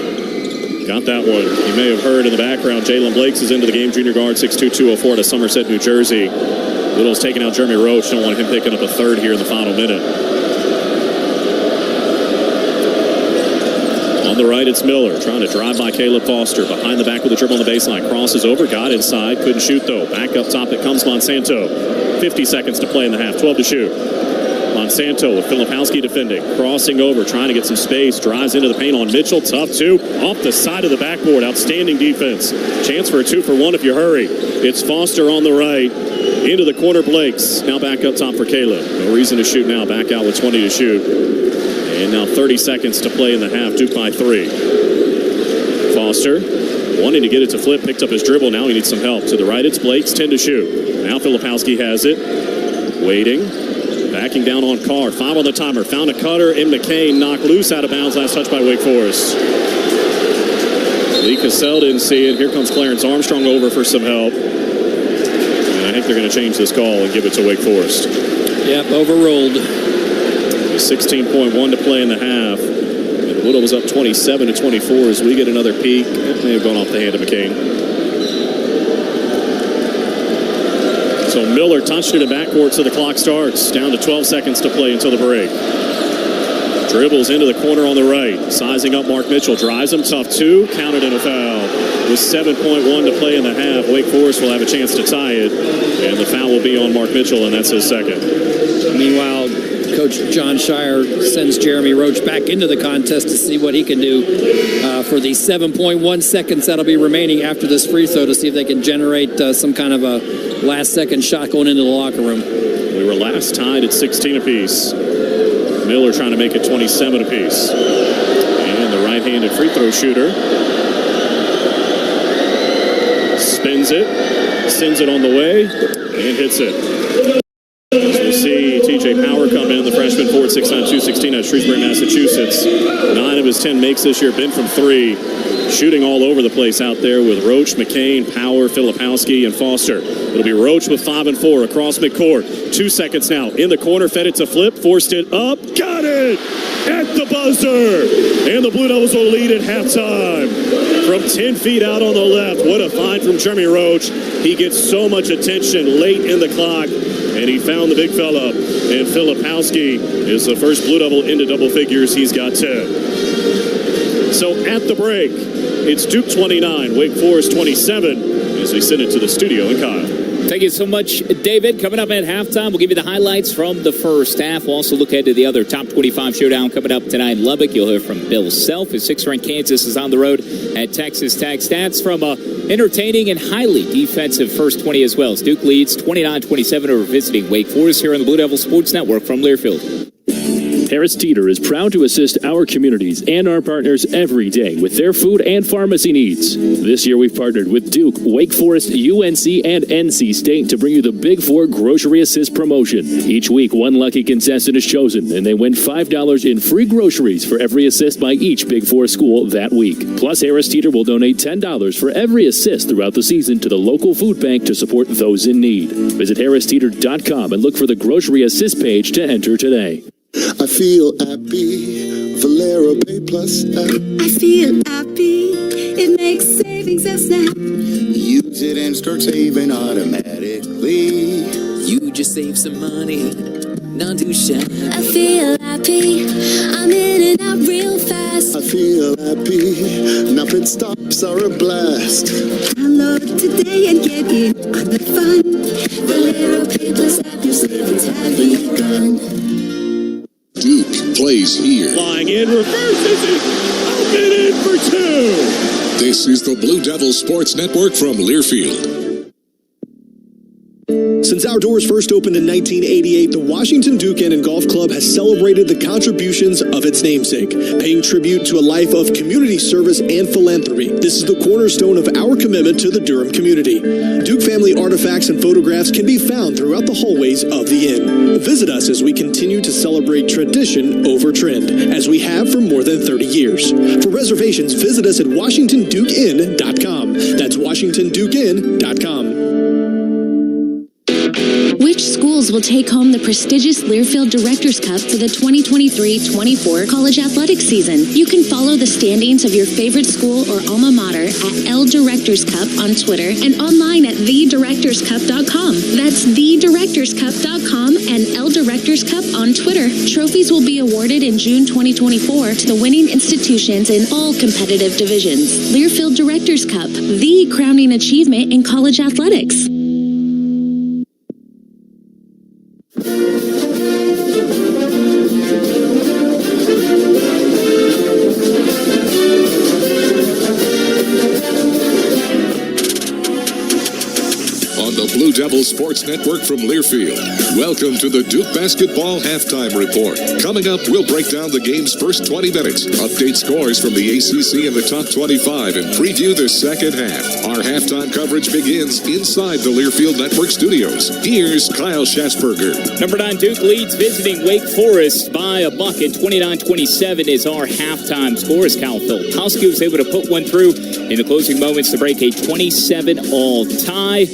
Got that one. You may have heard in the background, Jalen Blakes is into the game. Junior guard, 6'2", 204 out of Somerset, New Jersey. Little's taking out Jeremy Roach. Don't want him picking up a third here in the final minute. On the right, it's Miller trying to drive by Caleb Foster. Behind the back with a dribble on the baseline. Crosses over, got inside, couldn't shoot though. Back up top, it comes Monsanto. 50 seconds to play in the half, 12 to shoot. Monsanto with Filipowski defending. Crossing over, trying to get some space. Drives into the paint on Mitchell. Tough two. Off the side of the backboard. Outstanding defense. Chance for a 2-for-1 if you hurry. It's Foster on the right. Into the corner, Blakes. Now back up top for Caleb. No reason to shoot now. Back out with 20 to shoot. And now 30 seconds to play in the half. Duke by 3. Foster wanting to get it to flip. Picked up his dribble. Now he needs some help. To the right, it's Blakes. 10 to shoot. Now Filipowski has it. Waiting. Backing down on Carr. 5 on the timer. Found a cutter. And McCain knocked loose out of bounds. Last touch by Wake Forest. Lee Cassell didn't see it. Here comes Clarence Armstrong over for some help. And I think they're going to change this call and give it to Wake Forest. Yep, overruled. 16.1 to play in the half. And Woodall was up 27-24 as we get another peek. It may have gone off the hand of McCain. So Miller touched it in backcourt so the clock starts. Down to 12 seconds to play until the break. Dribbles into the corner on the right. Sizing up Mark Mitchell. Drives him. Tough two. Counted in a foul. With 7.1 to play in the half, Wake Forest will have a chance to tie it. And the foul will be on Mark Mitchell, and that's his second. Meanwhile, Coach John Shire sends Jeremy Roach back into the contest to see what he can do for the 7.1 seconds that'll be remaining after this free throw to see if they can generate some kind of a last-second shot going into the locker room. We were last tied at 16 apiece. Miller trying to make it 27 apiece. And the right-handed free throw shooter spins it, sends it on the way, and hits it. We'll see TJ Power come in, the freshman forward, 6'9", 216 out of Shrewsbury, Massachusetts. 9 of his 10 makes this year, been from 3. Shooting all over the place out there with Roach, McCain, Power, Filipowski, and Foster. It'll be Roach with 5 and 4 across midcourt. 2 seconds now. In the corner, fed it to Flip, forced it up, got it! At the buzzer! And the Blue Devils will lead at halftime. From 10 feet out on the left, what a find from Jeremy Roach. He gets so much attention late in the clock, and he found the big fella. And Filipowski is the first Blue Devil into double figures. He's got 10. So at the break, it's Duke 29, Wake Forest 27, as we send it to the studio in Kyle. Thank you so much, David. Coming up at halftime, we'll give you the highlights from the first half. We'll also look ahead to the other top 25 showdown coming up tonight in Lubbock. You'll hear from Bill Self, as 6th-ranked Kansas is on the road at Texas Tech. Stats from entertaining and highly defensive first 20 as well. As Duke leads 29-27 over visiting Wake Forest here on the Blue Devil Sports Network from Learfield. Harris Teeter is proud to assist our communities and our partners every day with their food and pharmacy needs. This year we've partnered with Duke, Wake Forest, UNC, and NC State to bring you the Big Four Grocery Assist promotion. Each week, one lucky contestant is chosen, and they win $5 in free groceries for every assist by each Big Four school that week. Plus, Harris Teeter will donate $10 for every assist throughout the season to the local food bank to support those in need. Visit harristeeter.com and look for the Grocery Assist page to enter today. I feel happy, Valero Pay Plus app. I feel happy, it makes savings a snap. Use it and start saving automatically. You just save some money, not too shy. I feel happy, I'm in and out real fast. I feel happy, now pit stops are a blast. Download today and get in on the fun. Valero Pay Plus app, your savings have begun. Duke plays here. Flying in, reverses it, up and in for 2. This is the Blue Devil Sports Network from Learfield. Since our doors first opened in 1988, the Washington Duke Inn and Golf Club has celebrated the contributions of its namesake, paying tribute to a life of community service and philanthropy. This is the cornerstone of our commitment to the Durham community. Duke family artifacts and photographs can be found throughout the hallways of the inn. Visit us as we continue to celebrate tradition over trend, as we have for more than 30 years. For reservations, visit us at WashingtonDukeInn.com. That's WashingtonDukeInn.com. Which schools will take home the prestigious Learfield Directors Cup for the 2023-24 college athletics season? You can follow the standings of your favorite school or alma mater at L Directors Cup on Twitter and online at thedirectorscup.com. That's thedirectorscup.com and L Directors Cup on Twitter. Trophies will be awarded in June 2024 to the winning institutions in all competitive divisions. Learfield Directors Cup, the crowning achievement in college athletics. Devils Sports Network from Learfield. Welcome to the Duke Basketball Halftime Report. Coming up, we'll break down the game's first 20 minutes, update scores from the ACC and the top 25, and preview the second half. Our halftime coverage begins inside the Learfield Network studios. Here's Kyle Schatzberger. Number 9 Duke leads visiting Wake Forest by a bucket. 29-27 is our halftime score as Cal Filipowski was able to put one through in the closing moments to break a 27-all tie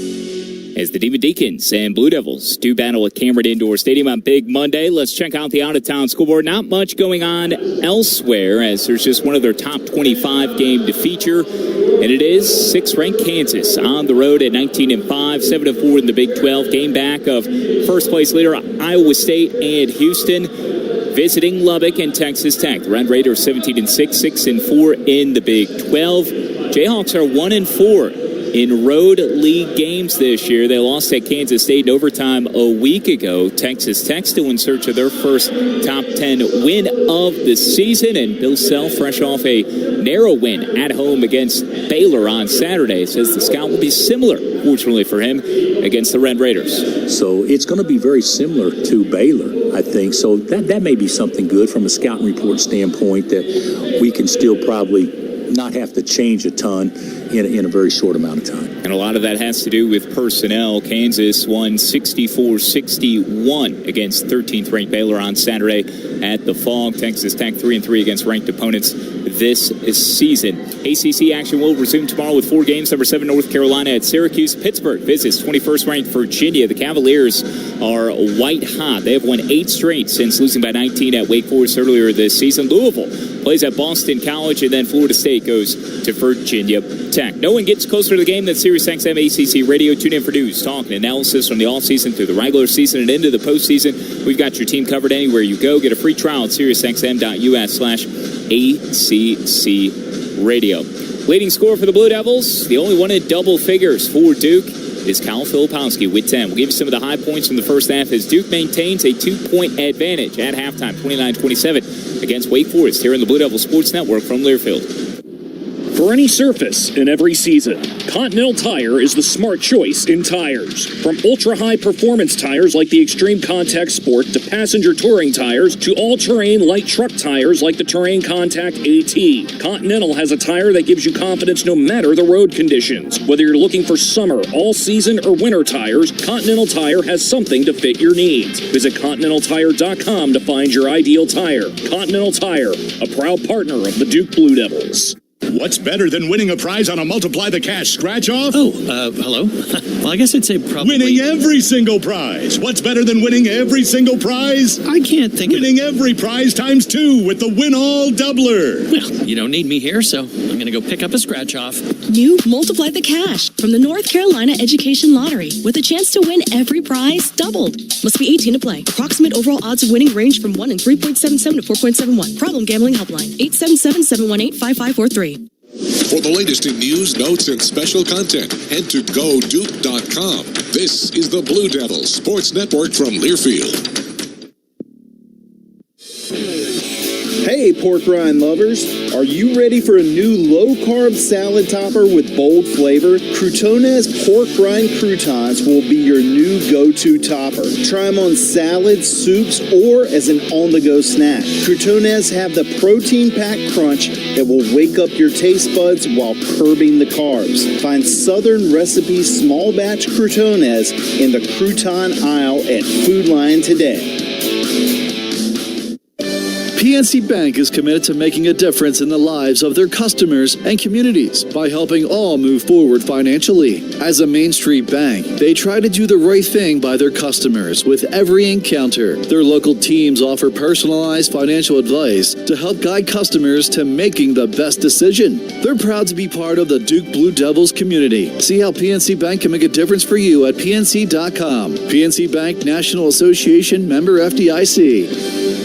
as the Demon Deacons and Blue Devils do battle at Cameron Indoor Stadium on Big Monday. Let's check out the out-of-town scoreboard. Not much going on elsewhere as there's just one of their top 25 game to feature, and it is 6th-ranked Kansas on the road at 19-5, 7-4 in the Big 12. Game back of first-place leader Iowa State and Houston, visiting Lubbock and Texas Tech. The Red Raiders 17-6, 6-4 in the Big 12. Jayhawks are 1-4 in road league games this year. They lost at Kansas State in overtime a week ago. Texas Tech still in search of their first top 10 win of the season. And Bill Self, fresh off a narrow win at home against Baylor on Saturday, says the scout will be similar, fortunately for him, against the Red Raiders. So it's going to be very similar to Baylor, I think. So that may be something good from a scouting report standpoint, that we can still probably not have to change a ton in a very short amount of time. And a lot of that has to do with personnel. Kansas won 64-61 against 13th-ranked Baylor on Saturday at the Phog. Texas Tech 3-3 against ranked opponents this season. ACC action will resume tomorrow with 4 games. Number 7 North Carolina at Syracuse. Pittsburgh visits 21st-ranked Virginia. The Cavaliers are white hot. They have won 8 straight since losing by 19 at Wake Forest earlier this season. Louisville plays at Boston College, and then Florida State goes to Virginia Tech. No one gets closer to the game than SiriusXM ACC Radio. Tune in for news, talk, and analysis from the offseason through the regular season and into the postseason. We've got your team covered anywhere you go. Get a free trial at SiriusXM.us/ACC Radio. Leading scorer for the Blue Devils, the only one in double figures for Duke, is Cal Filipowski with 10. We'll give you some of the high points from the first half as Duke maintains a 2-point advantage at halftime, 29-27 against Wake Forest here in the Blue Devils Sports Network from Learfield. For any surface in every season, Continental Tire is the smart choice in tires. From ultra-high performance tires like the Extreme Contact Sport to passenger touring tires to all-terrain light truck tires like the Terrain Contact AT, Continental has a tire that gives you confidence no matter the road conditions. Whether you're looking for summer, all-season, or winter tires, Continental Tire has something to fit your needs. Visit ContinentalTire.com to find your ideal tire. Continental Tire, a proud partner of the Duke Blue Devils. What's better than winning a prize on a Multiply the Cash scratch-off? Hello? Well, I guess I'd say probably... Winning every single prize. What's better than winning every single prize? I can't think Winning every prize times 2 with the Win-All Doubler. Well, you don't need me here, so I'm going to go pick up a scratch-off. New Multiply the Cash from the North Carolina Education Lottery with a chance to win every prize doubled. Must be 18 to play. Approximate overall odds of winning range from 1 in 3.77 to 4.71. Problem Gambling Helpline, 877-718-5543. For the latest in news, notes, and special content, head to GoDuke.com. This is the Blue Devils Sports Network from Learfield. Hey, pork rind lovers. Are you ready for a new low-carb salad topper with bold flavor? Croutonez pork rind croutons will be your new go-to topper. Try them on salads, soups, or as an on-the-go snack. Croutonez have the protein-packed crunch that will wake up your taste buds while curbing the carbs. Find Southern Recipe small batch Croutonez in the crouton aisle at Food Lion today. PNC Bank is committed to making a difference in the lives of their customers and communities by helping all move forward financially. As a Main Street bank, they try to do the right thing by their customers with every encounter. Their local teams offer personalized financial advice to help guide customers to making the best decision. They're proud to be part of the Duke Blue Devils community. See how PNC Bank can make a difference for you at PNC.com. PNC Bank National Association, member FDIC.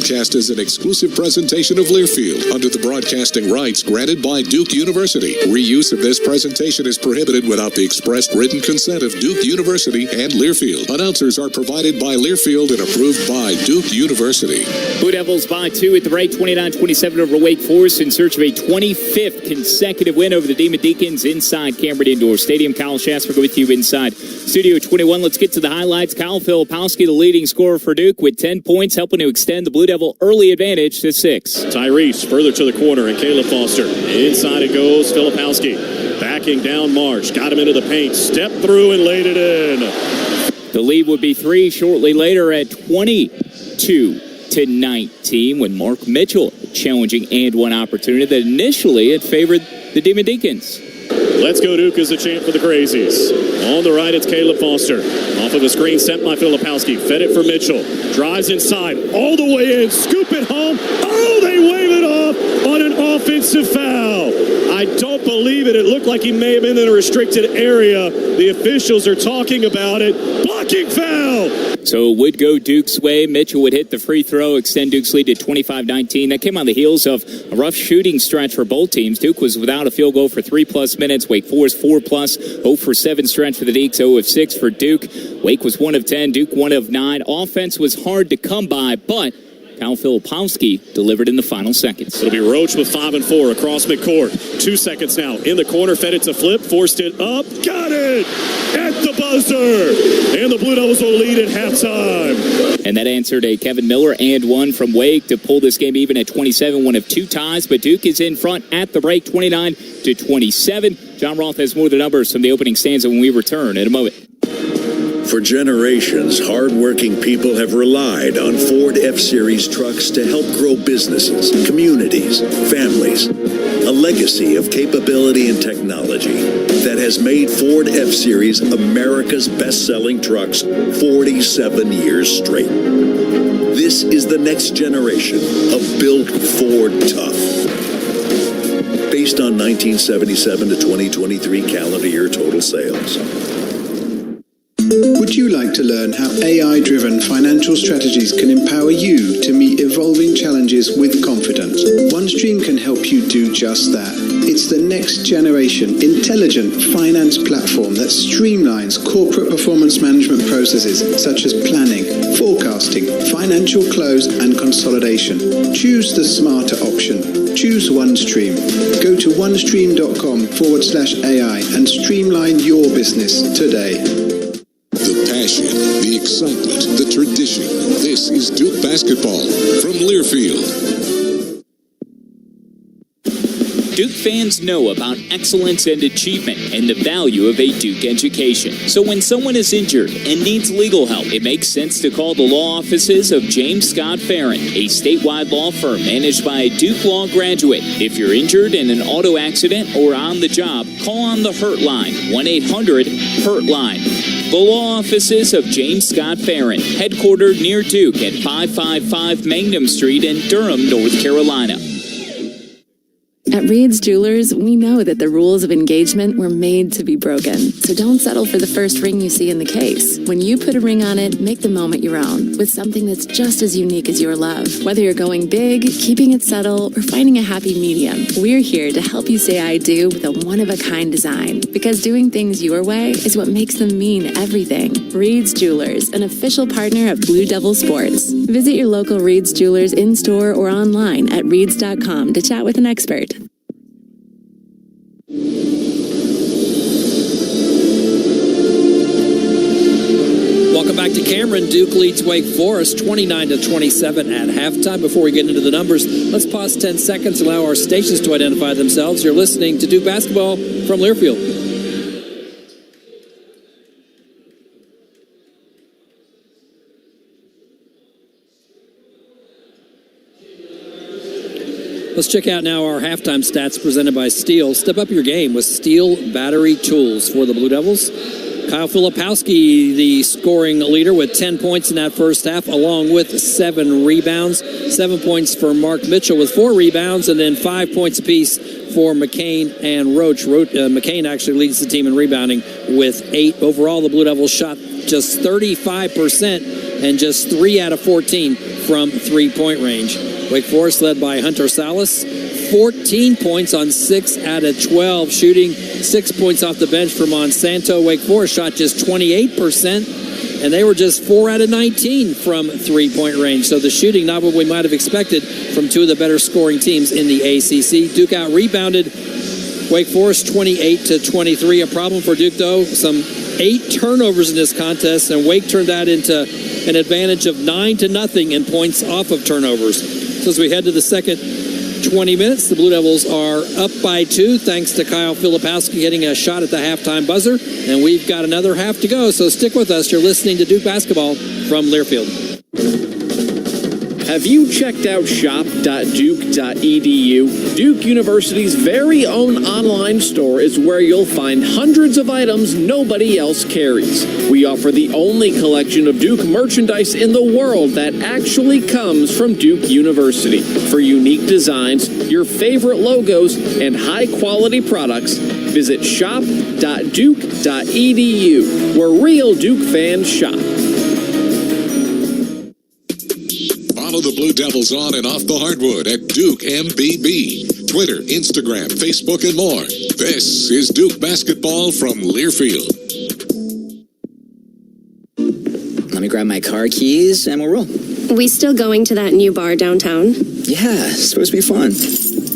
broadcast is an exclusive presentation of Learfield under the broadcasting rights granted by Duke University. Reuse of this presentation is prohibited without the expressed written consent of Duke University and Learfield. Announcers are provided by Learfield and approved by Duke University. Blue Devils by 2 at the break, 29-27 over Wake Forest in search of a 25th consecutive win over the Demon Deacons inside Cameron Indoor Stadium. Kyle Shasberg with you inside Studio 21. Let's get to the highlights. Kyle Filipowski, the leading scorer for Duke, with 10 points, helping to extend the Blue Devil early advantage to 6. Tyrese further to the corner, and Caleb Foster. Inside it goes, Filipowski. Backing down Marsh. Got him into the paint. Stepped through and laid it in. The lead would be 3 shortly later at 22-19 when Mark Mitchell challenging and one opportunity that initially had favored the Demon Deacons. Let's go Duke is the chant for the Crazies. On the right, it's Caleb Foster. Off of the screen, sent by Filipowski. Fed it for Mitchell. Drives inside, all the way in. Scoop it home. Oh, they wave it off on an offensive foul. I don't believe it. It looked like he may have been in a restricted area. The officials are talking about it. Blocking foul. So it would go Duke's way. Mitchell would hit the free throw, extend Duke's lead to 25-19. That came on the heels of a rough shooting stretch for both teams. Duke was without a field goal for 3+ minutes. Wake Forest 4+. 0 for 7 stretch for the Deacs. 0 of 6 for Duke. Wake was 1 of 10. Duke 1 of 9. Offense was hard to come by, but Kyle Filipowski delivered in the final seconds. It'll be Roach with 5 and 4 across midcourt. 2 seconds now. In the corner, fed it to Flip. Forced it up. Got it! At the buzzer! And the Blue Devils will lead at halftime. And that answered a Kevin Miller and one from Wake to pull this game even at 27. 1 of 2 ties, but Duke is in front at the break, 29-27. John Roth has more of the numbers from the opening stanza when we return in a moment. For generations, hardworking people have relied on Ford F-Series trucks to help grow businesses, communities, families. A legacy of capability and technology that has made Ford F-Series America's best-selling trucks 47 years straight. This is the next generation of Built Ford Tough. Based on 1977 to 2023 calendar year total sales. Would you like to learn how AI-driven financial strategies can empower you to meet evolving challenges with confidence? OneStream can help you do just that. It's the next generation intelligent finance platform that streamlines corporate performance management processes such as planning, forecasting, financial close, and consolidation. Choose the smarter option. Choose OneStream. Go to onestream.com/AI and streamline your business today. The passion, the excitement, the tradition. This is Duke basketball from Learfield. Duke fans know about excellence and achievement and the value of a Duke education. So when someone is injured and needs legal help, it makes sense to call the law offices of James Scott Farron, a statewide law firm managed by a Duke Law graduate. If you're injured in an auto accident or on the job, call on the Hurt Line, 1-800-HURT-LINE. The law offices of James Scott Farron, headquartered near Duke at 555 Mangum Street in Durham, North Carolina. At Reed's Jewelers, we know that the rules of engagement were made to be broken. So don't settle for the first ring you see in the case. When you put a ring on it, make the moment your own with something that's just as unique as your love. Whether you're going big, keeping it subtle, or finding a happy medium, we're here to help you say I do with a one-of-a-kind design. Because doing things your way is what makes them mean everything. Reed's Jewelers, an official partner of Blue Devil Sports. Visit your local Reed's Jewelers in-store or online at reeds.com to chat with an expert. Welcome back to Cameron. Duke leads Wake Forest 29-27 at halftime. Before we get into the numbers, let's pause 10 seconds and allow our stations to identify themselves. You're listening to Duke basketball from Learfield. Let's check out now our halftime stats presented by Steel. Step up your game with Steel battery tools for the Blue Devils. Kyle Filipowski, the scoring leader, with 10 points in that first half, along with 7 rebounds. 7 points for Mark Mitchell with 4 rebounds, and then 5 points apiece for McCain and Roach. McCain actually leads the team in rebounding with 8. Overall, the Blue Devils shot just 35% and just 3 out of 14 from three-point range. Wake Forest led by Hunter Salas, 14 points on 6 out of 12, shooting 6 points off the bench for Monsanto. Wake Forest shot just 28%, and they were just 4 out of 19 from three-point range. So the shooting, not what we might have expected from two of the better scoring teams in the ACC. Duke out-rebounded Wake Forest 28-23. A problem for Duke, though, some 8 turnovers in this contest, and Wake turned that into an advantage of 9-0 in points off of turnovers. So as we head to the second 20 minutes, the Blue Devils are up by 2 thanks to Kyle Filipowski hitting a shot at the halftime buzzer, and we've got another half to go, so stick with us. You're listening to Duke Basketball from Learfield. Have you checked out shop.duke.edu? Duke University's very own online store is where you'll find hundreds of items nobody else carries. We offer the only collection of Duke merchandise in the world that actually comes from Duke University. For unique designs, your favorite logos, and high-quality products, visit shop.duke.edu, where real Duke fans shop. Follow the Blue Devils on and off the hardwood at Duke MBB. Twitter, Instagram, Facebook, and more. This is Duke Basketball from Learfield. Let me grab my car keys and we'll roll. We still going to that new bar downtown? Yeah, it's supposed to be fun.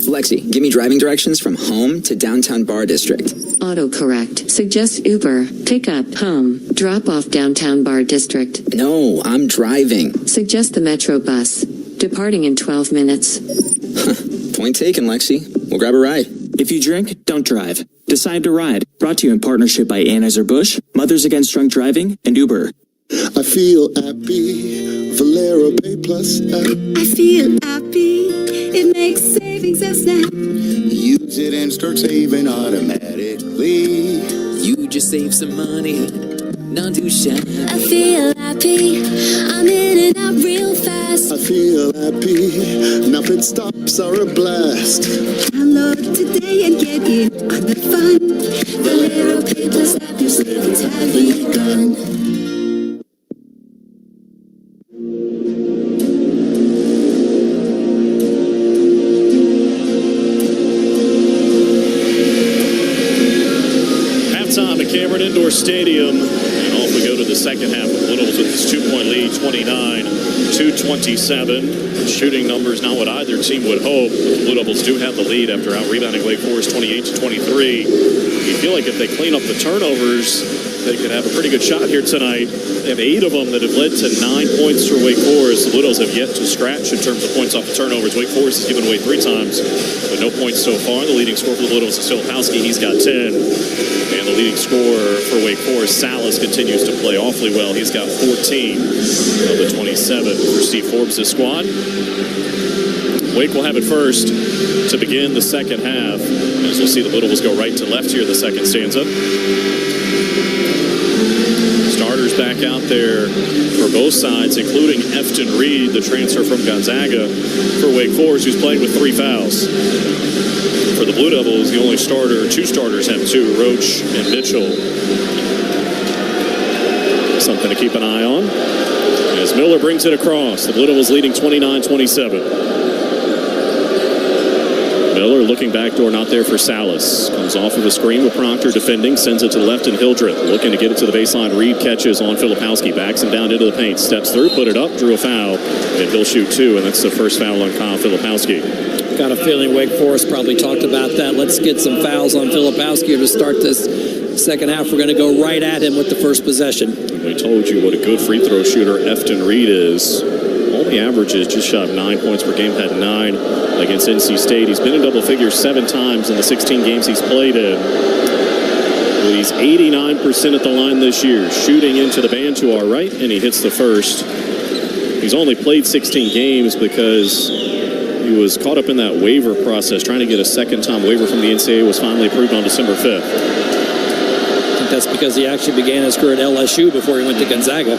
Lexi, give me driving directions from home to downtown Bar District. Autocorrect. Suggest Uber. Pick up. Home. Drop off downtown Bar District. No, I'm driving. Suggest the Metro bus. Departing in 12 minutes. Point taken, Lexi. We'll grab a ride. If you drink, don't drive. Decide to ride. Brought to you in partnership by Anheuser-Busch, Mothers Against Drunk Driving, and Uber. I feel happy. Valero Pay Plus app. I feel happy. It makes savings a snap. Use it and start saving automatically. You just save some money. Not too shabby. I feel happy. I'm in and out real fast. I feel happy. Now pit stops are a blast. Download today and get in on the fun. Valero Pay Plus app. Your savings have begun. Cameron Indoor Stadium, and off we go to the second half with Littles with this 2-point lead, 29-27. Shooting numbers not what either team would hope. The Blue Devils do have the lead after out-rebounding Wake Forest 28-23. You feel like if they clean up the turnovers, they could have a pretty good shot here tonight. They have 8 of them that have led to 9 points for Wake Forest. The Blue Devils have yet to scratch in terms of points off the turnovers. Wake Forest has given away 3 times, but no points so far. The leading scorer for the Blue Devils is Filipowski. He's got 10. And the leading scorer for Wake Forest, Salas, continues to play awfully well. He's got 14 of the 27 for Steve Forbes' squad. Wake will have it first to begin the second half. As we'll see, the Blue Devils go right to left here in the second stanza. Starters back out there for both sides, including Efton Reed, the transfer from Gonzaga for Wake Forest, who's playing with 3 fouls. For the Blue Devils, the only starter, 2 starters have 2, Roach and Mitchell. Something to keep an eye on. As Miller brings it across, the Blue Devils leading 29-27. Miller looking backdoor, not there for Salas. Comes off of a screen with Proctor defending, sends it to the left, and Hildreth looking to get it to the baseline. Reed catches on Filipowski, backs him down into the paint, steps through, put it up, drew a foul, and he'll shoot 2, and that's the first foul on Kyle Filipowski. Got a feeling Wake Forest probably talked about that. Let's get some fouls on Filipowski to start this second half. We're going to go right at him with the first possession. We told you what a good free throw shooter Efton Reed is. Only averages just shot 9 points per game, had 9 against NC State. He's been in double figures 7 times in the 16 games he's played in. But he's 89% at the line this year, shooting into the band to our right, and he hits the first. He's only played 16 games because he was caught up in that waiver process, trying to get a second-time waiver from the NCAA, was finally approved on December 5th. I think that's because he actually began his career at LSU before he went to Gonzaga.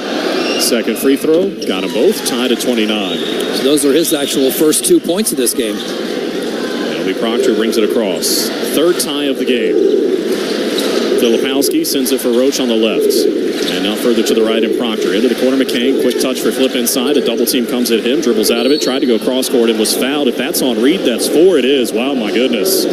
Second free throw, got them both, tied at 29. So those are his actual first 2 points of this game. It'll be Proctor, brings it across. Third tie of the game. Filipowski sends it for Roach on the left. And now further to the right in Proctor. Into the corner, McCain. Quick touch for Flip inside. A double team comes at him. Dribbles out of it. Tried to go cross court and was fouled. If that's on Reed, that's 4. It is. Wow, my goodness.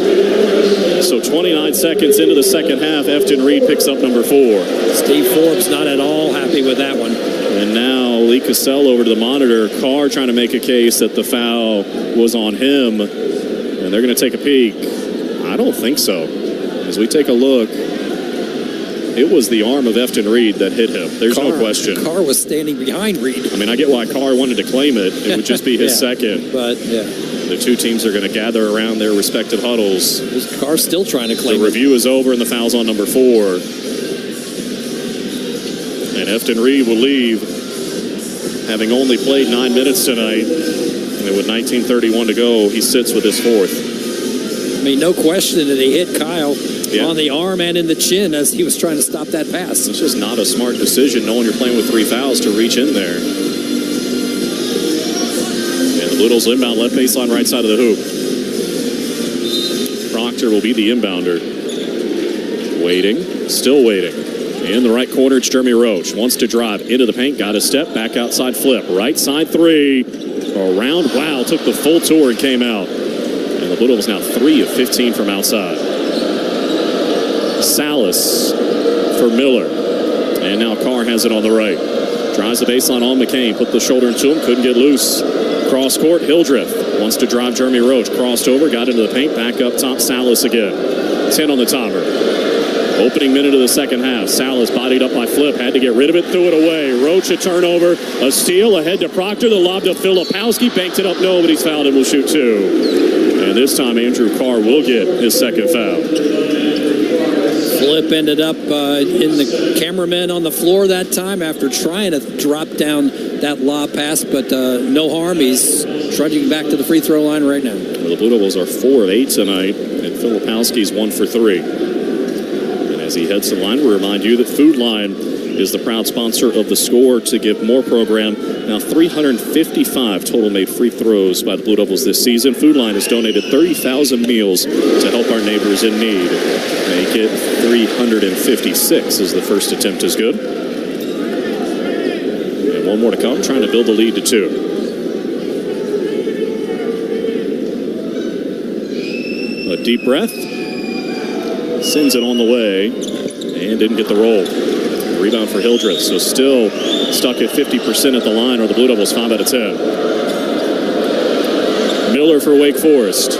So 29 seconds into the second half, Efton Reed picks up number 4. Steve Forbes not at all happy with that one. And now Lee Cassell over to the monitor. Carr trying to make a case that the foul was on him. And they're going to take a peek. I don't think so. As we take a look, it was the arm of Efton Reed that hit him. There's no question. Carr was standing behind Reed. I mean, I get why Carr wanted to claim it. It would just be his second. But, yeah. The two teams are going to gather around their respective huddles. Carr's still trying to claim it. The review is over, and the foul's on number 4. And Efton Reed will leave, having only played 9 minutes tonight. And with 19:31 to go, he sits with his 4th. I mean, no question that he hit Kyle on the arm and in the chin as he was trying to stop that pass. It's just not a smart decision, knowing you're playing with 3 fouls, to reach in there. And the Blue Devils inbound left baseline right side of the hoop. Proctor will be the inbounder. Waiting, still waiting. In the right corner, it's Jeremy Roach. Wants to drive into the paint, got a step, back outside Flip. Right side 3, around, wow, took the full tour and came out. And the Blue Devils now 3 of 15 from outside. Salas for Miller. And now Carr has it on the right. Drives the baseline on McCain. Put the shoulder into him. Couldn't get loose. Cross court. Hildreth wants to drive Jeremy Roach. Crossed over. Got into the paint. Back up top. Salas again. 10 on the timer. Opening minute of the second half. Salas bodied up by Flip. Had to get rid of it. Threw it away. Roach a turnover. A steal. Ahead to Proctor. The lob to Filipowski. Banked it up. No, but he's fouled and will shoot 2. And this time Andrew Carr will get his second foul. Flip ended up in the cameraman on the floor that time after trying to drop down that lob pass, but no harm. He's trudging back to the free throw line right now. Well, the Blue Devils are 4 of 8 tonight, and Filipowski's 1 for 3. And as he heads to the line, we remind you that Food Line is the proud sponsor of The Score to Give More program. Now 355 total made free throws by the Blue Devils this season. Food Line has donated 30,000 meals to help our neighbors in need. Make it 356 as the first attempt is good. And one more to come, trying to build the lead to 2. A deep breath. Sends it on the way and didn't get the roll. Rebound for Hildreth, so still stuck at 50% at the line, or the Blue Devils 5 out of 10. Miller for Wake Forest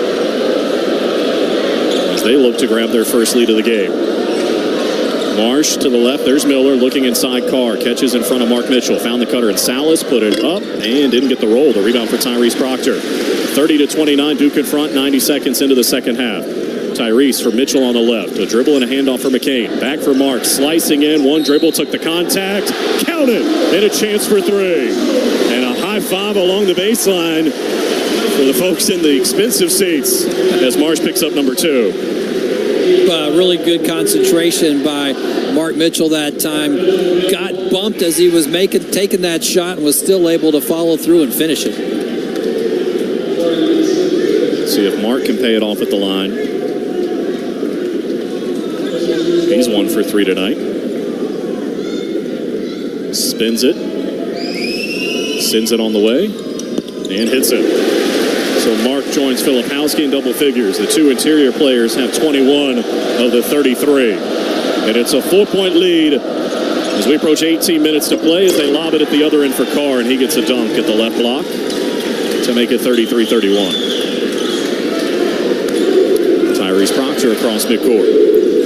as they look to grab their first lead of the game. Marsh to the left, there's Miller looking inside Carr, catches in front of Mark Mitchell, found the cutter, and Salas put it up and didn't get the roll. The rebound for Tyrese Proctor. 30-29, Duke in front, 90 seconds into the second half. Tyrese for Mitchell on the left. A dribble and a handoff for McCain. Back for Mark. Slicing in. One dribble. Took the contact. Counted. And a chance for 3. And a high five along the baseline for the folks in the expensive seats as Marsh picks up number 2. Really good concentration by Mark Mitchell that time. Got bumped as he was taking that shot and was still able to follow through and finish it. Let's see if Mark can pay it off at the line. He's 1 for 3 tonight. Spins it. Sends it on the way. And hits it. So Mark joins Filipowski in double figures. The 2 interior players have 21 of the 33. And it's a 4-point lead as we approach 18 minutes to play as they lob it at the other end for Carr, and he gets a dunk at the left block to make it 33-31. Tyrese Proctor across midcourt.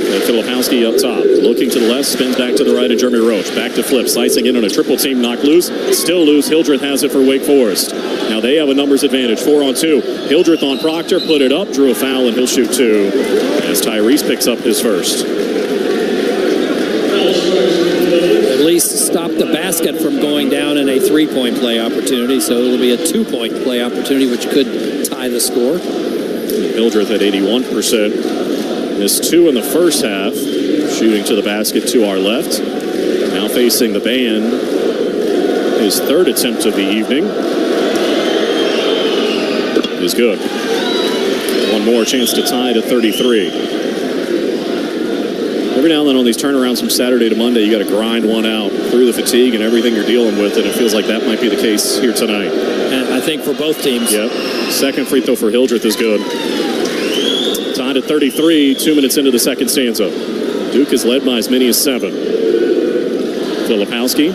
And Filipowski up top. Looking to the left, spins back to the right of Jeremy Roach. Back to Flip, slicing in on a triple team, knocked loose. Still loose. Hildreth has it for Wake Forest. Now they have a numbers advantage, 4 on 2. Hildreth on Proctor, put it up, drew a foul, and he'll shoot 2 as Tyrese picks up his first. At least stop the basket from going down in a 3-point play opportunity, so it'll be a 2-point play opportunity, which could tie the score. Hildreth at 81%. Missed 2 in the first half. Shooting to the basket to our left. Now facing the band. His 3rd attempt of the evening is good. One more chance to tie to 33. every now and then on these turnarounds from Saturday to Monday, you got to grind one out through the fatigue and everything you're dealing with, and it feels like that might be the case here tonight. And I think for both teams. Yep. Second free throw for Hildreth is good. Tied at 33, 2 minutes into the second stanza. Duke is led by as many as 7. Filipowski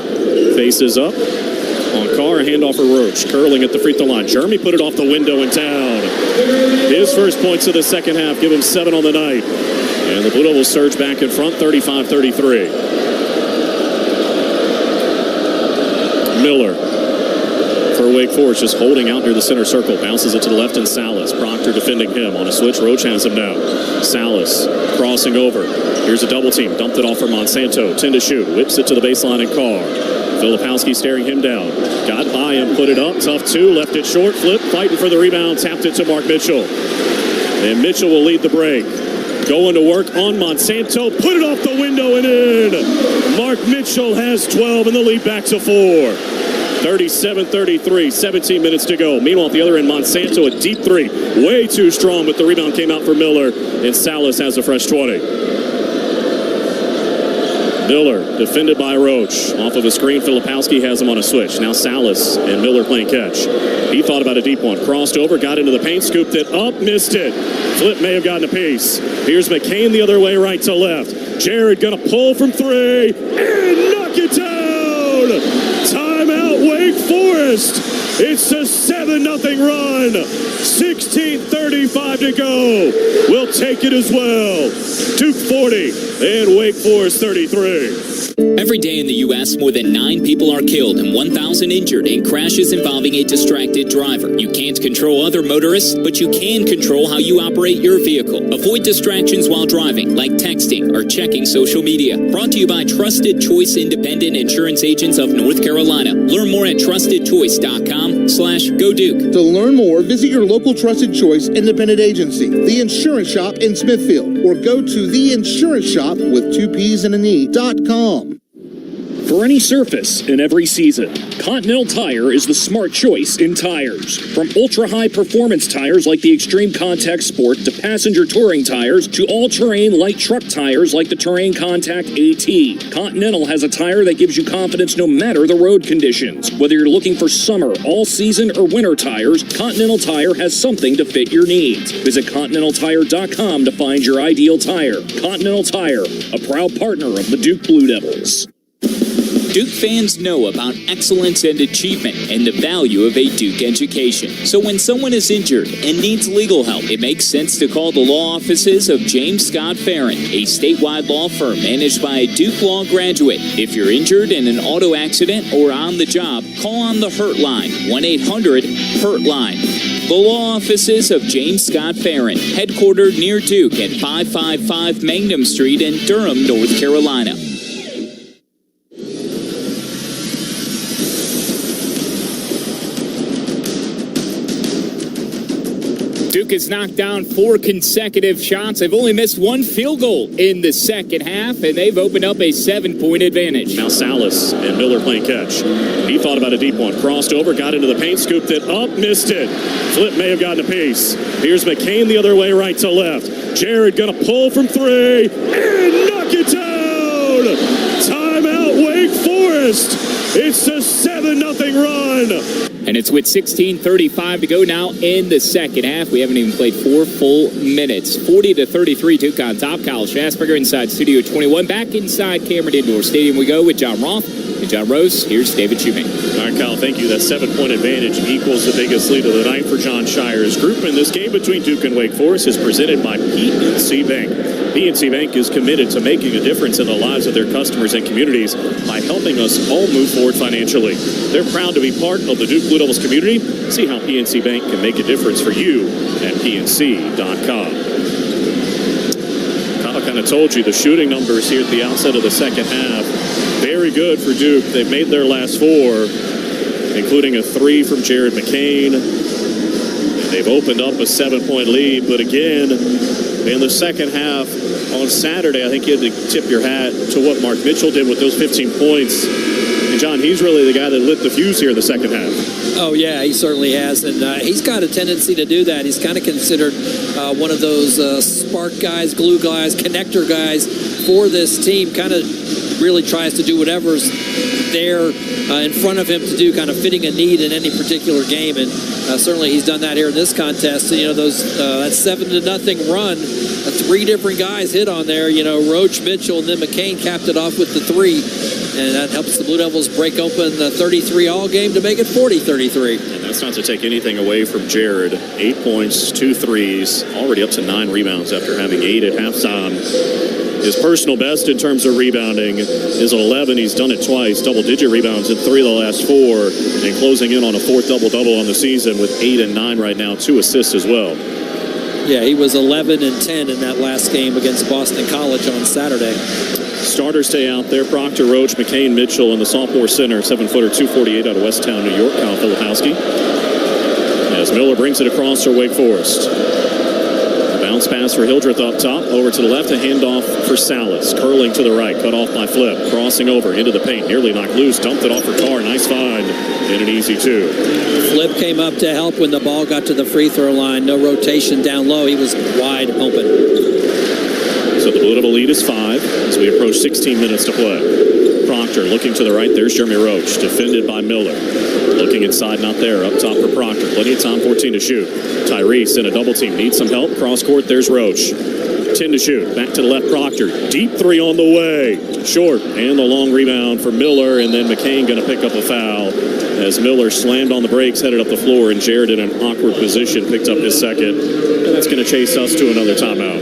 faces up. On Carr, a handoff for Roach. Curling at the free throw line. Jeremy put it off the window and down. His first points of the second half give him 7 on the night. And the Blue Devils surge back in front, 35-33. Miller for Wake Forest, just holding out near the center circle. Bounces it to the left, and Salas. Proctor defending him. On a switch, Roach has him now. Salas crossing over. Here's a double team. Dumped it off for Monsanto. 10 to shoot. Whips it to the baseline and Carr. Filipowski staring him down. Got by him, put it up. Tough 2. Left it short. Flip. Fighting for the rebound. Tapped it to Mark Mitchell. And Mitchell will lead the break. Going to work on Monsanto. Put it off the window and in. Mark Mitchell has 12 and the lead back to 4. 37-33, 17 minutes to go. Meanwhile, at the other end, Monsanto, a deep 3. Way too strong, but the rebound came out for Miller, and Salas has a fresh 20. Miller, defended by Roach. Off of a screen, Filipowski has him on a switch. Now Salas and Miller playing catch. He thought about a deep one. Crossed over, got into the paint, scooped it up, missed it. Flip may have gotten a piece. Here's McCain the other way, right to left. Jared gonna pull from 3, and knock it down! Timeout, Wake Forest. It's a 7-0 run. 16:35 to go. We'll take it as well. Duke 40 and Wake Forest 33. Every day in the U.S., more than 9 people are killed and 1,000 injured in crashes involving a distracted driver. You can't control other motorists, but you can control how you operate your vehicle. Avoid distractions while driving, like texting or checking social media. Brought to you by Trusted Choice Independent Insurance Agents of North Carolina. Learn more at trustedchoice.com/GoDuke. To learn more, visit your local Trusted Choice Independent Agency, The Insurance Shop in Smithfield, or go to theinsuranceshop.com. For any surface in every season, Continental Tire is the smart choice in tires. From ultra-high performance tires like the Extreme Contact Sport to passenger touring tires to all-terrain light truck tires like the Terrain Contact AT, Continental has a tire that gives you confidence no matter the road conditions. Whether you're looking for summer, all-season, or winter tires, Continental Tire has something to fit your needs. Visit ContinentalTire.com to find your ideal tire. Continental Tire, a proud partner of the Duke Blue Devils. Duke fans know about excellence and achievement and the value of a Duke education. So when someone is injured and needs legal help, it makes sense to call the law offices of James Scott Farron, a statewide law firm managed by a Duke Law graduate. If you're injured in an auto accident or on the job, call on the Hurt Line, 1-800-HURT-LINE. The law offices of James Scott Farron, headquartered near Duke at 555 Mangum Street in Durham, North Carolina. Duke has knocked down 4 consecutive shots. They've only missed 1 field goal in the second half, and they've opened up a 7-point advantage. Now Salas and Miller playing catch. He thought about a deep one. Crossed over, got into the paint, scooped it up, missed it. Flip may have gotten a piece. Here's McCain the other way, right to left. Jared gonna pull from 3, and knock it down! Timeout, Wake Forest! It's a 7-0 run! And it's with 16:35 to go now in the second half. We haven't even played 4 full minutes. 40-33, Duke on top. Kyle Schasberger inside Studio 21. Back inside Cameron Indoor Stadium we go with John Roth and John Rose. Here's David Shoemake. All right, Kyle, thank you. That 7-point advantage equals the biggest lead of the night for John Shire's group. And this game between Duke and Wake Forest is presented by PNC Bank. PNC Bank is committed to making a difference in the lives of their customers and communities by helping us all move forward financially. They're proud to be part of the Duke Blue Devils community. See how PNC Bank can make a difference for you at PNC.com. Kyle kind of told you the shooting numbers here at the outset of the second half. Very good for Duke. They've made their last 4, including a 3 from Jared McCain. They've opened up a 7-point lead, but again, in the second half on Saturday, I think you had to tip your hat to what Mark Mitchell did with those 15 points. And John, he's really the guy that lit the fuse here in the second half. Oh, yeah, he certainly has. And he's got a tendency to do that. He's kind of considered one of those spark guys, glue guys, connector guys for this team, kind of really tries to do whatever's there in front of him to do, kind of fitting a need in any particular game. And certainly he's done that here in this contest. And, that 7-0 run, 3 different guys hit on there. Roach, Mitchell, and then McCain capped it off with the 3. And that helps the Blue Devils break open the 33-all game to make it 40-33. And that's not to take anything away from Jared. 8 points, 2 threes, already up to 9 rebounds after having 8 at halftime. His personal best in terms of rebounding is 11. He's done it twice, double-digit rebounds in 3 of the last 4, and closing in on a 4th double-double on the season with 8 and 9 right now, 2 assists as well. Yeah, he was 11 and 10 in that last game against Boston College on Saturday. Starters stay out there. Proctor, Roach, McCain, Mitchell, and the sophomore center, 7-footer, 248 out of Westtown, New York, Kyle Filipowski. As Miller brings it across for Wake Forest. Bounce pass for Hildreth up top, over to the left, a handoff for Salas. Curling to the right, cut off by Flip. Crossing over into the paint, nearly knocked loose, dumped it off for Carr. Nice find, and an easy 2. Flip came up to help when the ball got to the free throw line. No rotation down low. He was wide open. So the Blue Devil lead is 5 as we approach 16 minutes to play. Proctor looking to the right. There's Jeremy Roach, defended by Miller. Looking inside, not there. Up top for Proctor. Plenty of time, 14 to shoot. Tyrese in a double team. Needs some help. Cross court, there's Roach. 10 to shoot. Back to the left, Proctor. Deep 3 on the way. Short. And the long rebound for Miller. And then McCain going to pick up a foul as Miller slammed on the brakes, headed up the floor, and Jared in an awkward position picked up his second. And that's going to chase us to another timeout.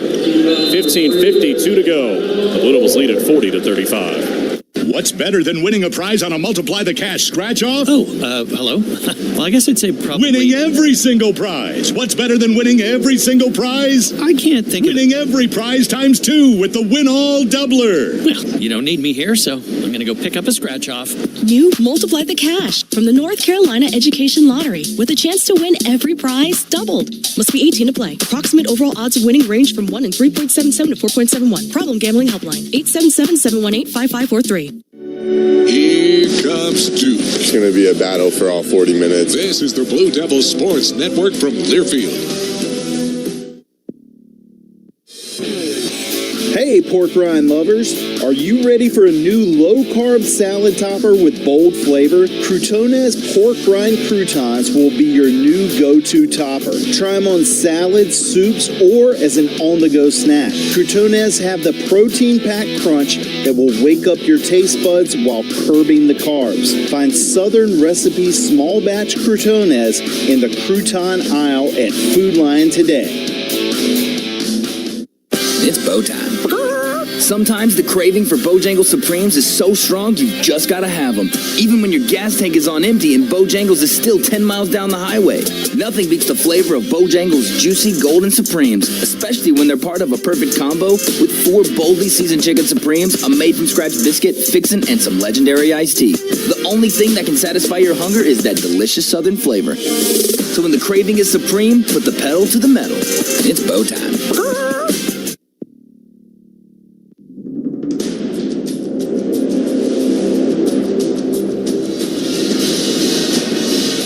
15:52 to go. The Blue Devils lead at 40-35. What's better than winning a prize on a Multiply the Cash scratch-off? Oh, hello? Well, I guess I'd say probably... Winning every single prize. What's better than winning every single prize? I can't think Winning every prize times 2 with the Win-All Doubler. Well, you don't need me here, so I'm going to go pick up a scratch-off. New Multiply the Cash from the North Carolina Education Lottery with a chance to win every prize doubled. Must be 18 to play. Approximate overall odds of winning range from 1 in 3.77 to 4.71. Problem gambling helpline. 877-718-5543. Here comes Duke. It's going to be a battle for all 40 minutes. This is the Blue Devils Sports Network from Learfield. Hey, pork rind lovers. Are you ready for a new low-carb salad topper with bold flavor? Croutonez pork rind croutons will be your new go-to topper. Try them on salads, soups, or as an on-the-go snack. Croutonez have the protein-packed crunch that will wake up your taste buds while curbing the carbs. Find Southern Recipe Small Batch Croutonez in the crouton aisle at Food Lion today. It's bow time. Sometimes the craving for Bojangles Supremes is so strong you've just gotta have them. Even when your gas tank is on empty and Bojangles is still 10 miles down the highway. Nothing beats the flavor of Bojangles Juicy Golden Supremes, especially when they're part of a perfect combo with 4 boldly seasoned chicken Supremes, a made-from-scratch biscuit, fixin', and some legendary iced tea. The only thing that can satisfy your hunger is that delicious southern flavor. So when the craving is supreme, put the pedal to the metal. It's bow time.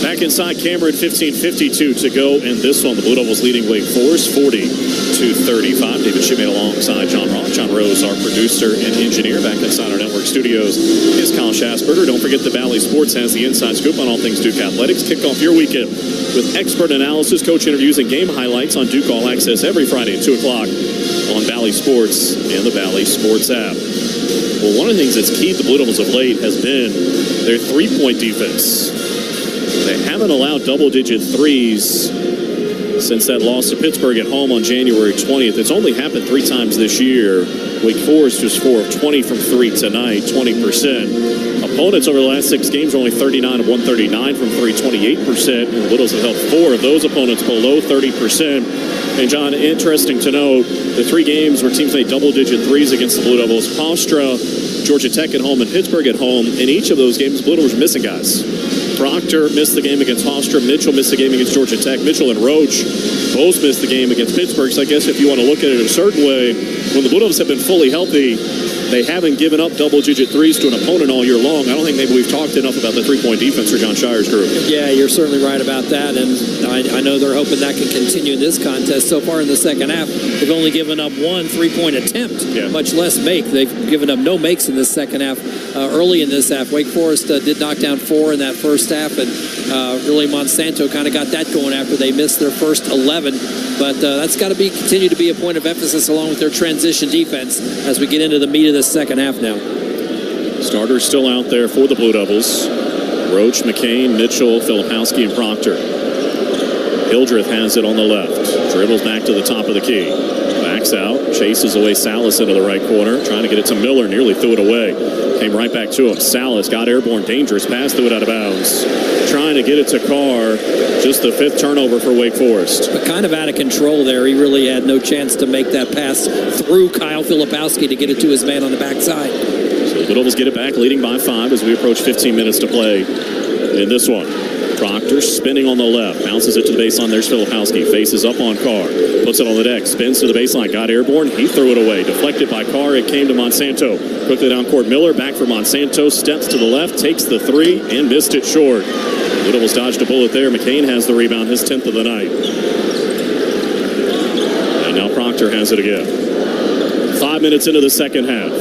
Back inside Cameron, 15:52 to go in this one. The Blue Devils leading Wake Forest 40-35. David Shimmy alongside John Ross. John Rose, our producer and engineer. Back inside our network studios is Kyle Schasberger. Don't forget the Valley Sports has the inside scoop on all things Duke athletics. Kick off your weekend with expert analysis, coach interviews, and game highlights on Duke All Access every Friday at 2 o'clock on Valley Sports and the Valley Sports app. Well, one of the things that's keyed the Blue Devils of late has been their three-point defense. They haven't allowed double-digit threes since that loss to Pittsburgh at home on January 20th. It's only happened 3 times this year. Wake Forest was 4 of 20 from 3 tonight, 20%. Opponents over the last 6 games are only 39 of 139 from 3, 28%. And the Blue Devils have held 4 of those opponents below 30%. And, John, interesting to note, the 3 games where teams made double-digit threes against the Blue Devils, Hofstra, Georgia Tech at home, and Pittsburgh at home. In each of those games, Blue Devils were missing guys. Proctor missed the game against Hofstra. Mitchell missed the game against Georgia Tech. Mitchell and Roach both missed the game against Pittsburgh. So I guess if you want to look at it a certain way, when the Blue Devils have been fully healthy, they haven't given up double-digit threes to an opponent all year long. I don't think maybe we've talked enough about the three-point defense for John Shire's group. Yeah, you're certainly right about that, and I know they're hoping that can continue in this contest. So far in the second half, they've only given up one three-point attempt, much less make. They've given up no makes in this second half. Early in this half, Wake Forest did knock down 4 in that first half, and really Monsanto kind of got that going after they missed their first 11. But that's got to continue to be a point of emphasis along with their transition defense as we get into the meat of the second half now. Starters still out there for the Blue Devils. Roach, McCain, Mitchell, Filipowski, and Proctor. Hildreth has it on the left. Dribbles back to the top of the key. Backs out. Chases away Salas into the right corner. Trying to get it to Miller. Nearly threw it away. Came right back to him. Salas got airborne. Dangerous pass. Threw it out of bounds. Trying to get it to Carr. Just the 5th turnover for Wake Forest. But kind of out of control there. He really had no chance to make that pass through Kyle Filipowski to get it to his man on the backside. So the Blue Devils get it back, leading by 5 as we approach 15 minutes to play in this one. Proctor spinning on the left, bounces it to the baseline. There's Filipowski, faces up on Carr, puts it on the deck, spins to the baseline, got airborne, he threw it away, deflected by Carr, it came to Monsanto. Quickly down court, Miller, back for Monsanto, steps to the left, takes the 3, and missed it short. Blue Devils dodged a bullet there. McCain has the rebound, his 10th of the night. And now Proctor has it again. 5 minutes into the second half.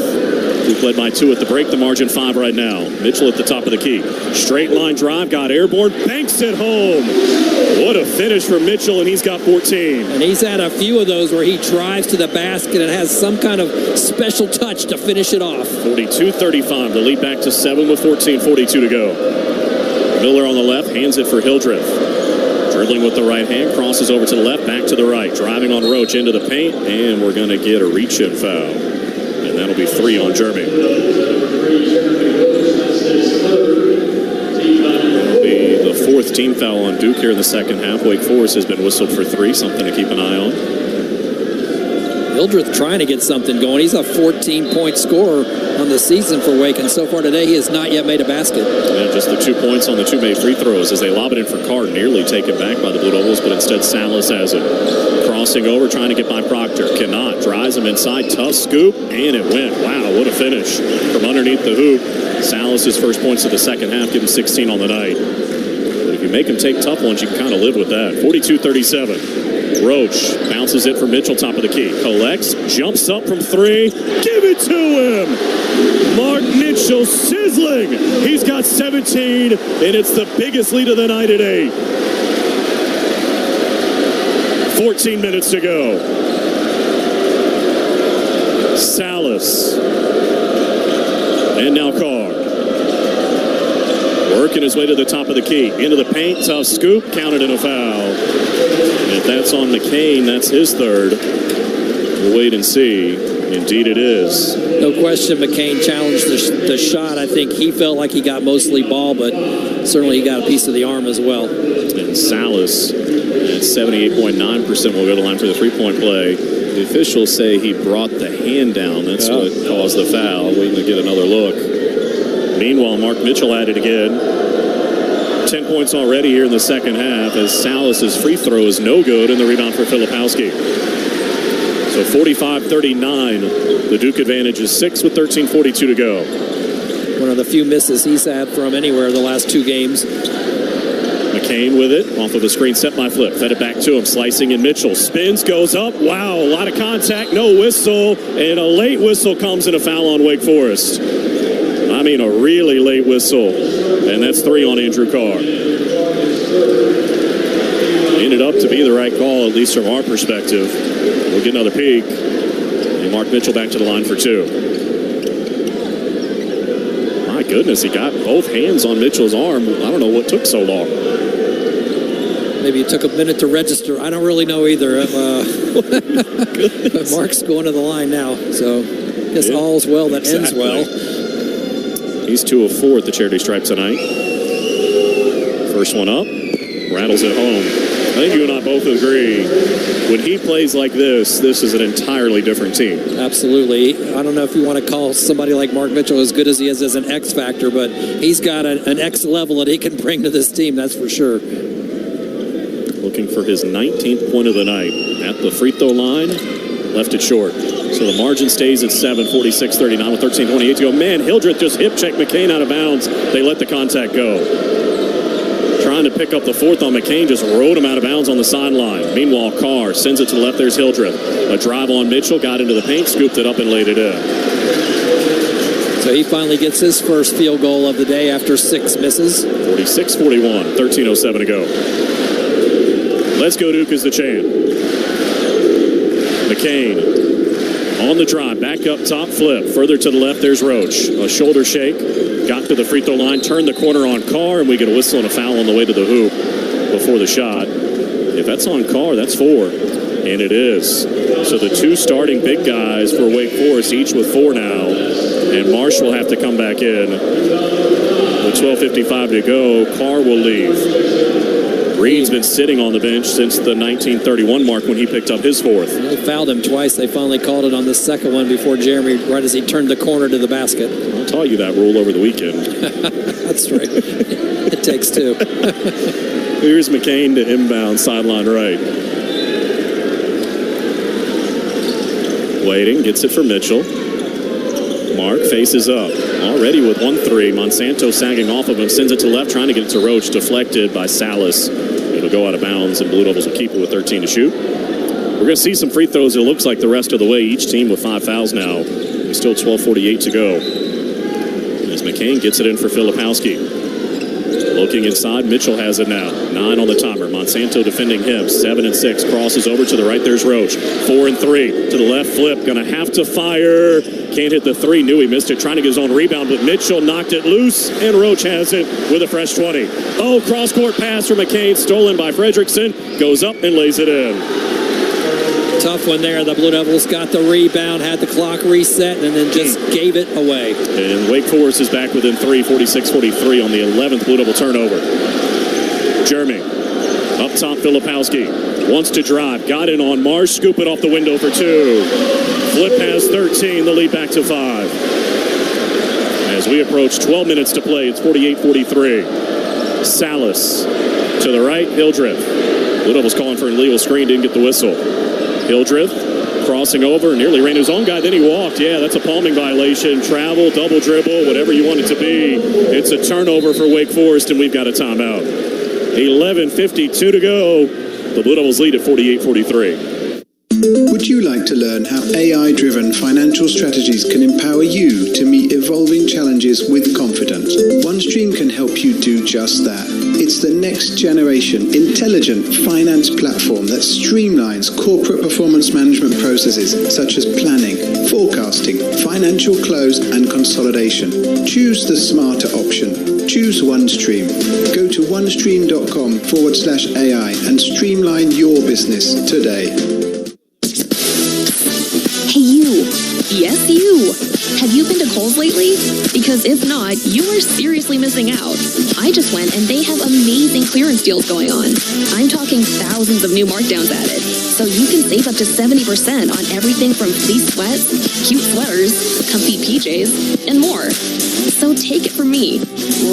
Duke led by 2 at the break. The margin 5 right now. Mitchell at the top of the key. Straight line drive. Got airborne. Banks it home. What a finish for Mitchell, and he's got 14. And he's had a few of those where he drives to the basket and has some kind of special touch to finish it off. 42-35. The lead back to 7 with 14:42 to go. Miller on the left. Hands it for Hildreth. Dribbling with the right hand. Crosses over to the left. Back to the right. Driving on Roach into the paint. And we're going to get a reach-in foul. And that'll be 3 on Jeremy. That'll be the 4th team foul on Duke here in the second half. Wake Forest has been whistled for 3, something to keep an eye on. Hildreth trying to get something going. He's a 14-point scorer on the season for Wake, and so far today he has not yet made a basket. Yeah, just the 2 points on the 2 made free throws as they lob it in for Carr, nearly taken back by the Blue Devils, but instead Salas has it. Crossing over, trying to get by Proctor. Cannot. Drives him inside. Tough scoop, and it went. Wow, what a finish from underneath the hoop. Salas' first points of the second half, give him 16 on the night. But if you make him take tough ones, you can kind of live with that. 42-37. Roach bounces it for Mitchell, top of the key. Collects, jumps up from 3. Give it to him! Mark Mitchell sizzling! He's got 17, and it's the biggest lead of the night at 8. 14 minutes to go. Salas. And now Carr. Working his way to the top of the key. Into the paint. Tough scoop. Counted in a foul. And if that's on McCain, that's his 3rd. We'll wait and see. Indeed it is. No question McCain challenged the shot. I think he felt like he got mostly ball, but certainly he got a piece of the arm as well. And Salas at 78.9% will go to the line for the 3-point play. The officials say he brought the hand down. That's what caused the foul. Waiting to get another look. Meanwhile, Mark Mitchell at it again. 10 points already here in the second half as Salas' free throw is no good, and the rebound for Filipowski. So 45-39. The Duke advantage is 6 with 13:42 to go. One of the few misses he's had from anywhere the last 2 games. McCain with it, off of a screen set by Flip. Fed it back to him, slicing in Mitchell. Spins, goes up. Wow, a lot of contact, no whistle. And a late whistle comes in a foul on Wake Forest. I mean, a really late whistle. And that's 3 on Andrew Carr. Ended up to be the right call, at least from our perspective. We'll get another peek. And Mark Mitchell back to the line for 2. My goodness, he got both hands on Mitchell's arm. I don't know what took so long. Maybe it took a minute to register. I don't really know either. But Mark's going to the line now. So I guess all's well that ends well. He's 2 of 4 at the charity stripe tonight. First one up. Rattles it home. I think you and I both agree. When he plays like this is an entirely different team. Absolutely. I don't know if you want to call somebody like Mark Mitchell as good as he is as an X factor, but he's got an X level that he can bring to this team, that's for sure. Looking for his 19th point of the night. At the free throw line, left it short. So the margin stays at 7, 46-39 with 13:28 to go. Man, Hildreth just hip checked McCain out of bounds. They let the contact go. Trying to pick up the fourth on McCain, just rode him out of bounds on the sideline. Meanwhile, Carr sends it to the left. There's Hildreth. A drive on Mitchell, got into the paint, scooped it up, and laid it in. So he finally gets his first field goal of the day after 6 misses. 46-41, 13:07 to go. Let's go Duke is the chant. McCain on the drive, back up top, flip. Further to the left, there's Roach. A shoulder shake, got to the free throw line, turned the corner on Carr, and we get a whistle and a foul on the way to the hoop before the shot. If that's on Carr, that's 4. And it is. So the 2 starting big guys for Wake Forest, each with 4 now. And Marsh will have to come back in. With 12:55 to go, Carr will leave. Reed's been sitting on the bench since the 1931 mark when he picked up his 4th. They fouled him twice. They finally called it on the second one before Jeremy, right as he turned the corner to the basket. I taught you that rule over the weekend. That's right. It takes 2. Here's McCain to inbound, sideline right. Waiting, gets it for Mitchell. Mark faces up. Already with 1-3. Monsanto sagging off of him, sends it to left, trying to get it to Roach, deflected by Salas. It'll go out of bounds, and Blue Devils will keep it with 13 to shoot. We're going to see some free throws, it looks like, the rest of the way. Each team with 5 fouls now. There's still 12:48 to go. As McCain gets it in for Filipowski. Looking inside, Mitchell has it now. 9 on the timer. Monsanto defending him. 7 and 6. Crosses over to the right. There's Roach. 4 and 3. To the left, Flip. Going to have to fire. Can't hit the 3. Knew he missed it. Trying to get his own rebound, but Mitchell knocked it loose, and Roach has it with a fresh 20. Oh, cross-court pass from McCain. Stolen by Fredrickson. Goes up and lays it in. Tough one there. The Blue Devils got the rebound, had the clock reset, and then just gave it away. And Wake Forest is back within 3, 46-43 on the 11th Blue Devil turnover. Jeremy, up top, Filipowski. Wants to drive. Got in on Marsh. Scoop it off the window for 2. Flip has 13. The lead back to 5. As we approach 12 minutes to play, it's 48-43. Salas to the right. Hildreth. Blue Devils calling for an illegal screen. Didn't get the whistle. Hildreth crossing over, nearly ran his own guy, then he walked. Yeah, that's a palming violation. Travel, double dribble, whatever you want it to be. It's a turnover for Wake Forest, and we've got a timeout. 11:52 to go. The Blue Devils lead at 48-43. Would you like to learn how AI-driven financial strategies can empower you to meet evolving challenges with confidence? OneStream can help you do just that. It's the next generation intelligent finance platform that streamlines corporate performance management processes such as planning, forecasting, financial close, and consolidation. Choose the smarter option. Choose OneStream. Go to onestream.com/AI and streamline your business today. Hey, you. Yes, you. Have you been to Kohl's lately? Because if not, you are seriously missing out. I just went and they have amazing clearance deals going on. I'm talking thousands of new markdowns added. So you can save up to 70% on everything from fleece sweats, cute sweaters, comfy PJs, and more. So take it from me.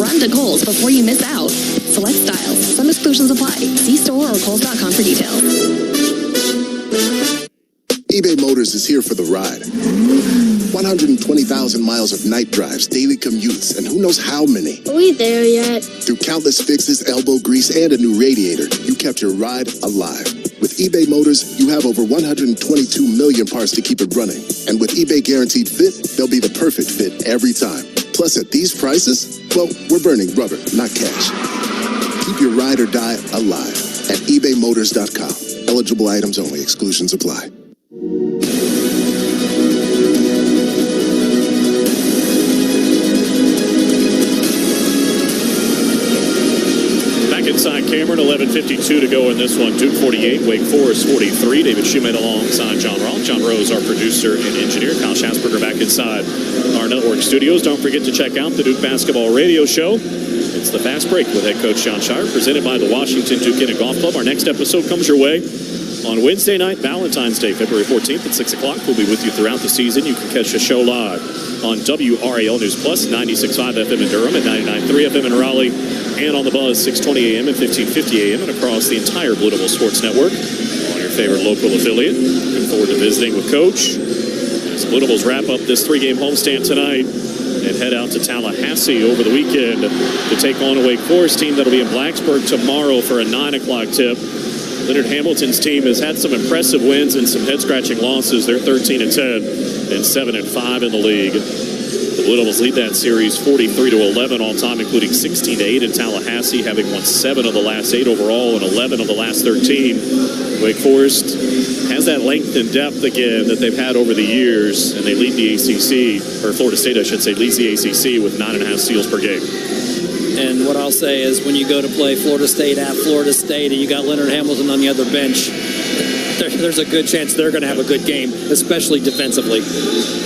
Run to Kohl's before you miss out. Select styles. Some exclusions apply. See store or Kohl's.com for details. eBay Motors is here for the ride. 120,000 miles of night drives, daily commutes, and who knows how many. Are we there yet? Through countless fixes, elbow grease, and a new radiator, you kept your ride alive. With eBay Motors, you have over 122 million parts to keep it running. And with eBay Guaranteed Fit, they'll be the perfect fit every time. Plus, at these prices, well, we're burning rubber, not cash. Keep your ride or die alive at ebaymotors.com. Eligible items only. Exclusions apply. Inside Cameron, 11:52 to go in this one. Duke 48, Wake Forest 43. David Shoemate alongside John Roth. John Rose, our producer and engineer. Kyle Schatzberger back inside our network studios. Don't forget to check out the Duke Basketball Radio Show. It's the Fast Break with head coach John Shire, presented by the Washington Duke Inn Golf Club. Our next episode comes your way on Wednesday night, Valentine's Day, February 14th at 6 o'clock. We'll be with you throughout the season. You can catch the show live on WRAL News Plus, 96.5 FM in Durham and 99.3 FM in Raleigh, and on the Buzz, 620 AM and 1550 AM, and across the entire Blue Devil Sports Network on your favorite local affiliate. Looking forward to visiting with Coach As Blue Devils wrap up this 3-game homestand tonight and head out to Tallahassee over the weekend to take on a Wake Forest team that'll be in Blacksburg tomorrow for a 9 o'clock tip. Leonard Hamilton's team has had some impressive wins and some head-scratching losses. They're 13-10 and 7-5 in the league. The Blue Devils lead that series 43-11 all time, including 16-8 in Tallahassee, having won 7 of the last 8 overall and 11 of the last 13. Wake Forest has that length and depth again that they've had over the years, and they lead the ACC, or Florida State, I should say, leads the ACC with 9.5 steals per game. And what I'll say is when you go to play Florida State at Florida State and you got Leonard Hamilton on the other bench, there's a good chance they're going to have a good game, especially defensively.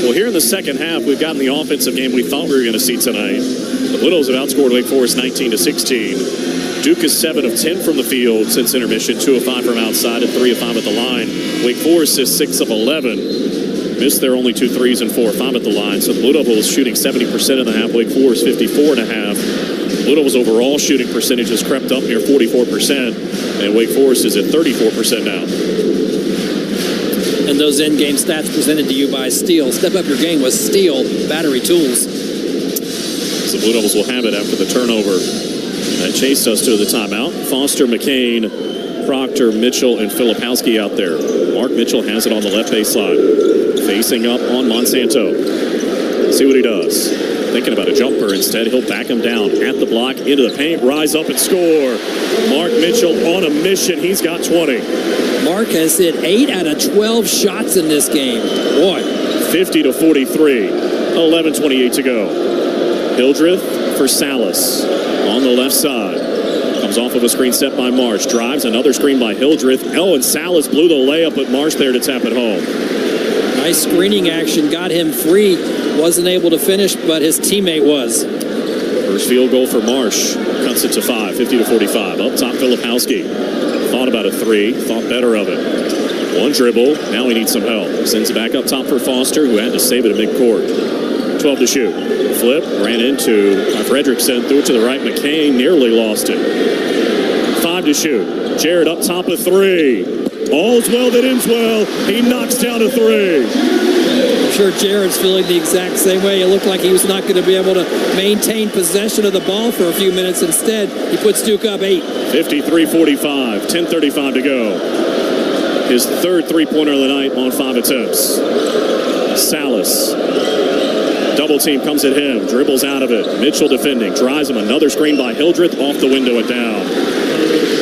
Well, here in the second half, we've gotten the offensive game we thought we were going to see tonight. The Blue Devils have outscored Wake Forest 19-16. Duke is 7 of 10 from the field since intermission, 2 of 5 from outside, and 3 of 5 at the line. Wake Forest is 6 of 11. Missed their only 2 threes and 4 of 5 at the line. So the Blue Devils shooting 70% in the half. Wake Forest 54.5. Blue Devils' overall shooting percentage has crept up near 44%, and Wake Forest is at 34% now. And those end-game stats presented to you by Steel. Step up your game with Steel battery tools. So the Blue Devils will have it after the turnover. That chased us to the timeout. Foster, McCain, Proctor, Mitchell, and Filipowski out there. Mark Mitchell has it on the left baseline. Facing up on Monsanto. See what he does. Thinking about a jumper instead. He'll back him down at the block, into the paint, rise up and score. Mark Mitchell on a mission. He's got 20. Mark has hit 8 out of 12 shots in this game. Boy. 50-43. 11:28 to go. Hildreth for Salas on the left side. Comes off of a screen set by Marsh. Drives another screen by Hildreth. Oh, and Salas blew the layup, but Marsh there to tap it home. Nice screening action. Got him free. Wasn't able to finish, but his teammate was. First field goal for Marsh. Cuts it to 5, 50-45. Up top, Filipowski. Thought about a 3. Thought better of it. One dribble. Now he needs some help. Sends it back up top for Foster, who had to save it at midcourt. 12 to shoot. Flip. Ran into Fredrickson. Threw it to the right. McCain nearly lost it. 5 to shoot. Jared up top of 3. All's well that ends well. He knocks down a 3. I'm sure Jared's feeling the exact same way. It looked like he was not going to be able to maintain possession of the ball for a few minutes. Instead, he puts Duke up 8. 53-45, 10:35 to go. His third three-pointer of the night on 5 attempts. Salas. Double team comes at him, dribbles out of it. Mitchell defending, drives him. Another screen by Hildreth, off the window and down.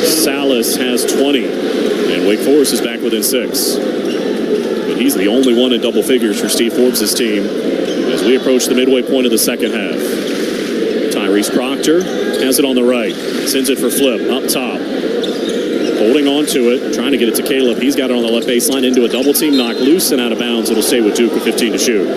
Salas has 20, and Wake Forest is back within 6. But he's the only one in double figures for Steve Forbes' team as we approach the midway point of the second half. Tyrese Proctor has it on the right, sends it for Flip, up top. Holding on to it, trying to get it to Caleb. He's got it on the left baseline into a double team, knocked loose and out of bounds. It'll stay with Duke with 15 to shoot.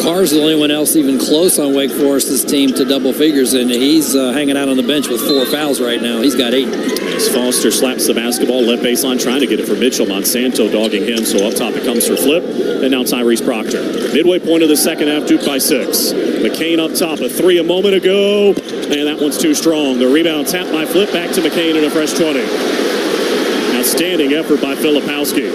Carr's the only one else even close on Wake Forest's team to double figures, and he's hanging out on the bench with 4 fouls right now. He's got 8. As Foster slaps the basketball, left baseline, trying to get it for Mitchell. Monsanto dogging him, so up top it comes for Flip, and now Tyrese Proctor. Midway point of the second half, Duke by 6. McCain up top, a 3 a moment ago, and that one's too strong. The rebound tapped by Flip, back to McCain and a fresh 20. Outstanding effort by Filipowski.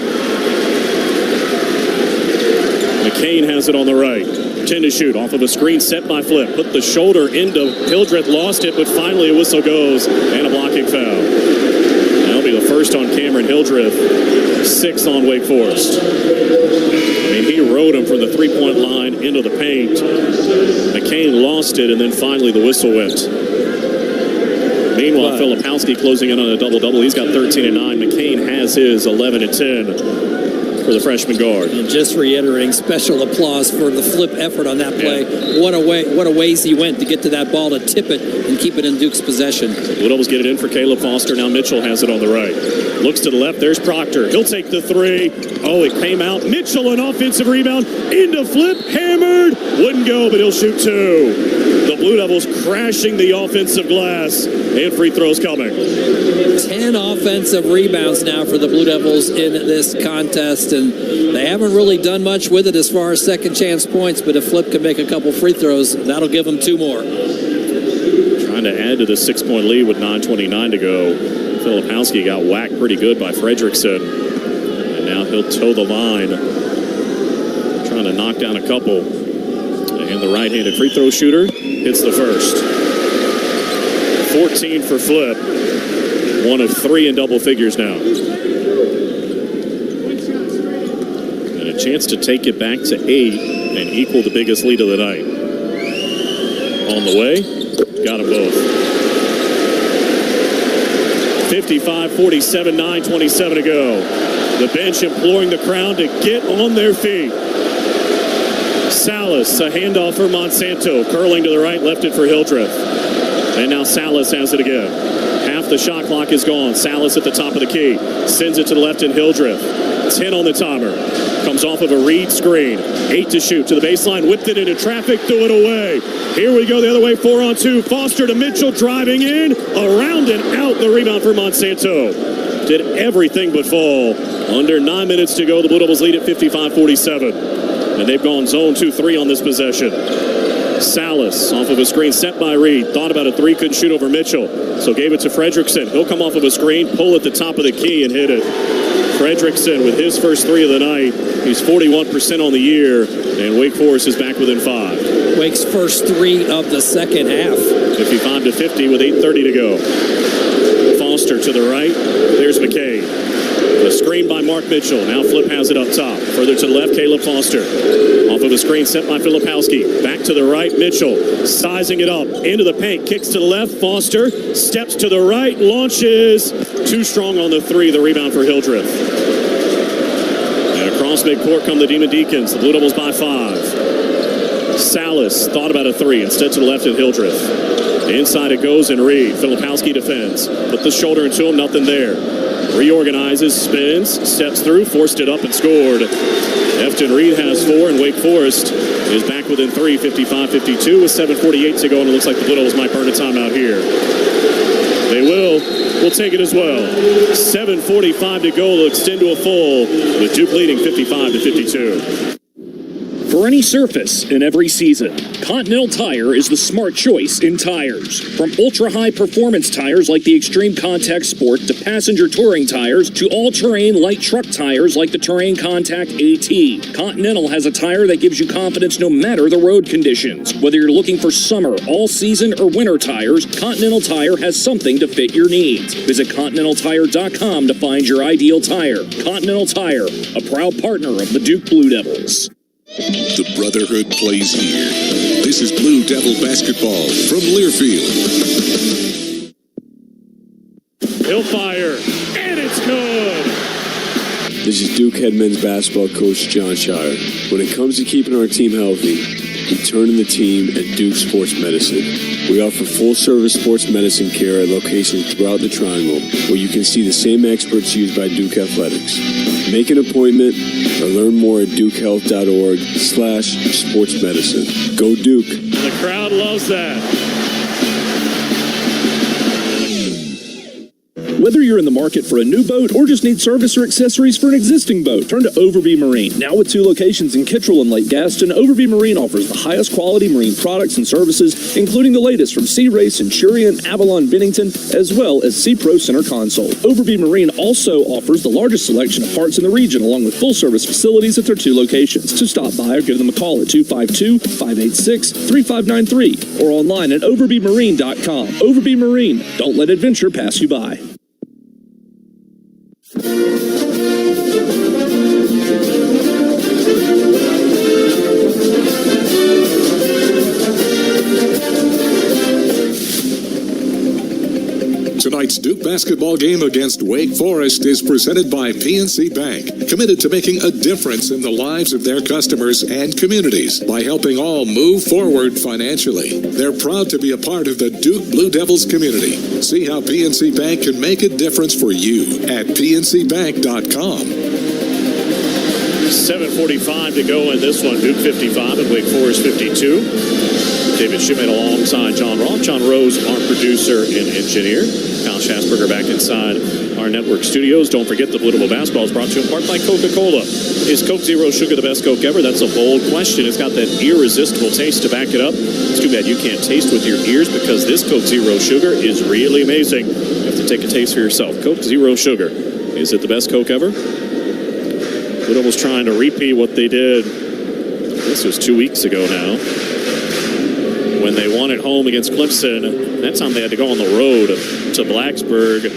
McCain has it on the right. 10 to shoot off of a screen set by Flip. Put the shoulder into Hildreth, lost it, but finally a whistle goes and a blocking foul. That'll be the first on Cameron Hildreth, 6th on Wake Forest. I mean, he rode him from the three-point line into the paint. McCain lost it, and then finally the whistle went. Meanwhile, Filipowski closing in on a double-double. He's got 13 and 9. McCain has his 11 and 10. For the freshman guard. And just reiterating, special applause for the Flip effort on that play. Yeah. What a ways he went to get to that ball, to tip it and keep it in Duke's possession. Blue Devils get it in for Caleb Foster. Now Mitchell has it on the right. Looks to the left. There's Proctor. He'll take the 3. Oh, it came out. Mitchell, an offensive rebound into Flip. Hammered. Wouldn't go, but he'll shoot 2. The Blue Devils crashing the offensive glass. And free throws coming. 10 offensive rebounds now for the Blue Devils in this contest, and they haven't really done much with it as far as second chance points, but if Flip can make a couple free throws, that'll give them 2 more. Trying to add to the 6-point lead with 9:29 to go. Filipowski got whacked pretty good by Fredrickson, and now He'll toe the line. Trying to knock down a couple. And the right-handed free throw shooter hits the first. 14 for Flip. One of 3 in double figures now. And a chance to take it back to 8 and equal the biggest lead of the night. On the way, got them both. 55-47, 9:27 to go. The bench imploring the crowd to get on their feet. Salas, a handoff for Monsanto, curling to the right, left it for Hildreth. And now Salas has it again. Half the shot clock is gone. Salas at the top of the key. Sends it to the left in Hildreth. 10 on the timer. Comes off of a Reed screen. 8 to shoot to the baseline. Whipped it into traffic. Threw it away. Here we go the other way. 4-on-2. Foster to Mitchell. Driving in. Around and out. The rebound for Monsanto. Did everything but fall. Under 9 minutes to go. The Blue Devils lead at 55-47. And they've gone zone 2-3 on this possession. Salas off of a screen set by Reed. Thought about a 3, couldn't shoot over Mitchell. So gave it to Fredrickson. He'll come off of a screen, pull at the top of the key and hit it. Fredrickson with his first 3 of the night. He's 41% on the year. And Wake Forest is back within 5. Wake's first 3 of the second half. 55-50 with 8:30 to go. Foster to the right. There's McKay. A screen by Mark Mitchell. Now Flip has it up top. Further to the left, Caleb Foster. Off of a screen set by Filipowski. Back to the right, Mitchell. Sizing it up. Into the paint. Kicks to the left. Foster steps to the right. Launches. Too strong on the 3. The rebound for Hildreth. And across midcourt come the Demon Deacons. The Blue Devils by 5. Salas thought about a 3. Instead to the left at Hildreth. Inside it goes and Reed. Filipowski defends. Put the shoulder into him. Nothing there. Reorganizes, spins, steps through, forced it up and scored. Efton Reed has 4, and Wake Forest is back within 3, 55-52 with 7:48 to go, and it looks like the Blue Devils might burn a timeout here. They will. We'll take it as well. 7:45 to go. They'll extend to a full with Duke leading 55-52. For any surface in every season, Continental Tire is the smart choice in tires. From ultra-high performance tires like the Extreme Contact Sport to passenger touring tires to all-terrain light truck tires like the Terrain Contact AT, Continental has a tire that gives you confidence no matter the road conditions. Whether you're looking for summer, all-season, or winter tires, Continental Tire has something to fit your needs. Visit ContinentalTire.com to find your ideal tire. Continental Tire, a proud partner of the Duke Blue Devils. The Brotherhood plays here. This is Blue Devil basketball from Learfield. He'll fire, and it's good. This is Duke head men's basketball coach John Shire. When it comes to keeping our team healthy, we turn to the team at Duke Sports Medicine. We offer full-service sports medicine care at locations throughout the Triangle, where you can see the same experts used by Duke Athletics. Make an appointment or learn more at dukehealth.org/sportsmedicine. Go Duke. The crowd loves that. Whether you're in the market for a new boat or just need service or accessories for an existing boat, turn to Overby Marine. Now with 2 locations in Kittrell and Lake Gaston, Overby Marine offers the highest quality marine products and services, including the latest from Sea Ray, Centurion, Avalon, Bennington, as well as Sea Pro Center Console. Overby Marine also offers the largest selection of parts in the region, along with full-service facilities at their 2 locations. So stop by or give them a call at 252-586-3593 or online at overbymarine.com. Overby Marine. Don't let adventure pass you by. Tonight's Duke basketball game against Wake Forest is presented by PNC Bank, committed to making a difference in the lives of their customers and communities by helping all move forward financially. They're proud to be a part of the Duke Blue Devils community. See how PNC Bank can make a difference for you at pncbank.com. 7:45 to go in this one. Duke 55 and Wake Forest 52. David Schmidt alongside John Roth. John Rose, our producer and engineer. Kyle Schasberger back inside our network studios. Don't forget the Blue Devil basketball is brought to you in part by Coca-Cola. Is Coke Zero Sugar the best Coke ever? That's a bold question. It's got that irresistible taste to back it up. It's too bad you can't taste with your ears because this Coke Zero Sugar is really amazing. You have to take a taste for yourself. Coke Zero Sugar. Is it the best Coke ever? Blue Devils trying to repeat what they did, this was 2 weeks ago now, when they won at home against Clemson. That time they had to go on the road to Blacksburg.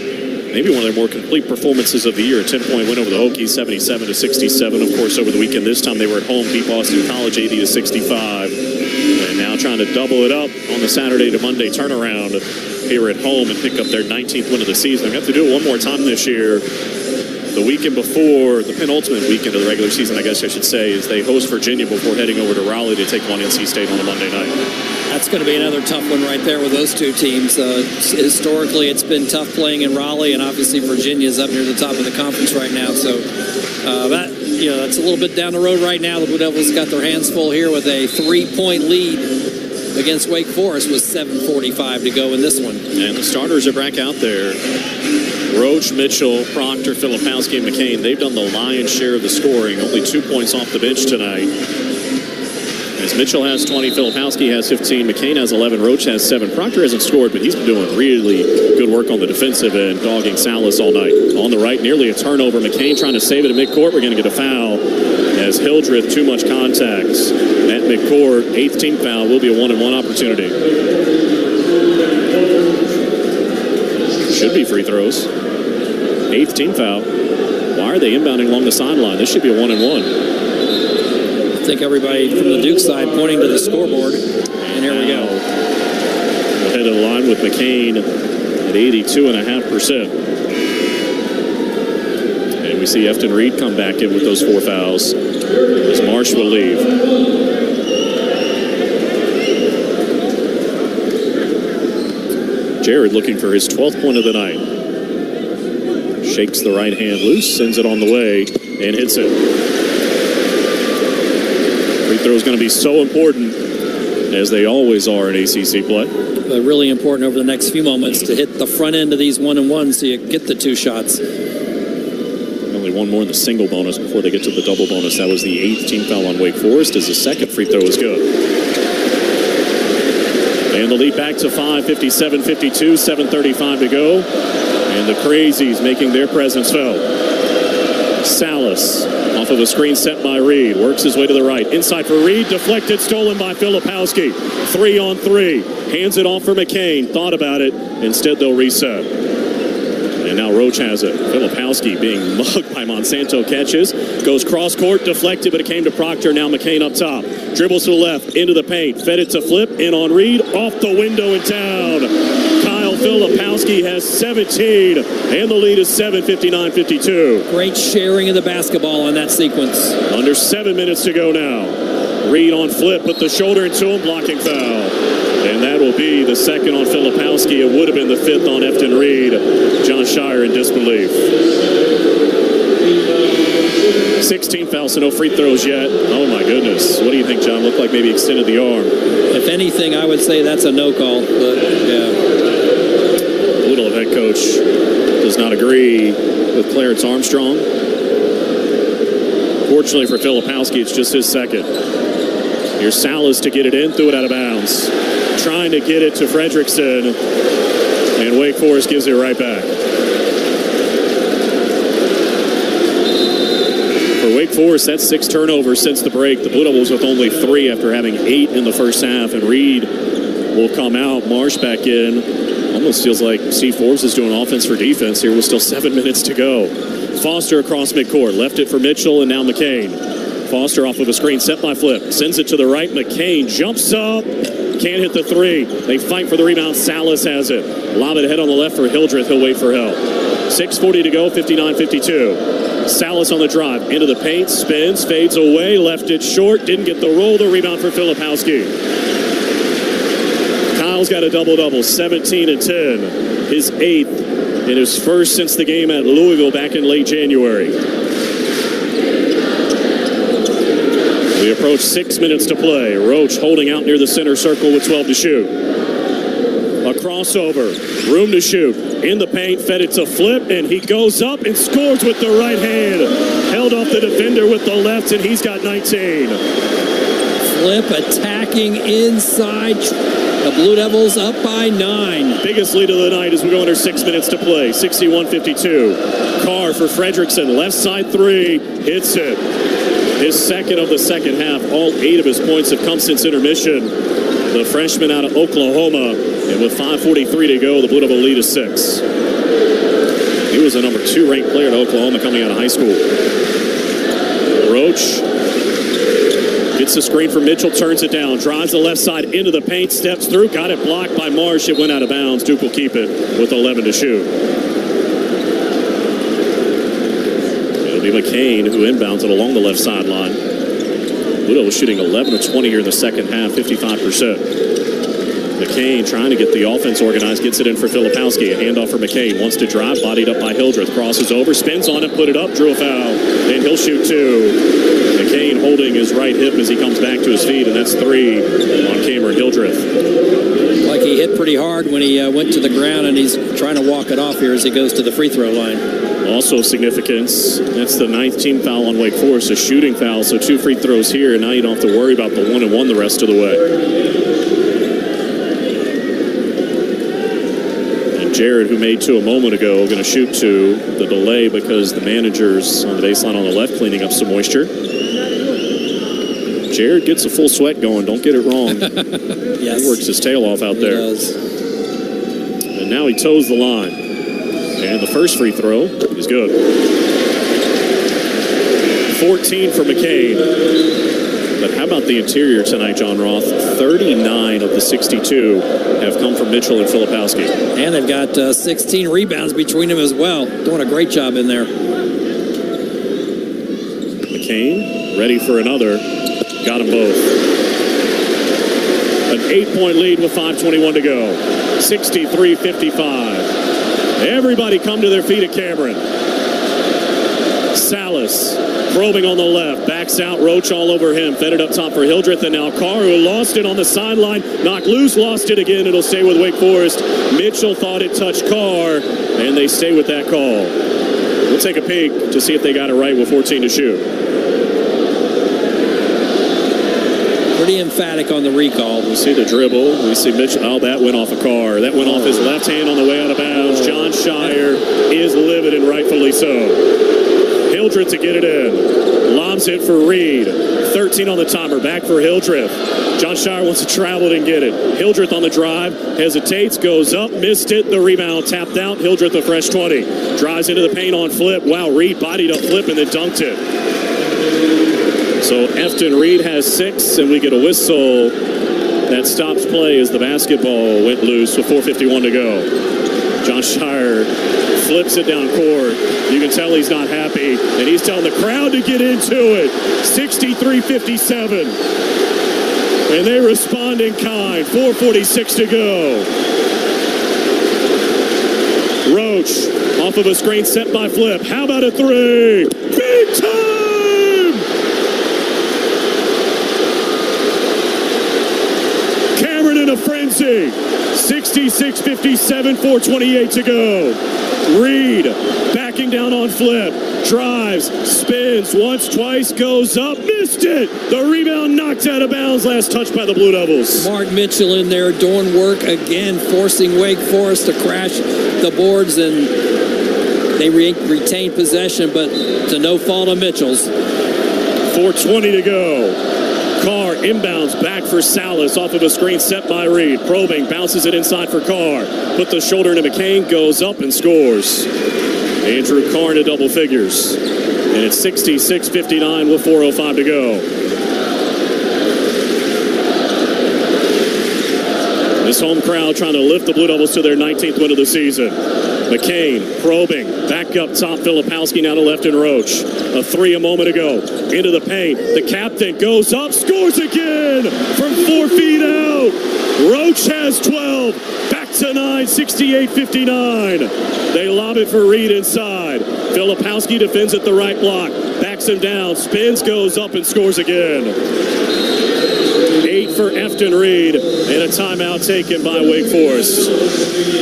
Maybe one of their more complete performances of the year. A 10-point win over the Hokies, 77-67. Of course, over the weekend this time they were at home, beat Boston College 80-65. And now trying to double it up on the Saturday to Monday turnaround here at home and pick up their 19th win of the season. They have to do it one more time this year. The weekend before, the penultimate weekend of the regular season, I guess I should say, is they host Virginia before heading over to Raleigh to take on NC State on a Monday night. That's going to be another tough one right there with those two teams. Historically, it's been tough playing in Raleigh, and obviously Virginia is up near the top of the conference right now. So that's a little bit down the road right now. The Blue Devils got their hands full here with a 3-point lead against Wake Forest with 7:45 to go in this one. And the starters are back out there. Roach, Mitchell, Proctor, Filipowski, and McCain, they've done the lion's share of the scoring. Only 2 points off the bench tonight. As Mitchell has 20, Filipowski has 15, McCain has 11, Roach has 7. Proctor hasn't scored, but he's been doing really good work on the defensive end, dogging Salas all night. On the right, nearly a turnover. McCain trying to save it at midcourt. We're going to get a foul as Hildreth, too much contact at midcourt. 8th team foul will be a 1-and-1 opportunity. Should be free throws. 8th team foul. Why are they inbounding along the sideline? This should be a 1-and-1. I think everybody from the Duke side pointing to the scoreboard. And here we go. We'll head to the line with McCain at 82.5%. And we see Efton Reed come back in with those 4 fouls as Marsh will leave. Jared looking for his 12th point of the night. Shakes the right hand loose, sends it on the way, and hits it. Free throw is going to be so important, as they always are in ACC play. Really important over the next few moments to hit the front end of these 1-and-1s so you get the 2 shots. Only one more in the single bonus before they get to the double bonus. That was the 8th team foul on Wake Forest, as the second free throw is good. And the lead back to 5, 57-52, 7:35 to go. And the Crazies making their presence felt. Salas off of a screen set by Reed. Works his way to the right. Inside for Reed. Deflected, stolen by Filipowski. 3-on-3. Hands it off for McCain. Thought about it. Instead, they'll reset. And now Roach has it. Filipowski being mugged by Monsanto catches. Goes cross court. Deflected, but it came to Proctor. Now McCain up top. Dribbles to the left. Into the paint. Fed it to Flip. In on Reed. Off the window and down. Kyle Filipowski has 17, and the lead is 7, 59-52. Great sharing of the basketball on that sequence. Under 7 minutes to go now. Reed on Flip, put the shoulder into him, blocking foul. And that will be the second on Filipowski. It would have been the 5th on Efton Reed. John Shire in disbelief. 16 fouls, so no free throws yet. Oh my goodness. What do you think, John? Looked like maybe extended the arm. If anything, I would say that's a no call, but yeah. Little head coach does not agree with Clarence Armstrong. Fortunately for Filipowski, it's just his second. Here's Salas to get it in, threw it out of bounds. Trying to get it to Fredrickson, and Wake Forest gives it right back. For Wake Forest, that's 6 turnovers since the break. The Blue Devils with only 3 after having 8 in the first half, and Reed will come out. Marsh back in. Almost feels like Steve Forbes is doing offense for defense here with still 7 minutes to go. Foster across midcourt. Left it for Mitchell, and now McCain. Foster off of a screen set by Flip. Sends it to the right. McCain jumps up. Can't hit the 3. They fight for the rebound. Salas has it. Lob it ahead on the left for Hildreth. He'll wait for help. 6:40 to go. 59-52. Salas on the drive. Into the paint. Spins. Fades away. Left it short. Didn't get the roll. The rebound for Filipowski. Kyle's got a double-double, 17 and 10, his 8th, and his first since the game at Louisville back in late January. We approach 6 minutes to play. Roach holding out near the center circle with 12 to shoot. A crossover, room to shoot, in the paint, fed it to Flip, and he goes up and scores with the right hand. Held off the defender with the left, and he's got 19. Flip attacking inside. The Blue Devils up by 9. Biggest lead of the night as we go under 6 minutes to play. 61-52. Carr for Fredrickson. Left side 3. Hits it. His second of the second half. All 8 of his points have come since intermission. The freshman out of Oklahoma. And with 5:43 to go, the Blue Devil lead is 6. He was the number 2 ranked player at Oklahoma coming out of high school. Roach gets the screen from Mitchell, turns it down, drives the left side into the paint, steps through, got it blocked by Marsh. It went out of bounds. Duke will keep it with 11 to shoot. It'll be McCain who inbounds it along the left sideline. Ludo was shooting 11 of 20 here in the second half, 55%. McCain trying to get the offense organized, gets it in for Filipowski. A handoff for McCain, wants to drive, bodied up by Hildreth, crosses over, spins on it, put it up, drew a foul, and he'll shoot 2. McCain holding his right hip as he comes back to his feet, and that's 3 on Cameron Hildreth. Like he hit pretty hard when he went to the ground, and he's trying to walk it off here as he goes to the free throw line. Also of significance, that's the 9th team foul on Wake Forest, a shooting foul, so 2 free throws here, and now you don't have to worry about the 1-and-1 the rest of the way. Jared, who made 2 a moment ago, going to shoot 2. The delay because the manager's on the baseline on the left cleaning up some moisture. Jared gets a full sweat going. Don't get it wrong. Yes. He works his tail off out there. He does. And now he toes the line. And the first free throw is good. 14 for McCain. But how about the interior tonight, John Roth? 39 of the 62 have come from Mitchell and Filipowski. And they've got 16 rebounds between them as well. Doing a great job in there. McCain ready for another. Got them both. An 8-point lead with 5:21 to go. 63-55. Everybody come to their feet at Cameron. Salas probing on the left, backs out, Roach all over him, fed it up top for Hildreth, and now Carr, who lost it on the sideline, knocked loose, lost it again. It'll stay with Wake Forest. Mitchell thought it touched Carr, and they stay with that call. We'll take a peek to see if they got it right with 14 to shoot. Pretty emphatic on the recall. We see the dribble. We see Mitchell. Oh, that went off a Carr. That went off his left hand on the way out of bounds. John Shire is livid, and rightfully so. Hildreth to get it in. Lobs it for Reed. 13 on the timer. Back for Hildreth. John Shire wants to travel it and get it. Hildreth on the drive. Hesitates. Goes up. Missed it. The rebound tapped out. Hildreth a fresh 20. Drives into the paint on Flip. Wow, Reed bodied up Flip and then dunked it. So Efton Reed has 6, and we get a whistle that stops play as the basketball went loose with 4:51 to go. John Shire flips it down court. You can tell he's not happy, and he's telling the crowd to get into it. 63-57. And they respond in kind. 4:46 to go. Roach off of a screen set by Flip. How about a 3? Big time! Cameron in a frenzy. 66-57, 4:28 to go. Reed backing down on Flip. Drives, spins, once, twice, goes up, missed it. The rebound knocked out of bounds. Last touch by the Blue Devils. Smart Mitchell in there doing work again, forcing Wake Forest to crash the boards, and they retain possession, but to no fault of Mitchell's. 4:20 to go. Carr inbounds back for Salas off of a screen set by Reed. Probing, bounces it inside for Carr. Put the shoulder into McCain, goes up and scores. Andrew Carr into double figures. And it's 66-59 with 4:05 to go. This home crowd trying to lift the Blue Devils to their 19th win of the season. McCain probing, back up top, Filipowski now to left and Roach. A 3 a moment ago, into the paint. The captain goes up, scores again from 4 feet out. Roach has 12, back to 9, 68-59. They lob it for Reed inside. Filipowski defends at the right block, backs him down, spins, goes up and scores again. 8 for Efton Reed, and a timeout taken by Wake Forest.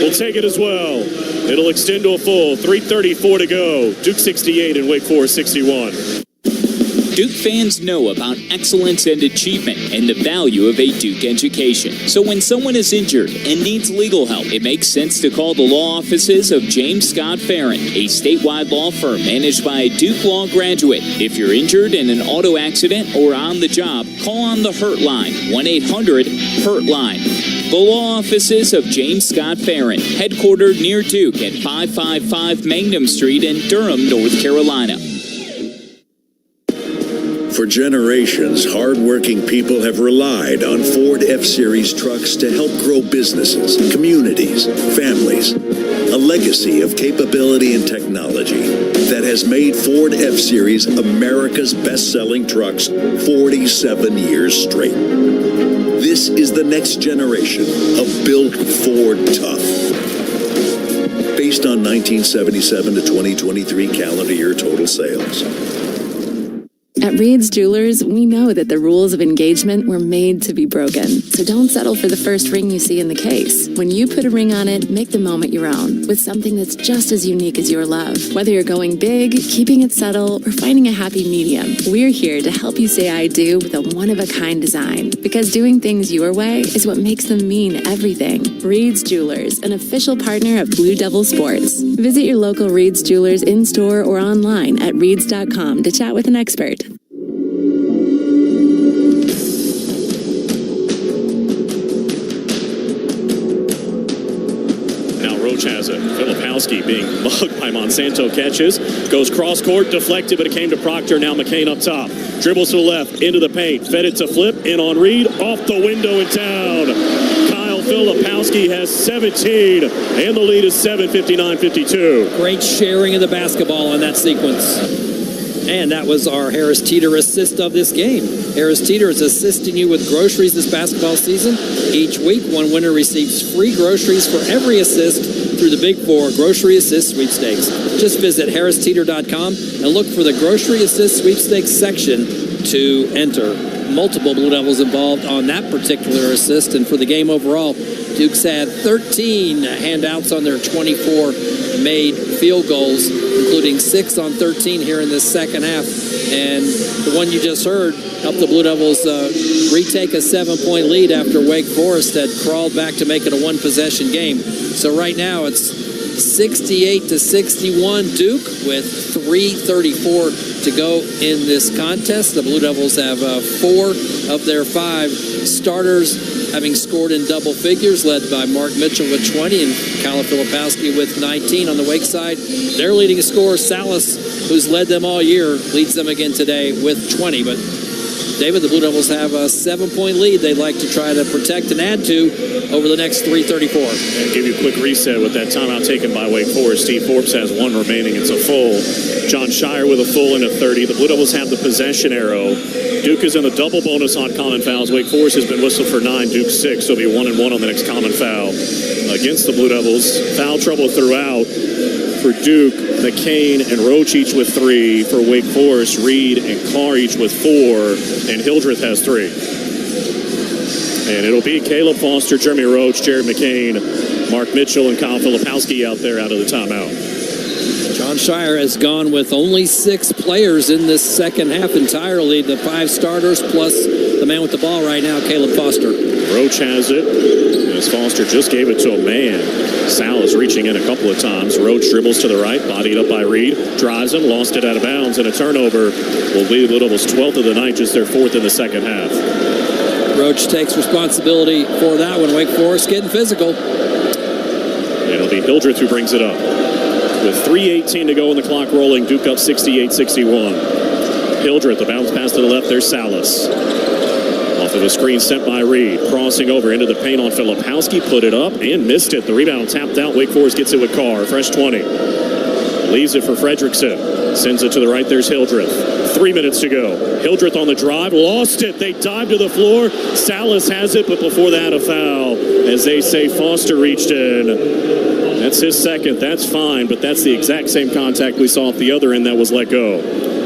We'll take it as well. It'll extend to a full 3:34 to go. Duke 68 and Wake Forest 61. Duke fans know about excellence and achievement and the value of a Duke education. So when someone is injured and needs legal help, it makes sense to call the law offices of James Scott Farron, a statewide law firm managed by a Duke Law graduate. If you're injured in an auto accident or on the job, call on the Hurt Line, 1-800-HURT-LINE. The law offices of James Scott Farron, headquartered near Duke at 555 Mangum Street in Durham, North Carolina. For generations, hard-working people have relied on Ford F-Series trucks to help grow businesses, communities, families. A legacy of capability and technology that has made Ford F-Series America's best-selling trucks 47 years straight. This is the next generation of Built Ford Tough. Based on 1977 to 2023 calendar year total sales. At Reed's Jewelers, we know that the rules of engagement were made to be broken. So don't settle for the first ring you see in the case. When you put a ring on it, make the moment your own with something that's just as unique as your love. Whether you're going big, keeping it subtle, or finding a happy medium, we're here to help you say I do with a one-of-a-kind design. Because doing things your way is what makes them mean everything. Reed's Jewelers, an official partner of Blue Devil Sports. Visit your local Reed's Jewelers in-store or online at reeds.com to chat with an expert. Has it. Filipowski being mugged by Monsanto catches. Goes cross court, deflected, but it came to Proctor. Now McCain up top. Dribbles to the left, into the paint. Fed it to Flip, in on Reed, off the window in town. Kyle Filipowski has 17, and the lead is 7, 59-52. Great sharing of the basketball on that sequence. And that was our Harris Teeter assist of this game. Harris Teeter is assisting you with groceries this basketball season. Each week, one winner receives free groceries for every assist through the Big Four Grocery Assist Sweepstakes. Just visit harristteeter.com and look for the Grocery Assist Sweepstakes section to enter. Multiple Blue Devils involved on that particular assist. And for the game overall, Duke's had 13 handouts on their 24 made field goals, including 6 on 13 here in this second half. And the one you just heard helped the Blue Devils retake a 7-point lead after Wake Forest had crawled back to make it a one-possession game. So right now it's 68-61 Duke with 3:34 to go in this contest. The Blue Devils have 4 of their 5 starters having scored in double figures, led by Mark Mitchell with 20 and Kyle Filipowski with 19 on the Wake side. Their leading scorer, Salas, who's led them all year, leads them again today with 20. But David, the Blue Devils have a 7-point lead they'd like to try to protect and add to over the next 3:34. And give you a quick reset with that timeout taken by Wake Forest. Steve Forbes has 1 remaining. It's a full. John Shire with a full and a 30. The Blue Devils have the possession arrow. Duke is in the double bonus on common fouls. Wake Forest has been whistled for 9. Duke 6. So it'll be 1-1 on the next common foul against the Blue Devils. Foul trouble throughout for Duke. McCain and Roach each with 3. For Wake Forest, Reed and Carr each with 4. And Hildreth has 3. And it'll be Caleb Foster, Jeremy Roach, Jared McCain, Mark Mitchell, and Kyle Filipowski out there out of the timeout. John Shire has gone with only 6 players in this second half entirely. The 5 starters plus the man with the ball right now, Caleb Foster. Roach has it. As Foster just gave it to a man. Sal is reaching in a couple of times. Roach dribbles to the right, bodied up by Reed. Drives him, lost it out of bounds, and a turnover will lead Blue Devils 12th of the night, just their 4th in the second half. Roach takes responsibility for that one. Wake Forest getting physical. And it'll be Hildreth who brings it up. With 3:18 to go in the clock rolling, Duke up 68-61. Hildreth, the bounce pass to the left, there's Salas. Off of a screen sent by Reed. Crossing over into the paint on Filipowski, put it up and missed it. The rebound tapped out. Wake Forest gets it with Carr. Fresh 20. Leaves it for Fredrickson. Sends it to the right, there's Hildreth. 3 minutes to go. Hildreth on the drive, lost it. They dive to the floor. Salas has it, but before that, a foul. As they say, Foster reached in. That's his second. That's fine, but that's the exact same contact we saw at the other end that was let go.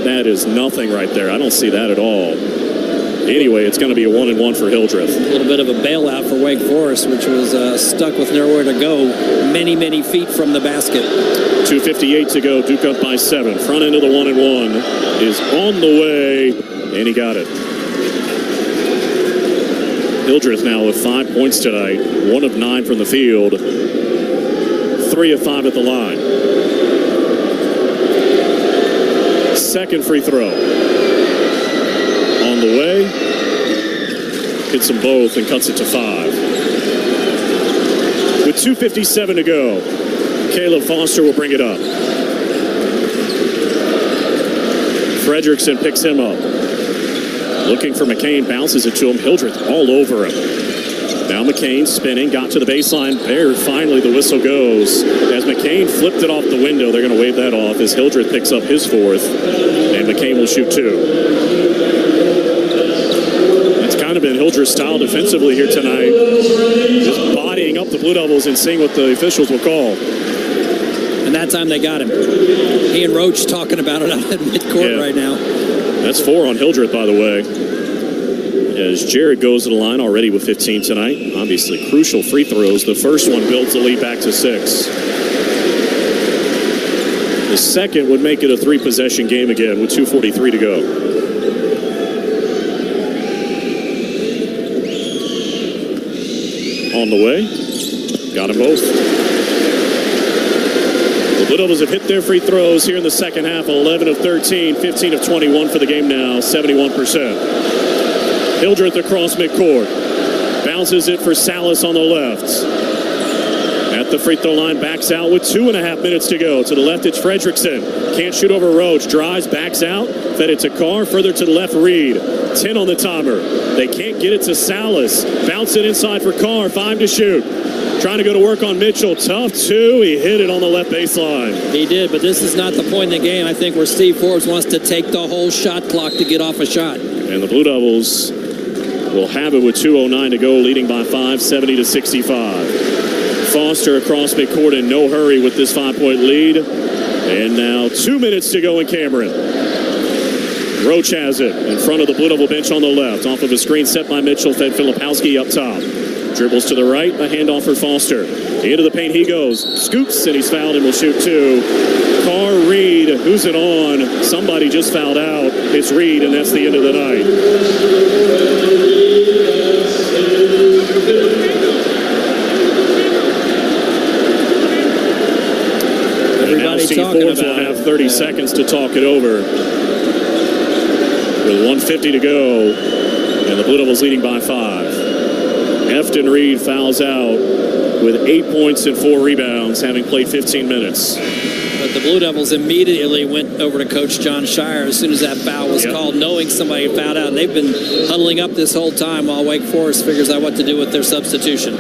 That is nothing right there. I don't see that at all. Anyway, it's going to be a 1-and-1 for Hildreth. A little bit of a bailout for Wake Forest, which was stuck with nowhere to go many feet from the basket. 2:58 to go. Duke up by 7. Front end of the 1-and-1 is on the way, and he got it. Hildreth now with 5 points tonight. 1 of 9 from the field. 3 of 5 at the line. Second free throw. On the way. Hits them both and cuts it to 5. With 2:57 to go, Caleb Foster will bring it up. Fredrickson picks him up. Looking for McCain, bounces it to him. Hildreth all over him. Now McCain spinning, got to the baseline. There, finally the whistle goes. As McCain flipped it off the window, they're going to wave that off as Hildreth picks up his 4th. And McCain will shoot 2. That's kind of been Hildreth's style defensively here tonight. Just bodying up the Blue Devils and seeing what the officials will call. And that time they got him. He and Roach talking about it out at midcourt right now. That's 4 on Hildreth, by the way. As Jared goes to the line already with 15 tonight. Obviously crucial free throws. The first one builds the lead back to 6. The second would make it a 3-possession game again with 2:43 to go. On the way. Got them both. The Blue Devils have hit their free throws here in the second half. 11 of 13, 15 of 21 for the game now, 71%. Hildreth across midcourt. Bounces it for Salas on the left. At the free throw line, backs out with 2.5 minutes to go. To the left, it's Fredrickson. Can't shoot over Roach. Drives, backs out. Fed it to Carr. Further to the left, Reed. 10 on the timer. They can't get it to Salas. Bounce it inside for Carr. 5 to shoot. Trying to go to work on Mitchell. Tough 2. He hit it on the left baseline. He did, but this is not the point in the game, I think, where Steve Forbes wants to take the whole shot clock to get off a shot. And the Blue Devils will have it with 2:09 to go, leading by 5, 70-65. Foster across midcourt in no hurry with this 5-point lead. And now 2 minutes to go in Cameron. Roach has it in front of the Blue Devil bench on the left. Off of a screen set by Mitchell, fed Filipowski up top. Dribbles to the right, a handoff for Foster. Into the paint he goes. Scoops, and he's fouled and will shoot 2. Carr, Reed, who's it on? Somebody just fouled out. It's Reed, and that's the end of the night. Everybody talking Forbes will have 30 seconds to talk it over. With 1:50 to go, and the Blue Devils leading by 5. Efton Reed fouls out with 8 points and 4 rebounds, having played 15 minutes. But the Blue Devils immediately went over to Coach John Shire as soon as that foul was called, knowing somebody fouled out. And they've been huddling up this whole time while Wake Forest figures out what to do with their substitution.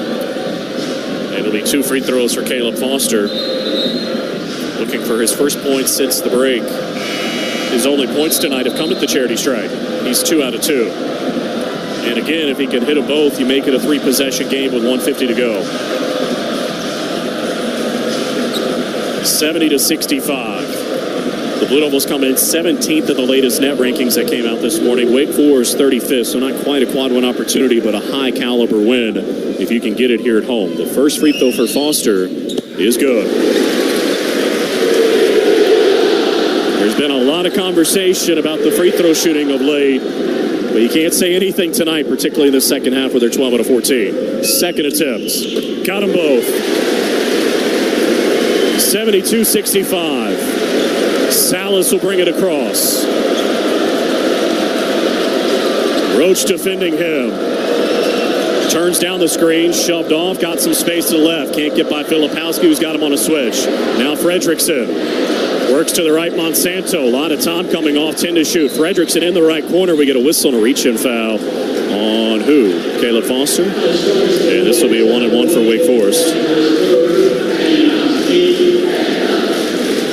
It'll be 2 free throws for Caleb Foster. Looking for his first point since the break. His only points tonight have come at the charity stripe. He's 2 out of 2. And again, if he can hit them both, you make it a 3-possession game with 1:50 to go. 70-65. The Blue Devils come in 17th in the latest net rankings that came out this morning. Wake Forest 35th, so not quite a quad 1 opportunity, but a high caliber win if you can get it here at home. The first free throw for Foster is good. There's been a lot of conversation about the free throw shooting of late, but you can't say anything tonight, particularly in the second half where they're 12 out of 14. Second attempts. Got them both. 72-65. Salas will bring it across. Roach defending him. Turns down the screen, shoved off, got some space to the left. Can't get by Filipowski, who's got him on a switch. Now Fredrickson. Works to the right, Monsanto. A lot of time coming off, 10 to shoot. Fredrickson in the right corner. We get a whistle and a reach-in foul on who? Caleb Foster? And this will be a 1-and-1 for Wake Forest.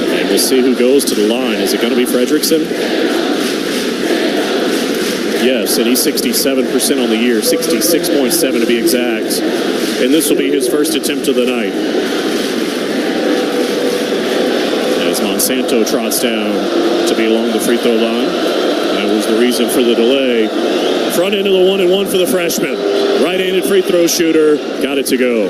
And we'll see who goes to the line. Is it going to be Fredrickson? Yes, and he's 67% on the year, 66.7 to be exact. And this will be his first attempt of the night. Monsanto trots down to be along the free throw line. That was the reason for the delay. Front end of the 1-and-1 for the freshman. Right-handed free throw shooter. Got it to go.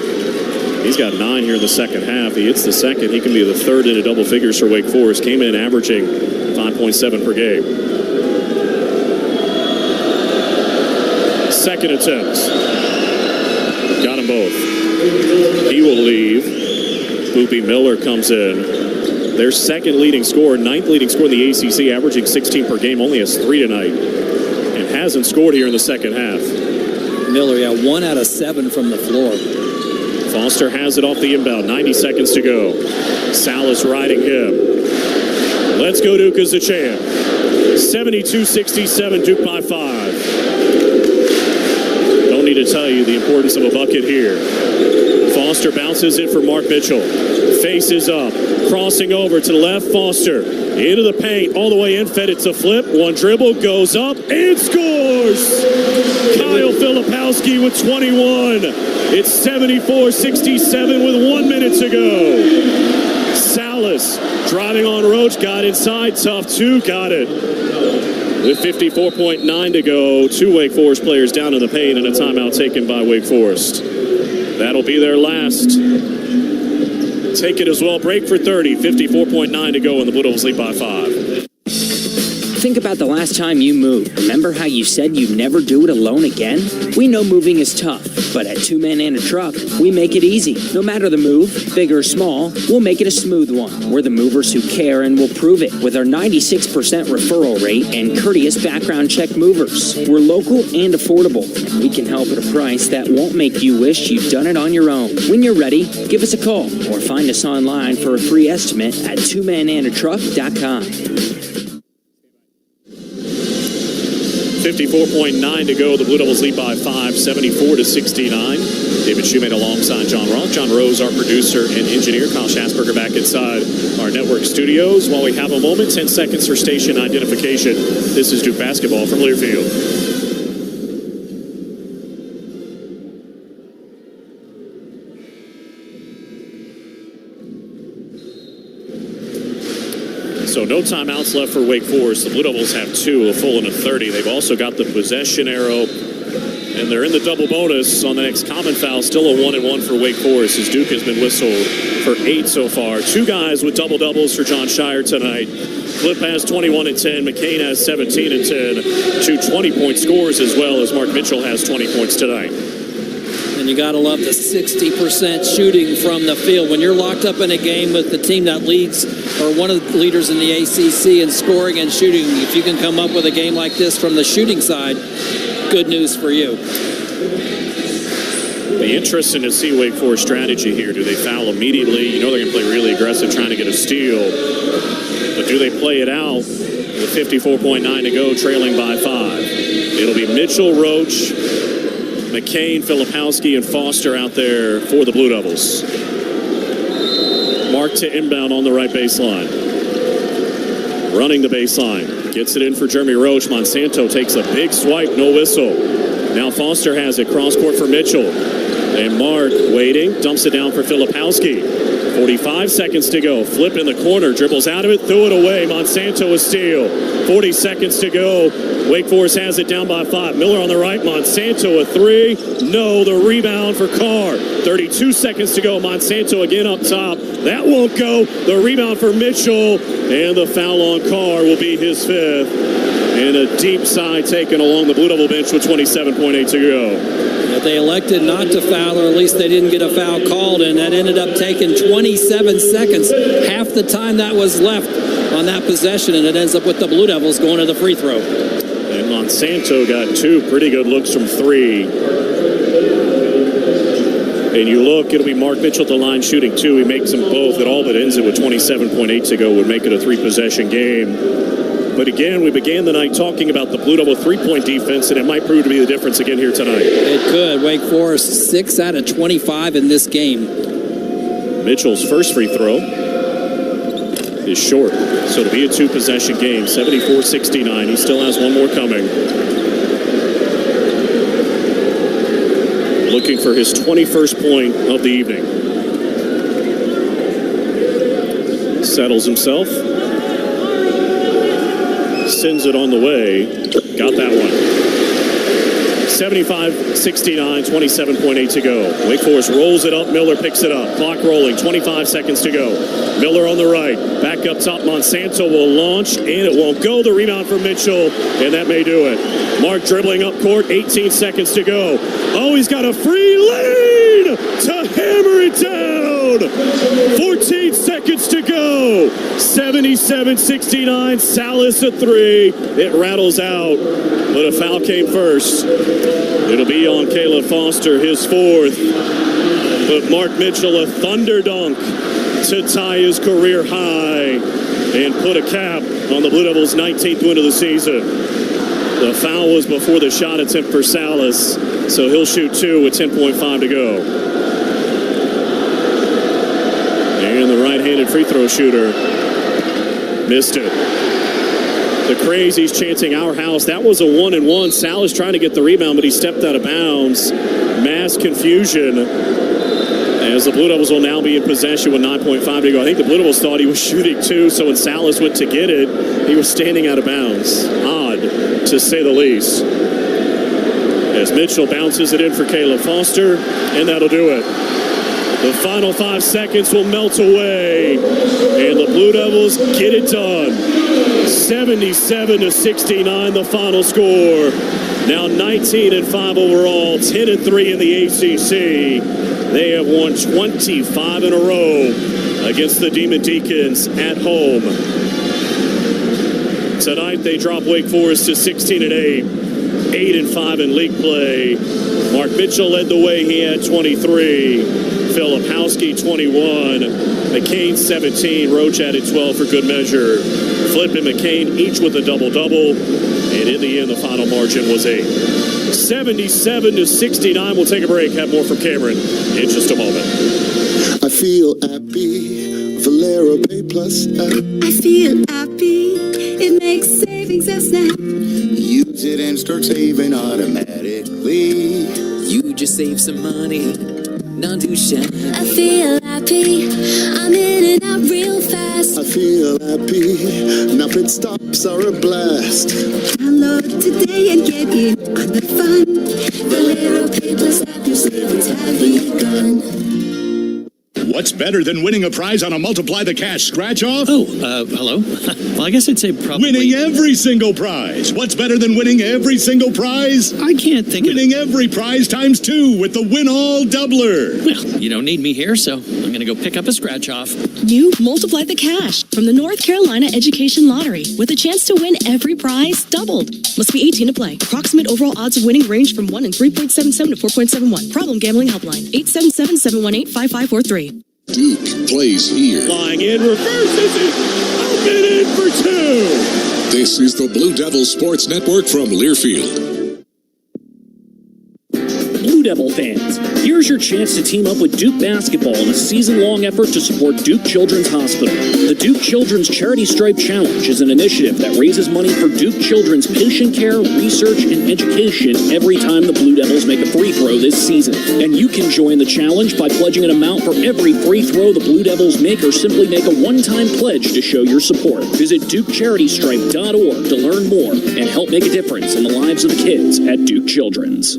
He's got 9 here in the second half. He hits the second. He can be the third into double figures for Wake Forest. Came in averaging 5.7 per game. Second attempt. Got them both. He will leave. Boopy Miller comes in. Their second leading scorer, 9th leading scorer in the ACC, averaging 16 per game. Only has 3 tonight. And hasn't scored here in the second half. Miller, 1 out of 7 from the floor. Foster has it off the inbound. 90 seconds to go. Salas riding him. Let's go Duke as the champ. 72-67, Duke by 5. Don't need to tell you the importance of a bucket here. Foster bounces it for Mark Mitchell. Faces up. Crossing over to the left. Foster into the paint. All the way in. Fed it's a flip. One dribble. Goes up and scores. Kyle Filipowski with 21. It's 74-67 with 1 minute to go. Salas driving on Roach. Got inside. Tough 2. Got it. With 54.9 to go, 2 Wake Forest players down in the paint and a timeout taken by Wake Forest. That'll be their last. Take it as well. Break for 30. 54.9 to go, and the Blue Devils lead by 5. Think about the last time you moved. Remember how you said you'd never do it alone again? We know moving is tough, but at 2 Men and a Truck, we make it easy. No matter the move, big or small, we'll make it a smooth one. We're the movers who care and will prove it with our 96% referral rate and courteous background check movers. We're local and affordable. We can help at a price that won't make you wish you'd done it on your own. When you're ready, give us a call or find us online for a free estimate at 2menandatruck.com. 54.9 to go. The Blue Devils lead by 5, 74-69. David Shoemate alongside John Roth. John Rose, our producer and engineer. Kyle Schatzberger back inside our network studios. While we have a moment, 10 seconds for station identification. This is Duke basketball from Learfield. So no timeouts left for Wake Forest. The Blue Devils have 2, a full and a 30. They've also got the possession arrow, and they're in the double bonus on the next common foul. Still a 1-and-1 for Wake Forest, as Duke has been whistled for 8 so far. 2 guys with double-doubles for John Shire tonight. Clip has 21 and 10. McCain has 17 and 10. 2 20-point scores as well, as Mark Mitchell has 20 points tonight. And you got to love the 60% shooting from the field. When you're locked up in a game with the team that leads, or one of the leaders in the ACC in scoring and shooting, if you can come up with a game like this from the shooting side, good news for you. Be interesting to see Wake Forest strategy here. Do they foul immediately? You know they're going to play really aggressive trying to get a steal. But do they play it out with 54.9 to go, trailing by 5? It'll be Mitchell, Roach, McCain, Filipowski, and Foster out there for the Blue Devils. Mark to inbound on the right baseline. Running the baseline. Gets it in for Jeremy Roach. Monsanto takes a big swipe, no whistle. Now Foster has it. Cross court for Mitchell. And Mark waiting. Dumps it down for Filipowski. 45 seconds to go. Flip in the corner. Dribbles out of it. Threw it away. Monsanto a steal. 40 seconds to go. Wake Forest has it down by 5. Miller on the right. Monsanto a 3. No. The rebound for Carr. 32 seconds to go. Monsanto again up top. That won't go. The rebound for Mitchell. And the foul on Carr will be his 5th. And a deep side taken along the Blue Devil bench with 27.8 to go. They elected not to foul, or at least they didn't get a foul called, and that ended up taking 27 seconds, half the time that was left on that possession, and it ends up with the Blue Devils going to the free throw. And Monsanto got 2 pretty good looks from 3. And you look, it'll be Mark Mitchell at the line shooting 2. He makes them both. It all but ends it with 27.8 to go, would make it a 3-possession game. But again, we began the night talking about the Blue Devil 3-point defense, and it might prove to be the difference again here tonight. It could. Wake Forest 6 out of 25 in this game. Mitchell's first free throw is short. So it'll be a 2-possession game, 74-69. He still has one more coming. Looking for his 21st point of the evening. Settles himself. Sends it on the way. Got that one. 75-69, 27.8 to go. Wake Forest rolls it up. Miller picks it up. Clock rolling. 25 seconds to go. Miller on the right. Back up top. Monsanto will launch, and it won't go. The rebound for Mitchell, and that may do it. Mark dribbling up court. 18 seconds to go. Oh, he's got a free lane to hammer it down. 14 seconds to go. 77-69. Salas a three. It rattles out, but a foul came first. It'll be on Caleb Foster, his fourth. But Mark Mitchell, a thunder dunk to tie his career high and put a cap on the Blue Devils' 19th win of the season. The foul was before the shot attempt for Salas, so he'll shoot two with 10.5 to go. And the right-handed free throw shooter missed it. The Crazies chanting our house. That was a 1-and-1. Salas trying to get the rebound, but he stepped out of bounds. Mass confusion as the Blue Devils will now be in possession with 9.5 to go. I think the Blue Devils thought he was shooting two, so when Salas went to get it, he was standing out of bounds. Odd, to say the least. As Mitchell bounces it in for Caleb Foster, and that'll do it. The final 5 seconds will melt away, and the Blue Devils get it done. 77-69, the final score. Now 19-5 overall, 10-3 in the ACC. They have won 25 in a row against the Demon Deacons at home. Tonight they drop Wake Forest to 16-8, 8-5 in league play. Mark Mitchell led the way, he had 23. Philip Howski, 21. McCain, 17. Roach added 12 for good measure. Flip and McCain each with a double-double. And in the end, the final margin was 8. 77-69. We'll take a break. Have more from Cameron in just a moment. I feel happy. Valero Pay Plus app. I feel happy. It makes savings a snap. Use it and start saving automatically. You just save some money. Not too shabby. I feel happy. I'm in and out real fast. I feel happy. Now pit stops are a blast. Download today and get in on the fun. Valero Pay Plus app. Your savings have begun. What's better than winning a prize on a Multiply the Cash scratch-off? Oh, hello? Well, I guess I'd say probably... Winning every single prize. What's better than winning every single prize? I can't think Winning every prize times 2 with the Win-All Doubler. Well, you don't need me here, so I'm going to go pick up a scratch-off. You multiply the cash from the North Carolina Education Lottery with a chance to win every prize doubled. Must be 18 to play. Approximate overall odds of winning range from 1 in 3.77 to 4.71. Problem gambling helpline 877-718-5543. Duke plays here. Flying in, reverses it, open in for two. This is the Blue Devil Sports Network from Learfield. Blue Devil fans, here's your chance to team up with Duke Basketball in a season-long effort to support Duke Children's Hospital. The Duke Children's Charity Stripe Challenge is an initiative that raises money for Duke Children's patient care, research, and education every time the Blue Devils make a free throw this season. And you can join the challenge by pledging an amount for every free throw the Blue Devils make, or simply make a one-time pledge to show your support. Visit DukeCharityStripe.org to learn more and help make a difference in the lives of the kids at Duke Children's.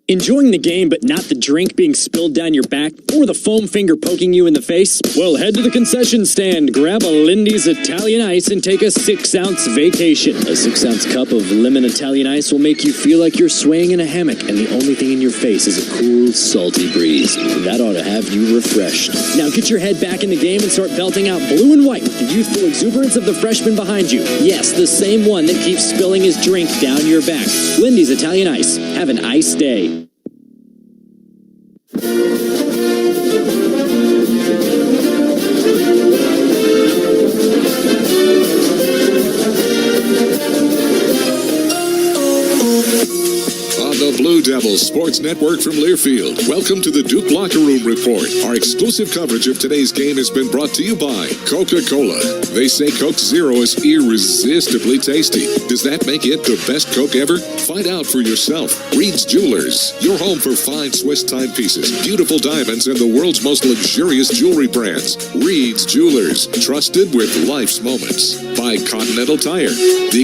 Enjoying the game but not the drink being spilled down your back or the foam finger poking you in the face? Well, head to the concession stand, grab a Lindy's Italian Ice, and take a 6-ounce vacation. A 6-ounce cup of lemon Italian Ice will make you feel like you're swaying in a hammock, and the only thing in your face is a cool, salty breeze. That ought to have you refreshed. Now get your head back in the game and start belting out blue and white with the youthful exuberance of the freshman behind you. Yes, the same one that keeps spilling his drink down your back. Lindy's Italian Ice. Have an ice day. The Blue Devils Sports Network from Learfield. Welcome to the Duke Locker Room Report. Our exclusive coverage of today's game has been brought to you by Coca-Cola. They say Coke Zero is irresistibly tasty. Does that make it the best Coke ever? Find out for yourself. Reed's Jewelers, your home for fine Swiss timepieces, beautiful diamonds, and the world's most luxurious jewelry brands. Reed's Jewelers, trusted with life's moments. By Continental Tire.